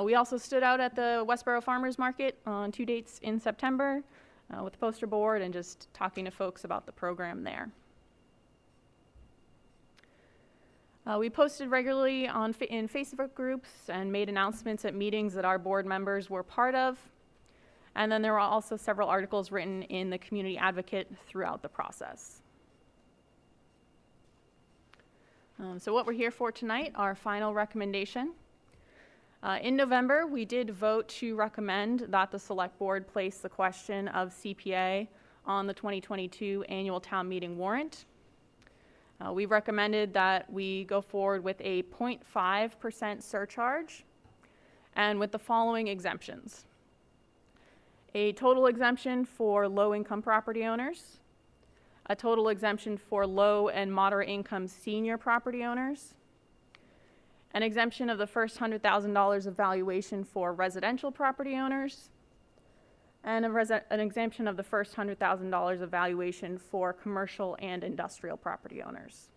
We also stood out at the Westboro Farmers Market on 2 dates in September with the poster board and just talking to folks about the program there. We posted regularly in Facebook groups and made announcements at meetings that our board members were part of. And then there were also several articles written in the Community Advocate throughout the process. So what we're here for tonight, our final recommendation. In November, we did vote to recommend that the Select Board place the question of CPA on the 2022 annual town meeting warrant. We recommended that we go forward with a 0.5% surcharge and with the following exemptions. A total exemption for low-income property owners, a total exemption for low and moderate income senior property owners, an exemption of the first $100,000 of valuation for residential property owners, and an exemption of the first $100,000 of valuation for commercial and industrial property owners.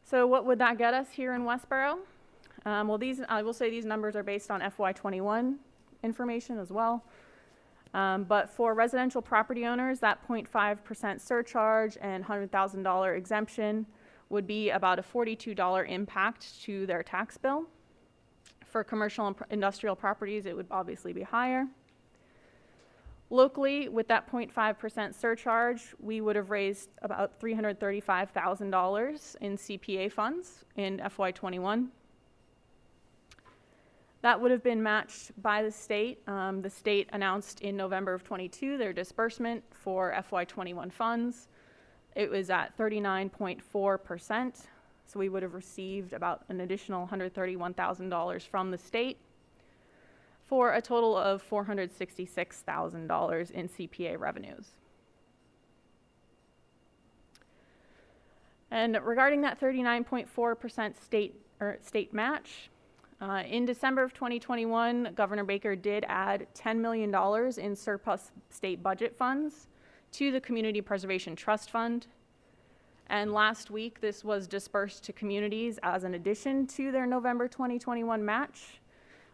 So what would that get us here in Westboro? Well, I will say these numbers are based on FY21 information as well. But for residential property owners, that 0.5% surcharge and $100,000 exemption would be about a $42 impact to their tax bill. For commercial and industrial properties, it would obviously be higher. Locally, with that 0.5% surcharge, we would have raised about $335,000 in CPA funds in FY21. That would have been matched by the state. The state announced in November of 22 their disbursement for FY21 funds. It was at 39.4%. So we would have received about an additional $131,000 from the state for a total of $466,000 in CPA revenues. And regarding that 39.4% state match, in December of 2021, Governor Baker did add $10 million in surplus state budget funds to the Community Preservation Trust Fund. And last week, this was dispersed to communities as an addition to their November 2021 match,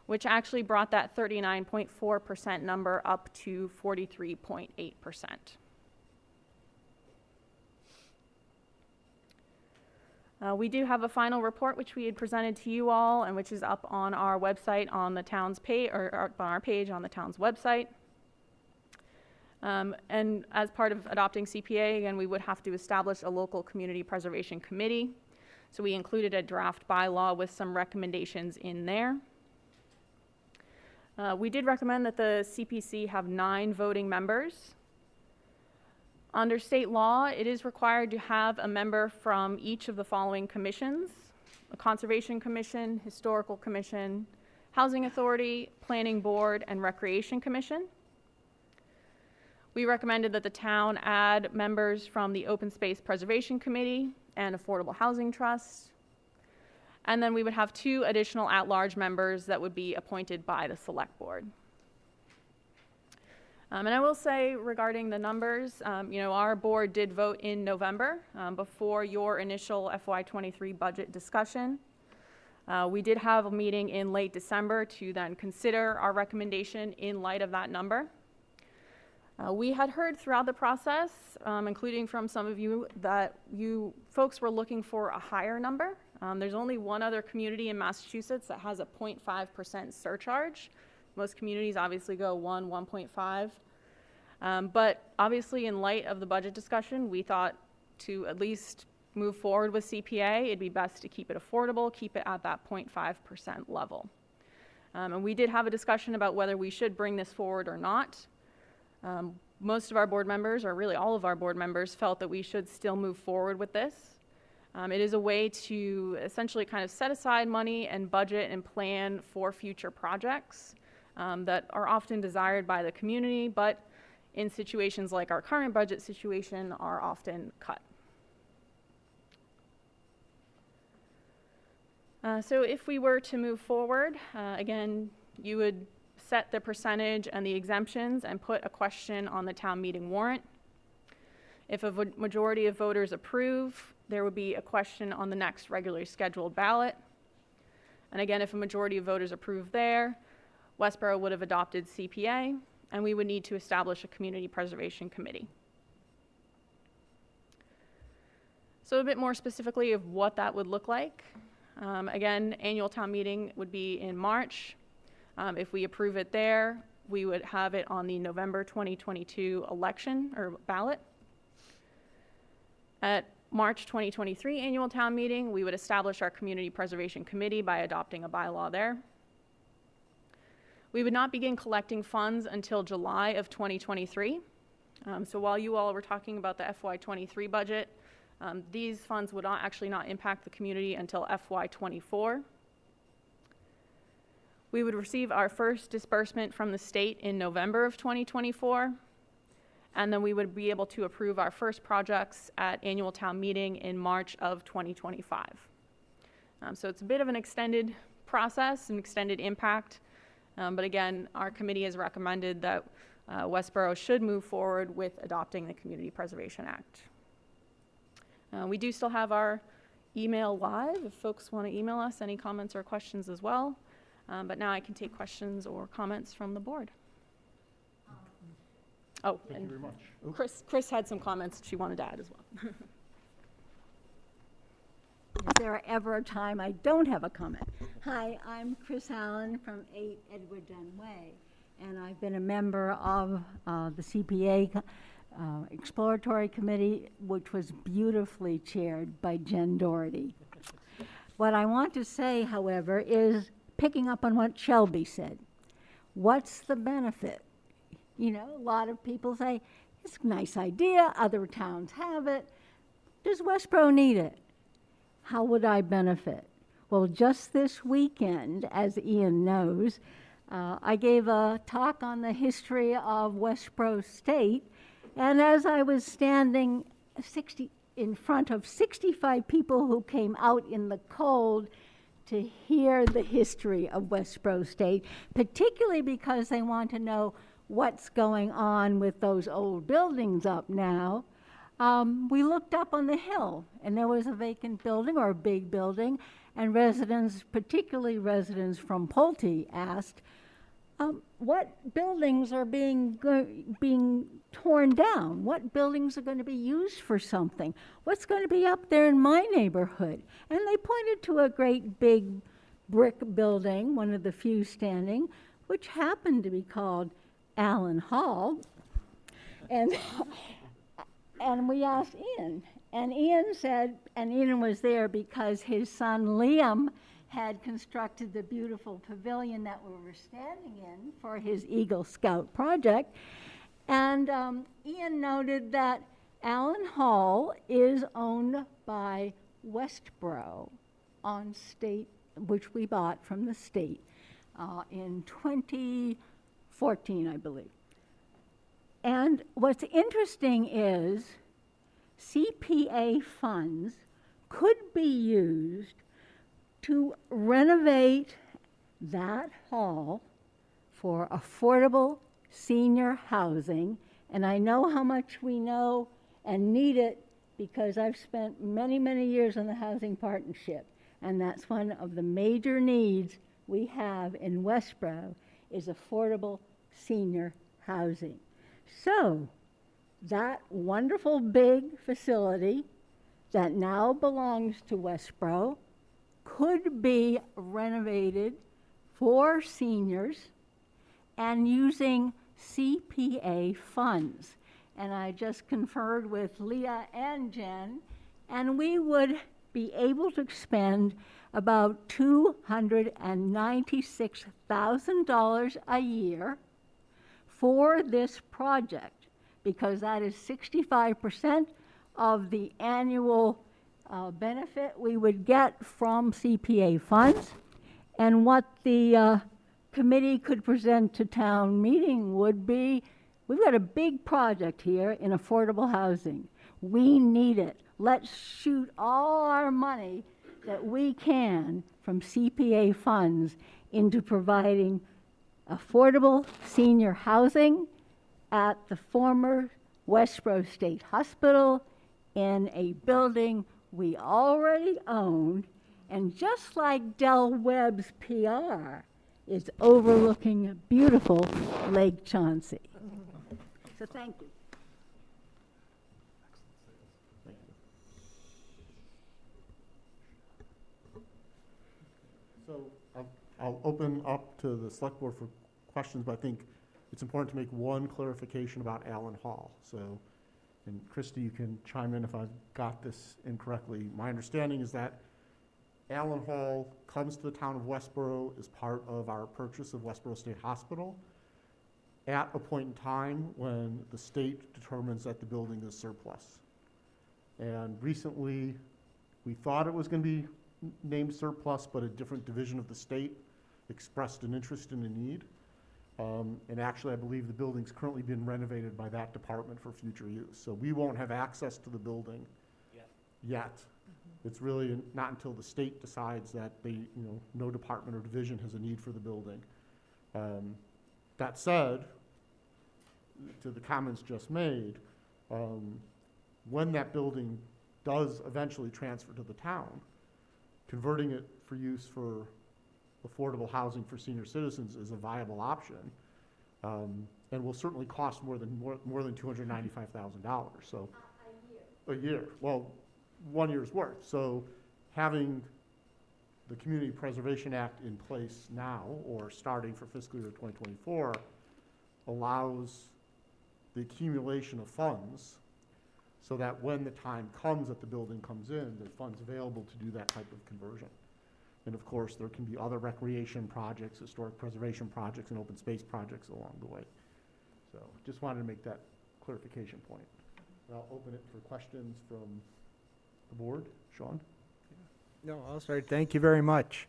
which actually brought that 39.4% number up to 43.8%. We do have a final report which we had presented to you all and which is up on our website on the town's page, or on our page on the town's website. And as part of adopting CPA, again, we would have to establish a local community preservation committee. So we included a draft bylaw with some recommendations in there. We did recommend that the CPC have 9 voting members. Under state law, it is required to have a member from each of the following commissions: a Conservation Commission, Historical Commission, Housing Authority, Planning Board, and Recreation Commission. We recommended that the town add members from the Open Space Preservation Committee and Affordable Housing Trust. And then we would have 2 additional at-large members that would be appointed by the Select Board. And I will say regarding the numbers, our board did vote in November before your initial FY23 budget discussion. We did have a meeting in late December to then consider our recommendation in light of that number. We had heard throughout the process, including from some of you, that you folks were looking for a higher number. There's only one other community in Massachusetts that has a 0.5% surcharge. Most communities obviously go 1.5. But obviously in light of the budget discussion, we thought to at least move forward with CPA, it'd be best to keep it affordable, keep it at that 0.5% level. And we did have a discussion about whether we should bring this forward or not. Most of our board members, or really all of our board members, felt that we should still move forward with this. It is a way to essentially kind of set aside money and budget and plan for future projects that are often desired by the community, but in situations like our current budget situation are often cut. So if we were to move forward, again, you would set the percentage and the exemptions and put a question on the town meeting warrant. If a majority of voters approve, there would be a question on the next regularly scheduled ballot. And again, if a majority of voters approve there, Westboro would have adopted CPA, and we would need to establish a community preservation committee. So a bit more specifically of what that would look like. Again, annual town meeting would be in March. If we approve it there, we would have it on the November 2022 election or ballot. At March 2023 annual town meeting, we would establish our Community Preservation Committee by adopting a bylaw there. We would not begin collecting funds until July of 2023. So while you all were talking about the FY23 budget, these funds would actually not impact the community until FY24. We would receive our first disbursement from the state in November of 2024, and then we would be able to approve our first projects at annual town meeting in March of 2025. So it's a bit of an extended process, an extended impact, but again, our committee has recommended that Westboro should move forward with adopting the Community Preservation Act. We do still have our email live if folks want to email us any comments or questions as well. But now I can take questions or comments from the board. Oh, Thank you very much. Chris had some comments she wanted to add as well. Is there ever a time I don't have a comment? Hi, I'm Chris Allen from 8 Edward Dunn Way, and I've been a member of the CPA Exploratory Committee, which was beautifully chaired by Jen Doherty. What I want to say, however, is picking up on what Shelby said. What's the benefit? You know, a lot of people say, it's a nice idea, other towns have it. Does Westboro need it? How would I benefit? Well, just this weekend, as Ian knows, I gave a talk on the history of Westboro State, and as I was standing in front of 65 people who came out in the cold to hear the history of Westboro State, particularly because they want to know what's going on with those old buildings up now. We looked up on the hill, and there was a vacant building or a big building, and residents, particularly residents from Pulte, asked, what buildings are being torn down? What buildings are going to be used for something? What's going to be up there in my neighborhood? And they pointed to a great big brick building, one of the few standing, which happened to be called Allen Hall. And we asked Ian, and Ian said, and Ian was there because his son Liam had constructed the beautiful pavilion that we were standing in for his Eagle Scout project. And Ian noted that Allen Hall is owned by Westboro on state, which we bought from the state in 2014, I believe. And what's interesting is CPA funds could be used to renovate that hall for affordable senior housing. And I know how much we know and need it because I've spent many, many years on the housing partnership. And that's one of the major needs we have in Westboro is affordable senior housing. So that wonderful big facility that now belongs to Westboro could be renovated for seniors and using CPA funds. And I just conferred with Leah and Jen, and we would be able to spend about $296,000 a year for this project, because that is 65% of the annual benefit we would get from CPA funds. And what the committee could present to town meeting would be, we've got a big project here in affordable housing. We need it. Let's shoot all our money that we can from CPA funds into providing affordable senior housing at the former Westboro State Hospital in a building we already owned, and just like Del Webb's PR is overlooking beautiful Lake Chauncey. So thank you. I'll open up to the select board for questions, but I think it's important to make one clarification about Allen Hall. So, and Christie, you can chime in if I've got this incorrectly. My understanding is that Allen Hall comes to the town of Westboro as part of our purchase of Westboro State Hospital at a point in time when the state determines that the building is surplus. And recently, we thought it was going to be named surplus, but a different division of the state expressed an interest and a need. And actually, I believe the building's currently been renovated by that department for future use. So we won't have access to the building yet. It's really not until the state decides that no department or division has a need for the building. That said, to the comments just made, when that building does eventually transfer to the town, converting it for use for affordable housing for senior citizens is a viable option, and will certainly cost more than $295,000. So a year. Well, 1 year's worth. So having the Community Preservation Act in place now, or starting for fiscal year 2024, allows the accumulation of funds so that when the time comes that the building comes in, there are funds available to do that type of conversion. And of course, there can be other recreation projects, historic preservation projects, and open space projects along the way. So just wanted to make that clarification point. I'll open it for questions from the board. Sean? No, I'll start. Thank you very much.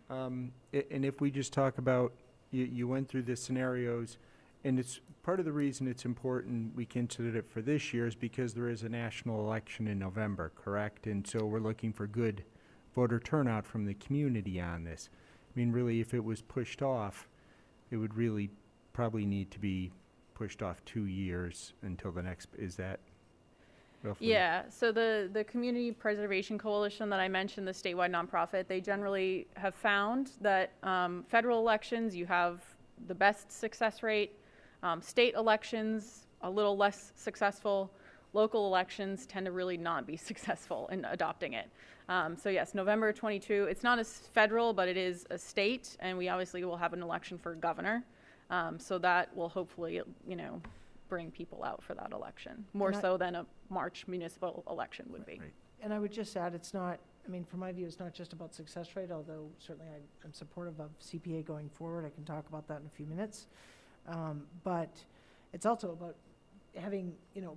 And if we just talk about, you went through the scenarios, and it's part of the reason it's important we considered it for this year is because there is a national election in November, correct? And so we're looking for good voter turnout from the community on this. I mean, really, if it was pushed off, it would really probably need to be pushed off 2 years until the next, is that roughly? Yeah, so the Community Preservation Coalition that I mentioned, the statewide nonprofit, they generally have found that federal elections, you have the best success rate. State elections, a little less successful. Local elections tend to really not be successful in adopting it. So yes, November 22, it's not as federal, but it is a state, and we obviously will have an election for governor. So that will hopefully, bring people out for that election, more so than a March municipal election would be. Right. And I would just add, it's not, from my view, it's not just about success rate, although certainly I'm supportive of CPA going forward. I can talk about that in a few minutes. But it's also about having,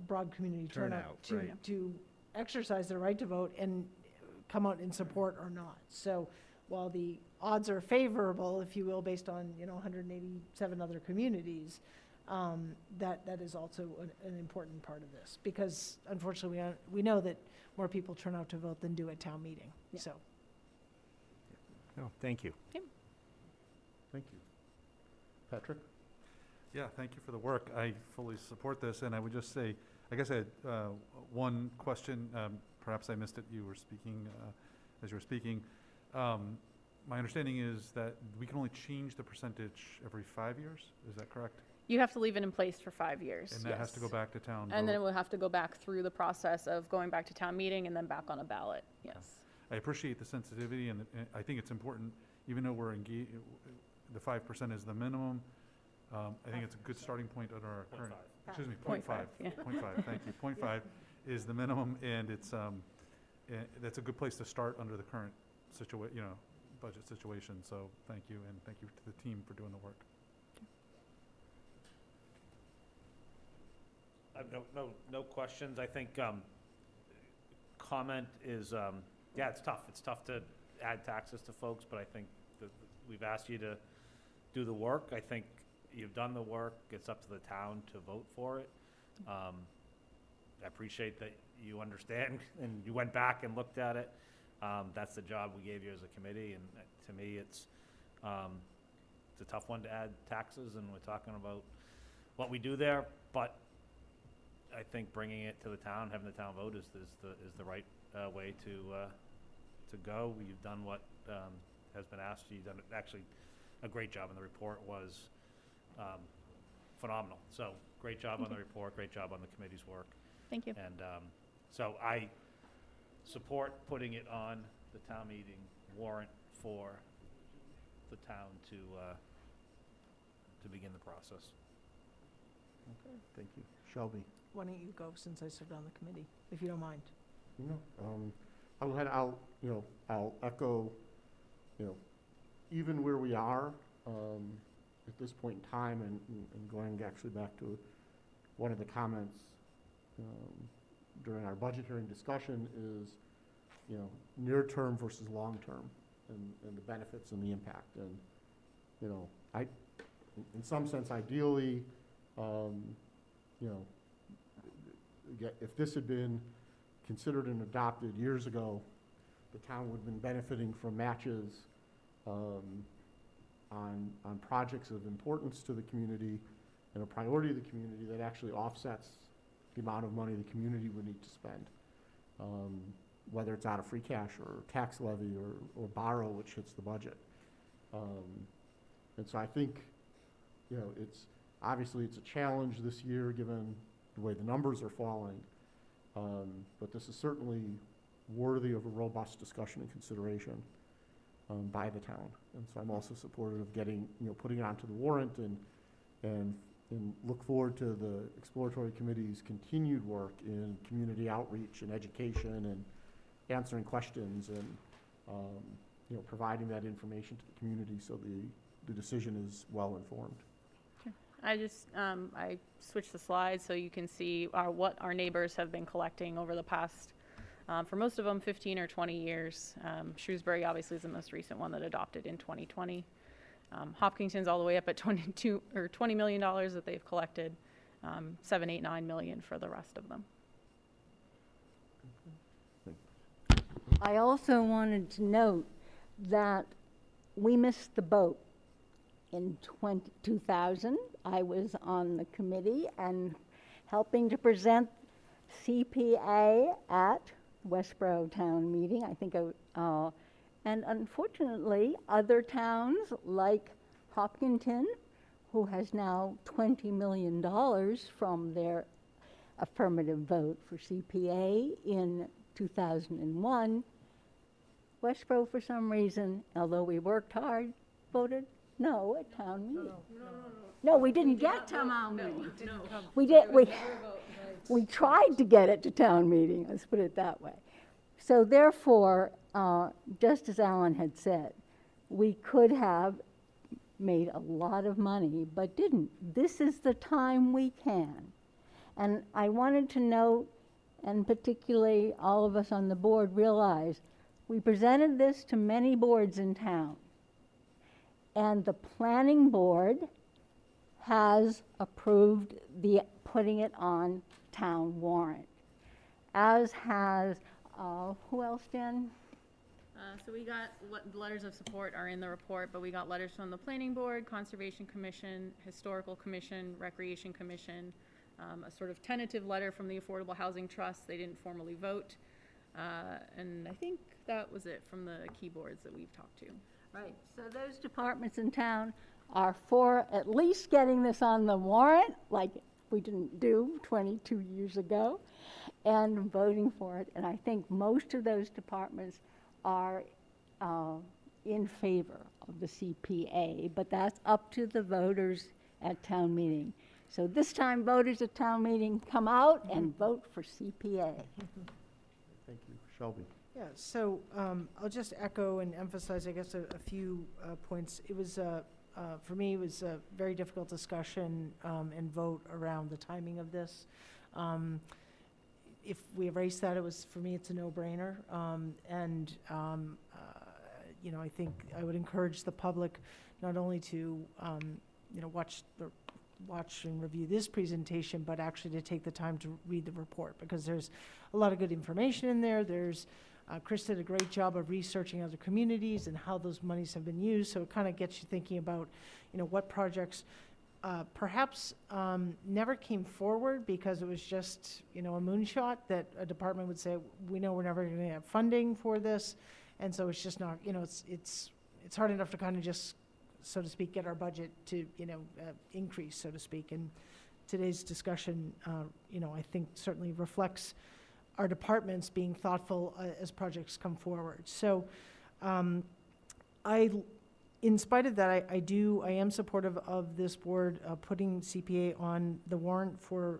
broad community turnout to exercise their right to vote and come out in support or not. So while the odds are favorable, if you will, based on, 187 other communities, that is also an important part of this, because unfortunately we know that more people turn out to vote than do at town meeting. Yeah. So. No, thank you. Thank you. Patrick? Yeah, thank you for the work. I fully support this, and I would just say, I guess I had one question. Perhaps I missed it. You were speaking, as you were speaking. My understanding is that we can only change the percentage every 5 years. Is that correct? You have to leave it in place for 5 years. And that has to go back to town And then it vote? will have to go back through the process of going back to town meeting and then back on a ballot. Yes. I appreciate the sensitivity, and I think it's important, even though we're engaged, the 5% is the minimum. I think it's a good starting point on our current, excuse me, 0.5. 0.5, yeah. 0.5, thank you. 0.5 is the minimum, and it's, that's a good place to start under the current budget situation. So thank you, and thank you to the team for doing the work. I have no questions. I think comment is, it's tough. It's tough to add taxes to folks, but I think that we've asked you to do the work. I think you've done the work. It's up to the town to vote for it. I appreciate that you understand and you went back and looked at it. That's the job we gave you as a committee, and to me, it's a tough one to add taxes, and we're talking about what we do there, but I think bringing it to the town, having the town vote is the right way to go. You've done what has been asked. You've done actually a great job, and the report was phenomenal. So great job on the report, great job on the committee's work. Thank you. And so I support putting it on the town meeting warrant for the town to begin the process. Okay, thank you. Shelby? Why don't you go, since I served on the committee, if you don't mind? No, I'll go ahead, I'll echo, even where we are, at this point in time, and going actually back to one of the comments, during our budget hearing discussion is, near-term versus long-term, and the benefits and the impact, and, in some sense, ideally, if this had been considered and adopted years ago, the town would have been benefiting from matches on projects of importance to the community and a priority of the community that actually offsets the amount of money the community would need to spend, whether it's out of free cash or tax levy or borrow, which hits the budget. And so I think, obviously it's a challenge this year given the way the numbers are falling, but this is certainly worthy of a robust discussion and consideration by the town. And so I'm also supportive of getting, putting it onto the warrant and look forward to the exploratory committee's continued work in community outreach and education and answering questions and, providing that information to the community so the decision is well informed. I just, I switched the slides so you can see what our neighbors have been collecting over the past, for most of them, 15 or 20 years. Shrewsbury obviously is the most recent one that adopted in 2020. Hopkinton's all the way up at $20 million that they've collected, 7, 8, 9 million for the rest of them. I also wanted to note that we missed the boat. In 2000, I was on the committee and helping to present CPA at Westboro Town Meeting. I think, and unfortunately, other towns like Hopkinton, who has now $20 million from their affirmative vote for CPA in 2001, Westboro, for some reason, although we worked hard, voted no at town meeting. No, we didn't get to town meeting. We tried to get it to town meeting, let's put it that way. So therefore, just as Alan had said, we could have made a lot of money, but didn't. This is the time we can. And I wanted to note, and particularly all of us on the board realize, we presented this to many boards in town. And the planning board has approved putting it on town warrant, as has, who else, Dan? So we got, letters of support are in the report, but we got letters from the Planning Board, Conservation Commission, Historical Commission, Recreation Commission, a sort of tentative letter from the Affordable Housing Trust. They didn't formally vote. And I think that was it from the key boards that we've talked to. Right, so those departments in town are for at least getting this on the warrant, like we didn't do 22 years ago, and voting for it. And I think most of those departments are in favor of the CPA, but that's up to the voters at town meeting. So this time, voters at town meeting, come out and vote for CPA. Thank you. Shelby? Yeah, so I'll just echo and emphasize, I guess, a few points. It was, for me, it was a very difficult discussion and vote around the timing of this. If we erase that, for me, it's a no-brainer. I think I would encourage the public not only to, watch and review this presentation, but actually to take the time to read the report, because there's a lot of good information in there. Chris did a great job of researching other communities and how those monies have been used, so it kind of gets you thinking about, what projects perhaps never came forward because it was just, a moonshot that a department would say, we know we're never going to have funding for this, and so it's just not, it's hard enough to kind of just, so to speak, get our budget to, increase, so to speak. And today's discussion, I think certainly reflects our departments being thoughtful as projects come forward. So In spite of that, I am supportive of this board putting CPA on the warrant for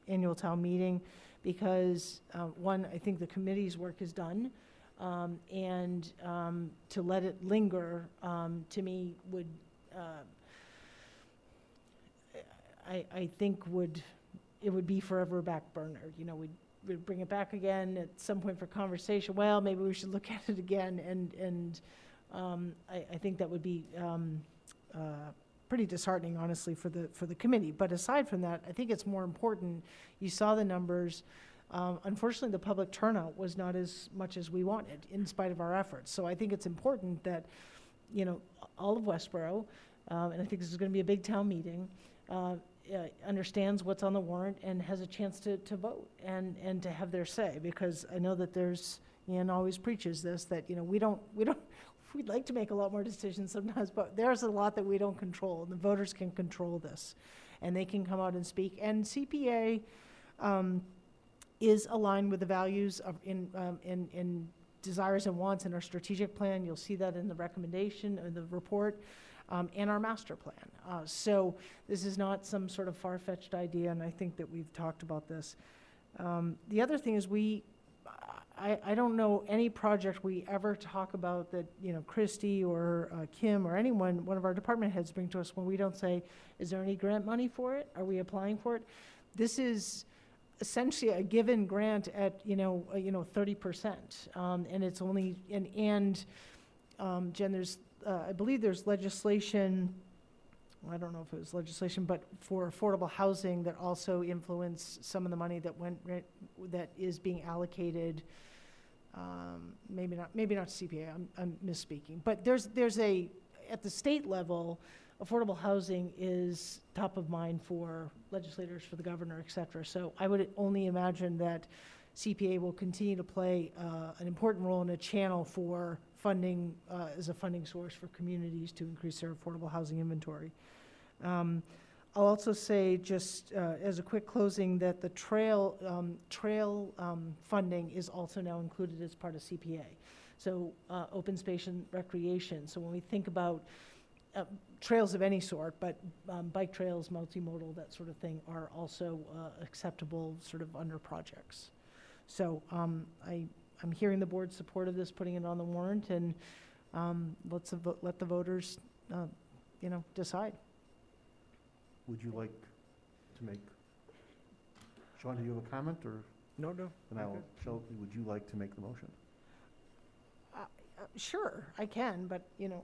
annual town meeting because, one, I think the committee's work is done. And to let it linger, to me, would, I think it would be forever a back burner. You know, we'd bring it back again at some point for conversation. Well, maybe we should look at it again. And I think that would be pretty disheartening, honestly, for the committee. But aside from that, I think it's more important. You saw the numbers. Unfortunately, the public turnout was not as much as we wanted, in spite of our efforts. So I think it's important that, you know, all of Westboro, and I think this is going to be a big town meeting, understands what's on the warrant and has a chance to vote and to have their say. Because I know that there's, Ian always preaches this, that, you know, we'd like to make a lot more decisions sometimes, but there's a lot that we don't control, and the voters can control this, and they can come out and speak. And CPA is aligned with the values of in desires and wants in our strategic plan. You'll see that in the recommendation of the report and our master plan. So this is not some sort of far-fetched idea, and I think that we've talked about this. The other thing is I don't know any project we ever talk about that, you know, Christy or Kim or anyone, one of our department heads bring to us when we don't say, is there any grant money for it? Are we applying for it? This is essentially a given grant at, 30%. And it's only, Jen, there's, I believe there's legislation, I don't know if it was legislation, but for affordable housing that also influenced some of the money that is being allocated. Maybe not CPA. I'm misspeaking. But there's at the state level, affordable housing is top of mind for legislators, for the governor, et cetera. So I would only imagine that CPA will continue to play an important role in a channel for funding as a funding source for communities to increase their affordable housing inventory. I'll also say, just as a quick closing, that the trail funding is also now included as part of CPA. So open space and recreation. So when we think about trails of any sort, but bike trails, multimodal, that sort of thing, are also acceptable sort of under projects. So I'm hearing the board's support of this, putting it on the warrant, and let the voters, decide. Would you like to make, Sean, do you have a comment, or? No. Then Shelby, would you like to make the motion? Sure, I can, but,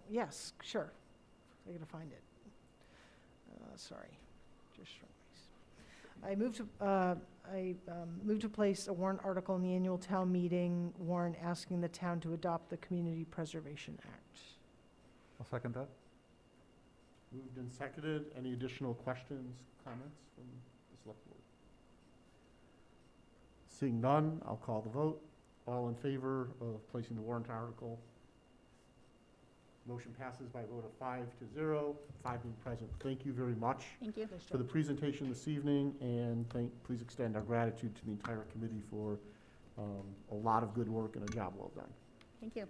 yes, sure. I gotta find it. Sorry, just I move to place a warrant article in the annual town meeting warrant asking the town to adopt the Community Preservation Act. I'll second that. Moved and seconded. Any additional questions, comments from the select board? Seeing none, I'll call the vote. All in favor of placing the warrant article? Motion passes by a vote of 5-0, 5 being present. Thank you very much Thank you. for the presentation this evening, and please extend our gratitude to the entire committee for a lot of good work and a job well done. Thank you.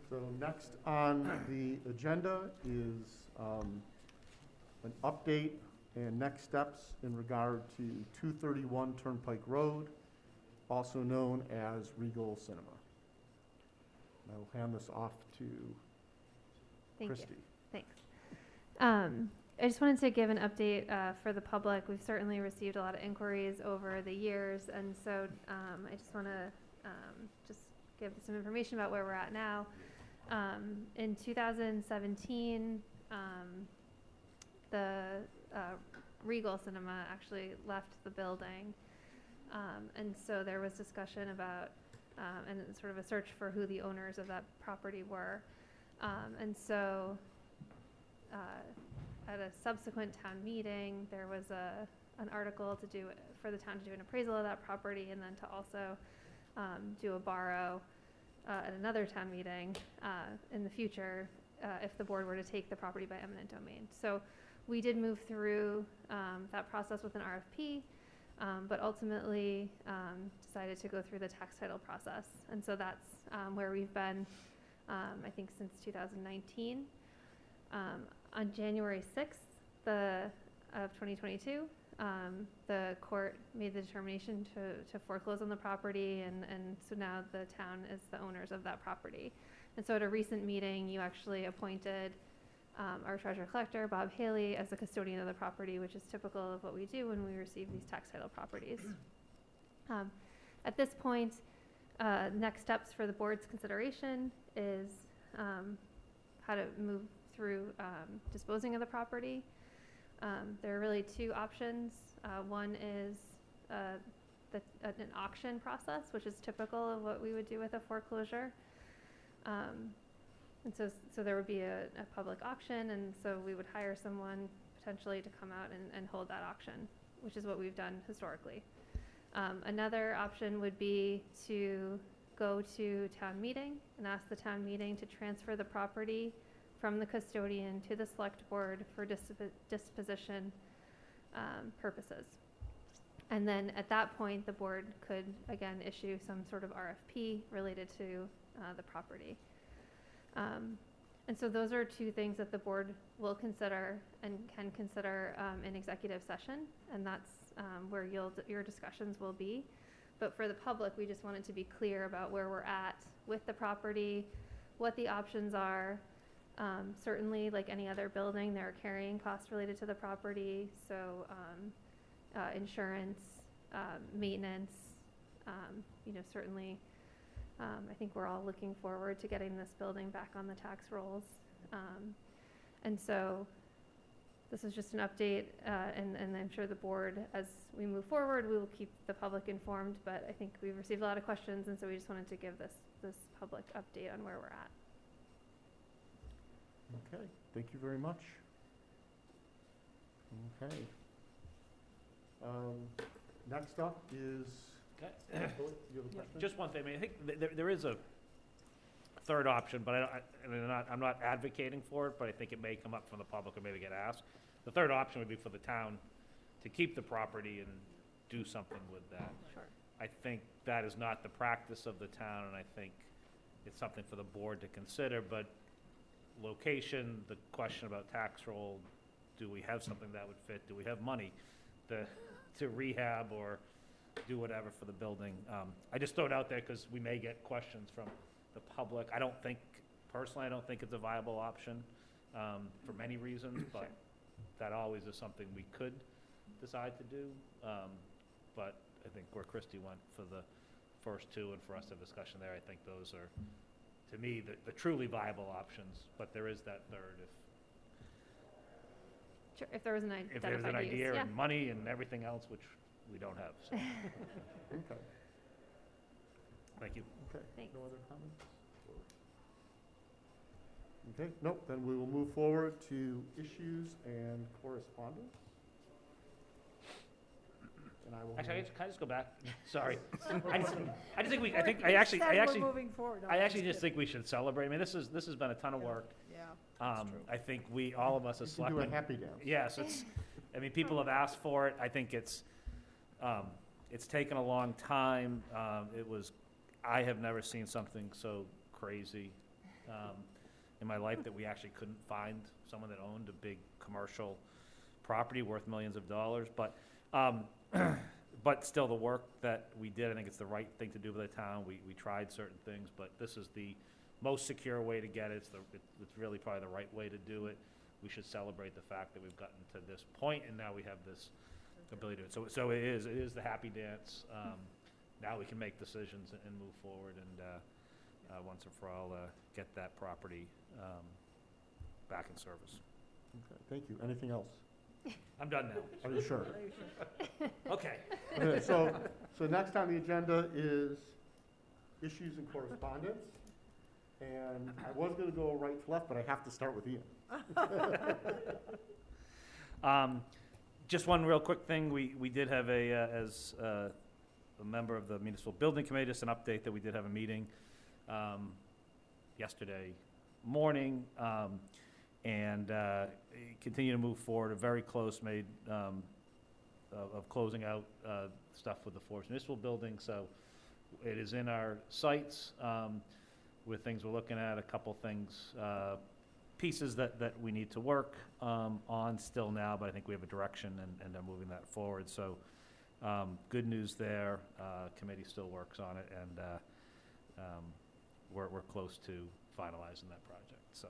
So next on the agenda is an update and next steps in regard to 231 Turnpike Road, also known as Regal Cinema. And I will hand this off to Christy. Thanks. I just wanted to give an update for the public. We've certainly received a lot of inquiries over the years, and so I just want to just give some information about where we're at now. In 2017, the Regal Cinema actually left the building, and so there was discussion about and sort of a search for who the owners of that property were, and so at a subsequent town meeting, there was an article for the town to do an appraisal of that property, and then to also do a borrow at another town meeting in the future if the board were to take the property by eminent domain. So we did move through that process with an RFP. but ultimately decided to go through the tax title process. And so that's where we've been, I think, since 2019. On January 6th of 2022, the court made the determination to foreclose on the property, and so now the town is the owners of that property. And so at a recent meeting, you actually appointed our treasurer collector, Bob Haley, as the custodian of the property, which is typical of what we do when we receive these tax title properties. At this point, next steps for the board's consideration is how to move through disposing of the property. There are really two options. One is an auction process, which is typical of what we would do with a foreclosure. And so there would be a public auction, and so we would hire someone potentially to come out and hold that auction, which is what we've done historically. Another option would be to go to town meeting and ask the town meeting to transfer the property from the custodian to the select board for disposition purposes. And then at that point, the board could again issue some sort of RFP related to the property. And so those are two things that the board will consider and can consider in executive session, and that's where your discussions will be. But for the public, we just wanted to be clear about where we're at with the property, what the options are. Certainly, like any other building, there are carrying costs related to the property, so insurance, maintenance, certainly. I think we're all looking forward to getting this building back on the tax rolls. And so this is just an update, and I'm sure the board, as we move forward, we will keep the public informed, but I think we've received a lot of questions, and so we just wanted to give this public update on where we're at. Okay, thank you very much. Okay. Next up is, Okay. you have a question? Just one thing, I think there is a third option, but I'm not advocating for it, but I think it may come up from the public or maybe get asked. The third option would be for the town to keep the property and do something with that. Sure. I think that is not the practice of the town, and I think it's something for the board to consider, but location, the question about tax roll, do we have something that would fit? Do we have money to rehab or do whatever for the building? I just throw it out there because we may get questions from the public. Personally, I don't think it's a viable option for many reasons, but that always is something we could decide to do. But I think where Christie went for the first two and for us to have discussion there, I think those are, to me, the truly viable options, but there is that third Sure, if there was an if there's an identified use, idea yeah. and money and everything else, which we don't have, so. Okay, Thank you. okay. Thanks. No other comments? Okay, nope, then we will move forward to issues and correspondence. And I will. Actually, can I just go back? Sorry. I Said we're moving forward. No, I'm actually just just think we should celebrate. I mean, this has been a ton of work. Yeah, that's true. I think all of us as You can do a selectmen. happy dance. Yes, people have asked for it. I think it's taken a long time. I have never seen something so crazy in my life that we actually couldn't find someone that owned a big commercial property worth millions of dollars. But still, the work that we did, I think it's the right thing to do for the town. We tried certain things, but this is the most secure way to get it. It's really probably the right way to do it. We should celebrate the fact that we've gotten to this point, and now we have this ability to do it. So it is the happy dance. Now we can make decisions and move forward, and once and for all, get that property back in service. Okay, thank you. Anything else? I'm done now. Are you sure? Okay. Okay, so next on the agenda is issues and correspondence. And I was gonna go right to left, but I have to start with Ian. Just one real quick thing, we did have as a member of the Municipal Building Committee, just an update that we did have a meeting yesterday morning, and continue to move forward, very close, made of closing out stuff with the Forest Municipal building. So it is in our sights with things we're looking at, a couple things, pieces that we need to work on still now, but I think we have a direction and are moving that forward. So good news there. Committee still works on it, and we're close to finalizing that project. So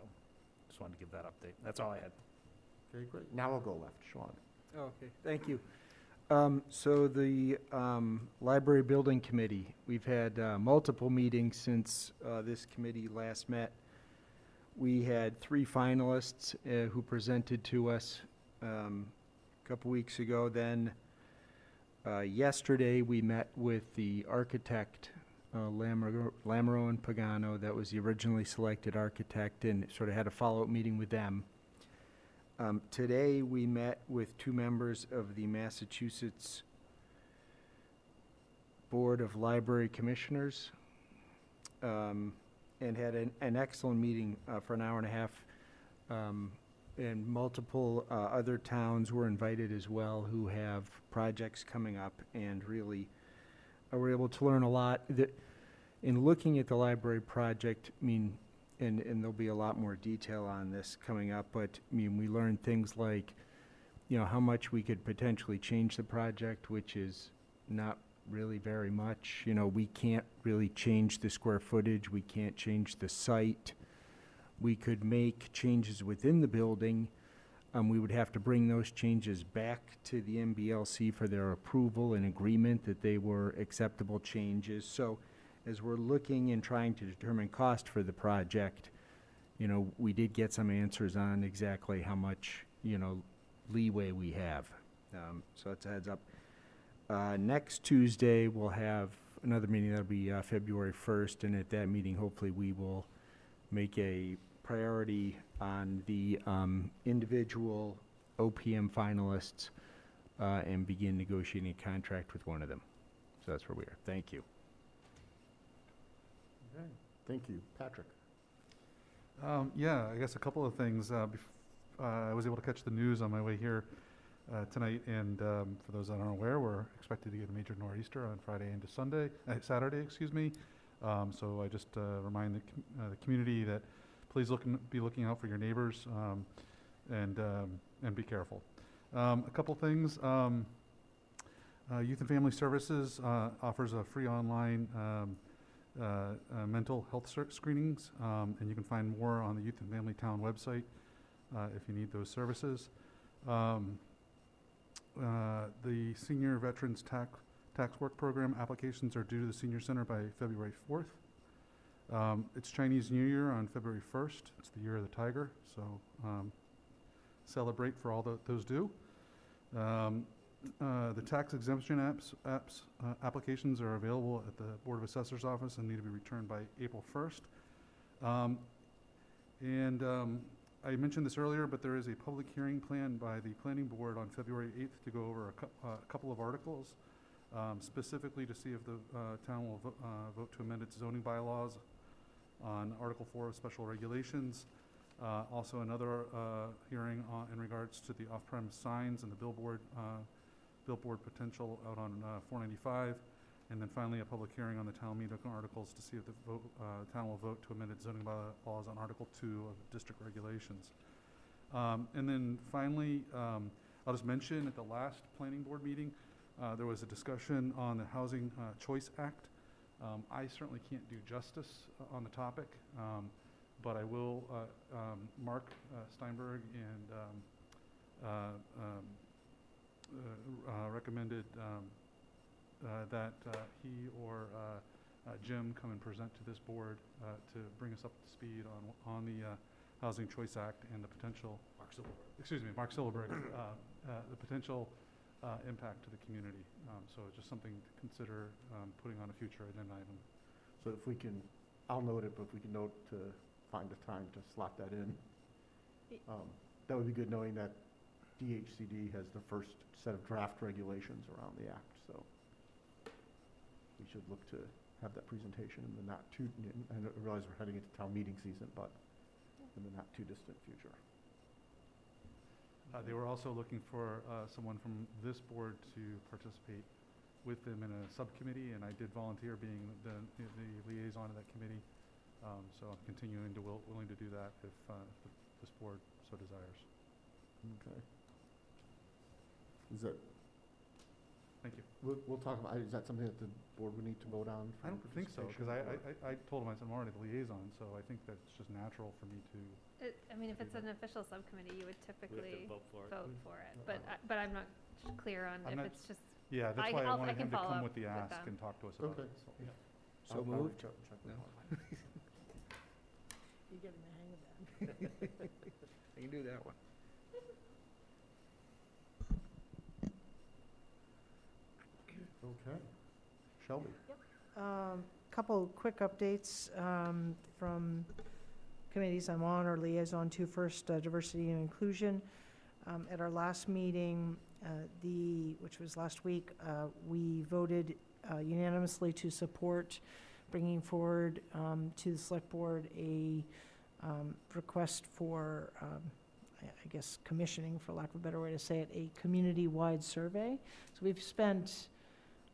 just wanted to give that update. That's all I had. Okay, great. Now I'll go left. Sean. Okay, thank you. So the Library Building Committee, we've had multiple meetings since this committee last met. We had 3 finalists who presented to us a couple weeks ago. Then yesterday we met with the architect, Lamero and Pagano. That was the originally selected architect, and sort of had a follow-up meeting with them. Today, we met with 2 members of the Massachusetts Board of Library Commissioners, and had an excellent meeting for an hour and a half. And multiple other towns were invited as well who have projects coming up, and really were able to learn a lot. In looking at the library project, I mean, and there'll be a lot more detail on this coming up, but I mean, we learned things like, you know, how much we could potentially change the project, which is not really very much. You know, we can't really change the square footage, we can't change the site. We could make changes within the building. We would have to bring those changes back to the MBLC for their approval and agreement that they were acceptable changes. So as we're looking and trying to determine cost for the project, you know, we did get some answers on exactly how much, you know, leeway we have. So that's a heads up. Next Tuesday, we'll have another meeting. That'll be February 1st, and at that meeting, hopefully, we will make a priority on the individual OPM finalists and begin negotiating a contract with one of them. So that's where we are. Thank you. Okay, thank you. Patrick. Yeah, I guess a couple of things. I was able to catch the news on my way here tonight, and for those that aren't aware, we're expected to get a major nor'easter on Friday into Saturday, excuse me. So I just remind the community that please be looking out for your neighbors and be careful. A couple things. Youth and Family Services offers a free online mental health screenings, and you can find more on the Youth and Family Town website if you need those services. The Senior Veterans Tax Work Program applications are due to the Senior Center by February 4th. It's Chinese New Year on February 1st. It's the Year of the Tiger, so celebrate for all those due. The tax exemption applications are available at the Board of Assessors office and need to be returned by April 1st. I mentioned this earlier, but there is a public hearing planned by the Planning Board on February 8th to go over a couple of articles, specifically to see if the town will vote to amend its zoning bylaws on Article 4 of Special Regulations. Also another hearing in regards to the off-premise signs and the billboard potential out on 495. And then finally, a public hearing on the town meeting articles to see if the town will vote to amend its zoning bylaws on Article 2 of district regulations. And then finally, I'll just mention at the last planning board meeting, there was a discussion on the Housing Choice Act. I certainly can't do justice on the topic, but I will, Mark Steinberg and recommended that he or Jim come and present to this board to bring us up to speed on the Housing Choice Act and the potential, Mark Silverberg, the potential impact to the community. So it's just something to consider putting on a future agenda item. So if we can, I'll note it, but if we can note to find a time to slot that in, that would be good, knowing that DHCD has the first set of draft regulations around the act. So we should look to have that presentation in the not too, I realize we're heading into town meeting season, but in the not too distant future. They were also looking for someone from this board to participate with them in a subcommittee, and I did volunteer being the liaison of that committee. So I'm continuing to willing to do that if this board so desires. Okay. Is that, Thank you. we'll talk about, is that something that the board would need to vote on? I don't think so, because I told him I said I'm already the liaison, so I think that's just natural for me to. I mean, if it's an official subcommittee, you would typically vote for it. vote for it, but I'm not clear on I'm if not- it's just, Yeah, that's I- why I I'll- I wanted can him to follow come up with the with ask them. and talk to us about Okay. it. So. So moved? No. You're getting the hang of that. I can do that one. Okay. Shelby? Couple quick updates from committees I'm on or liaison to. First, diversity and inclusion. At our last meeting, which was last week, we voted unanimously to support bringing forward to the select board a request for, I guess, commissioning, for lack of a better way to say it, a community-wide survey. So we've spent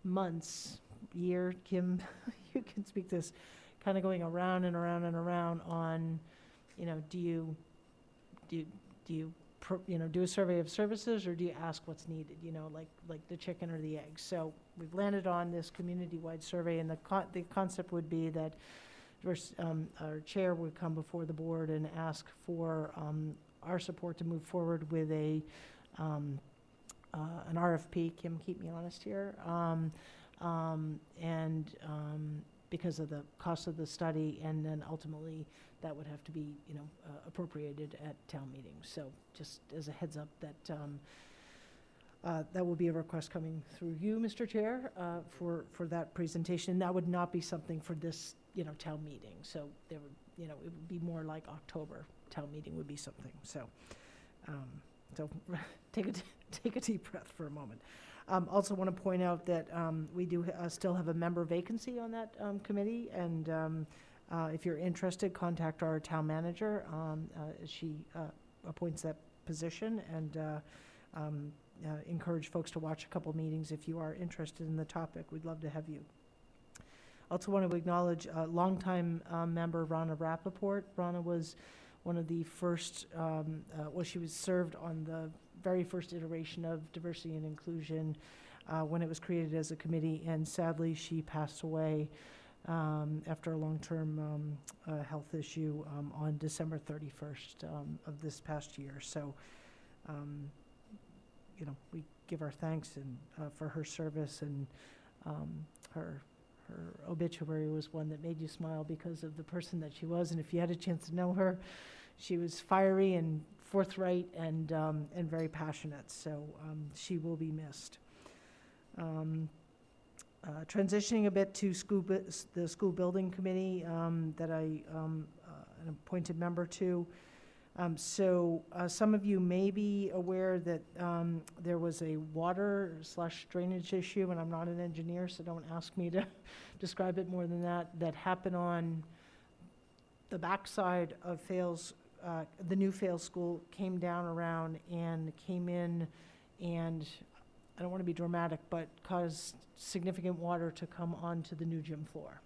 months, year, Kim, you can speak to this, kind of going around and around and around on, do you do a survey of services, or do you ask what's needed, like the chicken or the egg? So we've landed on this community-wide survey, and the concept would be that our chair would come before the board and ask for our support to move forward with an RFP. Kim, keep me honest here. Because of the cost of the study, and then ultimately that would have to be, appropriated at town meeting. So just as a heads up that that will be a request coming through you, Mr. Chair, for that presentation. That would not be something for this, town meeting. So there would, it would be more like October town meeting would be something. So, take a deep breath for a moment. Also want to point out that we do still have a member vacancy on that committee, and if you're interested, contact our town manager. She appoints that position, and encourage folks to watch a couple meetings if you are interested in the topic. We'd love to have you. Also want to acknowledge longtime member Rana Rappaport. Rana was one of the first, she was served on the very first iteration of diversity and inclusion when it was created as a committee, and sadly she passed away after a long-term health issue on December 31st of this past year. So, we give our thanks and for her service, and her obituary was one that made you smile because of the person that she was, and if you had a chance to know her, she was fiery and forthright and very passionate. So she will be missed. Transitioning a bit to the school building committee that I am an appointed member to. Some of you may be aware that there was a water/drainage issue, and I'm not an engineer, so don't ask me to describe it more than that, that happened on the backside of Fales. The new Fales School came down around and came in, and I don't want to be dramatic, but caused significant water to come onto the new gym floor.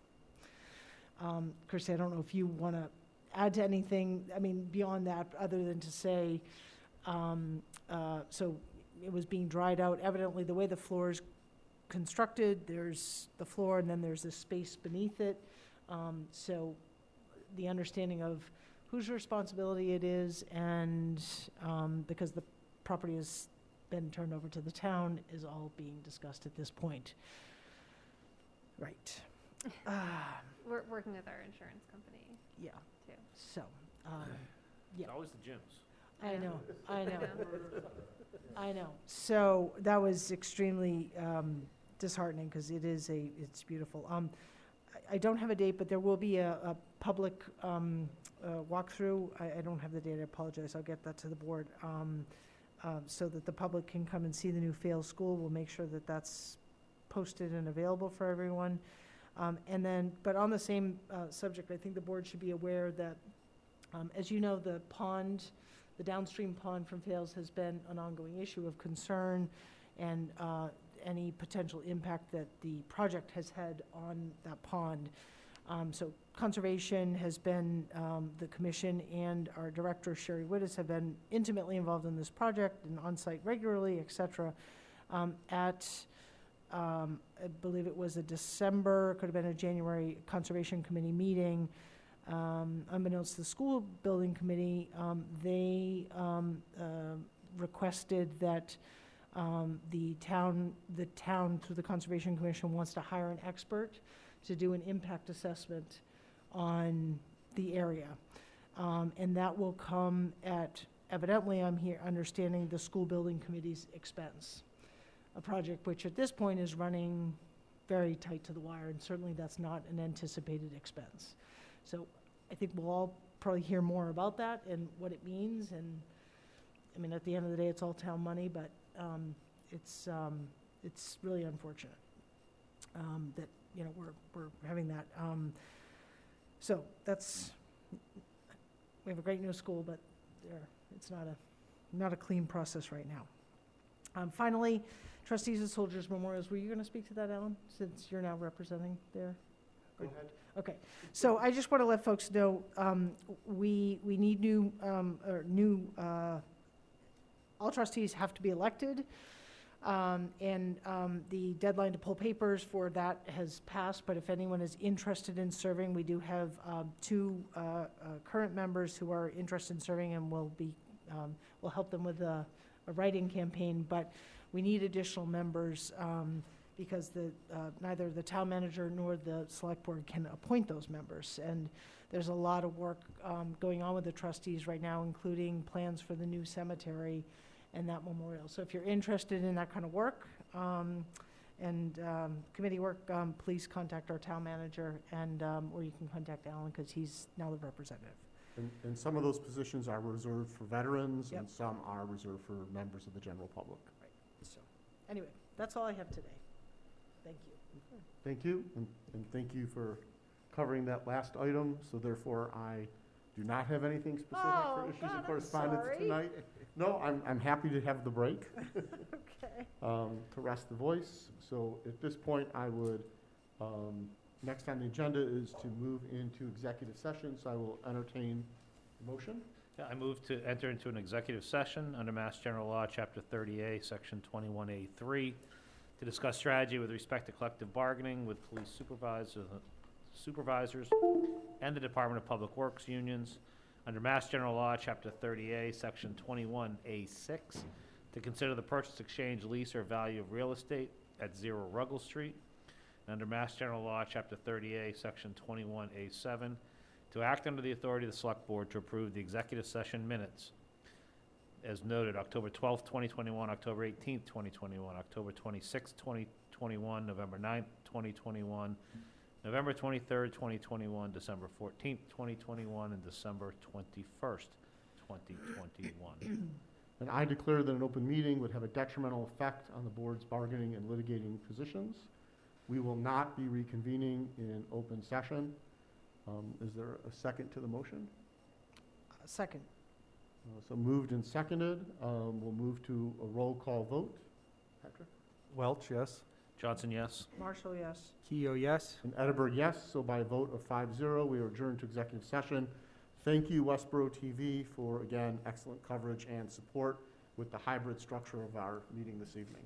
Christy, I don't know if you want to add to anything, beyond that, other than to say, so it was being dried out. Evidently, the way the floor is constructed, there's the floor and then there's this space beneath it. So the understanding of whose responsibility it is, and because the property has been turned over to the town, is all being discussed at this point. Right. we're working with our insurance company Yeah. too. So, yeah. It's always the gyms. I know. I know. So that was extremely disheartening, because it's beautiful. I don't have a date, but there will be a public walkthrough. I don't have the date, I apologize. I'll get that to the board, so that the public can come and see the new Fales School. We'll make sure that that's posted and available for everyone. But on the same subject, I think the board should be aware that, as you know, the pond The downstream pond from Fales has been an ongoing issue of concern, and any potential impact that the project has had on that pond. So Conservation has been, the commission and our director, Sherry Wittes, have been intimately involved in this project and on-site regularly, et cetera. I believe it was a December, could have been a January Conservation Committee meeting, unbeknownst to the school building committee, they requested that the town through the Conservation Commission wants to hire an expert to do an impact assessment on the area. And that will come at, evidently, I'm here understanding the school building committee's expense. A project which at this point is running very tight to the wire, and certainly that's not an anticipated expense. So I think we'll all probably hear more about that and what it means, and I mean, at the end of the day, it's all town money, but it's really unfortunate that, you know, we're having that. So that's, we have a great new school, but it's not a clean process right now. Finally, Trustees of Soldiers Memorials, were you going to speak to that, Ellen, since you're now representing there? Go ahead. Okay, so I just want to let folks know, we need all trustees have to be elected, and the deadline to pull papers for that has passed, but if anyone is interested in serving, we do have two current members who are interested in serving, and we'll help them with a writing campaign, but we need additional members because neither the town manager nor the select board can appoint those members. And there's a lot of work going on with the trustees right now, including plans for the new cemetery and that memorial. So if you're interested in that kind of work and committee work, please contact our town manager, and or you can contact Alan because he's now the representative. And some of those positions are reserved for veterans, Yep. and some are reserved for members of the general public. Right. So anyway, that's all I have today. Thank you. Thank you, and thank you for covering that last item. So therefore, I do not have anything specific for Oh, issues God, of I'm correspondence sorry. tonight. No, I'm happy to have the break Okay. to rest the voice. So at this point, I would, next on the agenda is to move into executive session, so I will entertain a motion. Yeah, I move to enter into an executive session under Mass General Law, Chapter 30A, Section 21A3, to discuss strategy with respect to collective bargaining with police supervisors and the Department of Public Works unions, under Mass General Law, Chapter 30A, Section 21A6, to consider the purchase, exchange, lease, or value of real estate at 0 Ruggles Street, and under Mass General Law, Chapter 30A, Section 21A7, to act under the authority of the Select Board to approve the executive session minutes as noted, October 12th, 2021, October 18th, 2021, October 26th, 2021, November 9th, 2021, November 23rd, 2021, December 14th, 2021, and December 21st, 2021. And I declare that an open meeting would have a detrimental effect on the board's bargaining and litigating positions. We will not be reconvening in open session. Is there a second to the motion? Second. So moved and seconded. We'll move to a roll call vote. Patrick? Welch, yes. Johnson, yes. Marshall, yes. Keo, yes? And Edinburgh, yes. So by a vote of 5-0, we are adjourned to executive session. Thank you, Westboro TV, for, again, excellent coverage and support with the hybrid structure of our meeting this evening.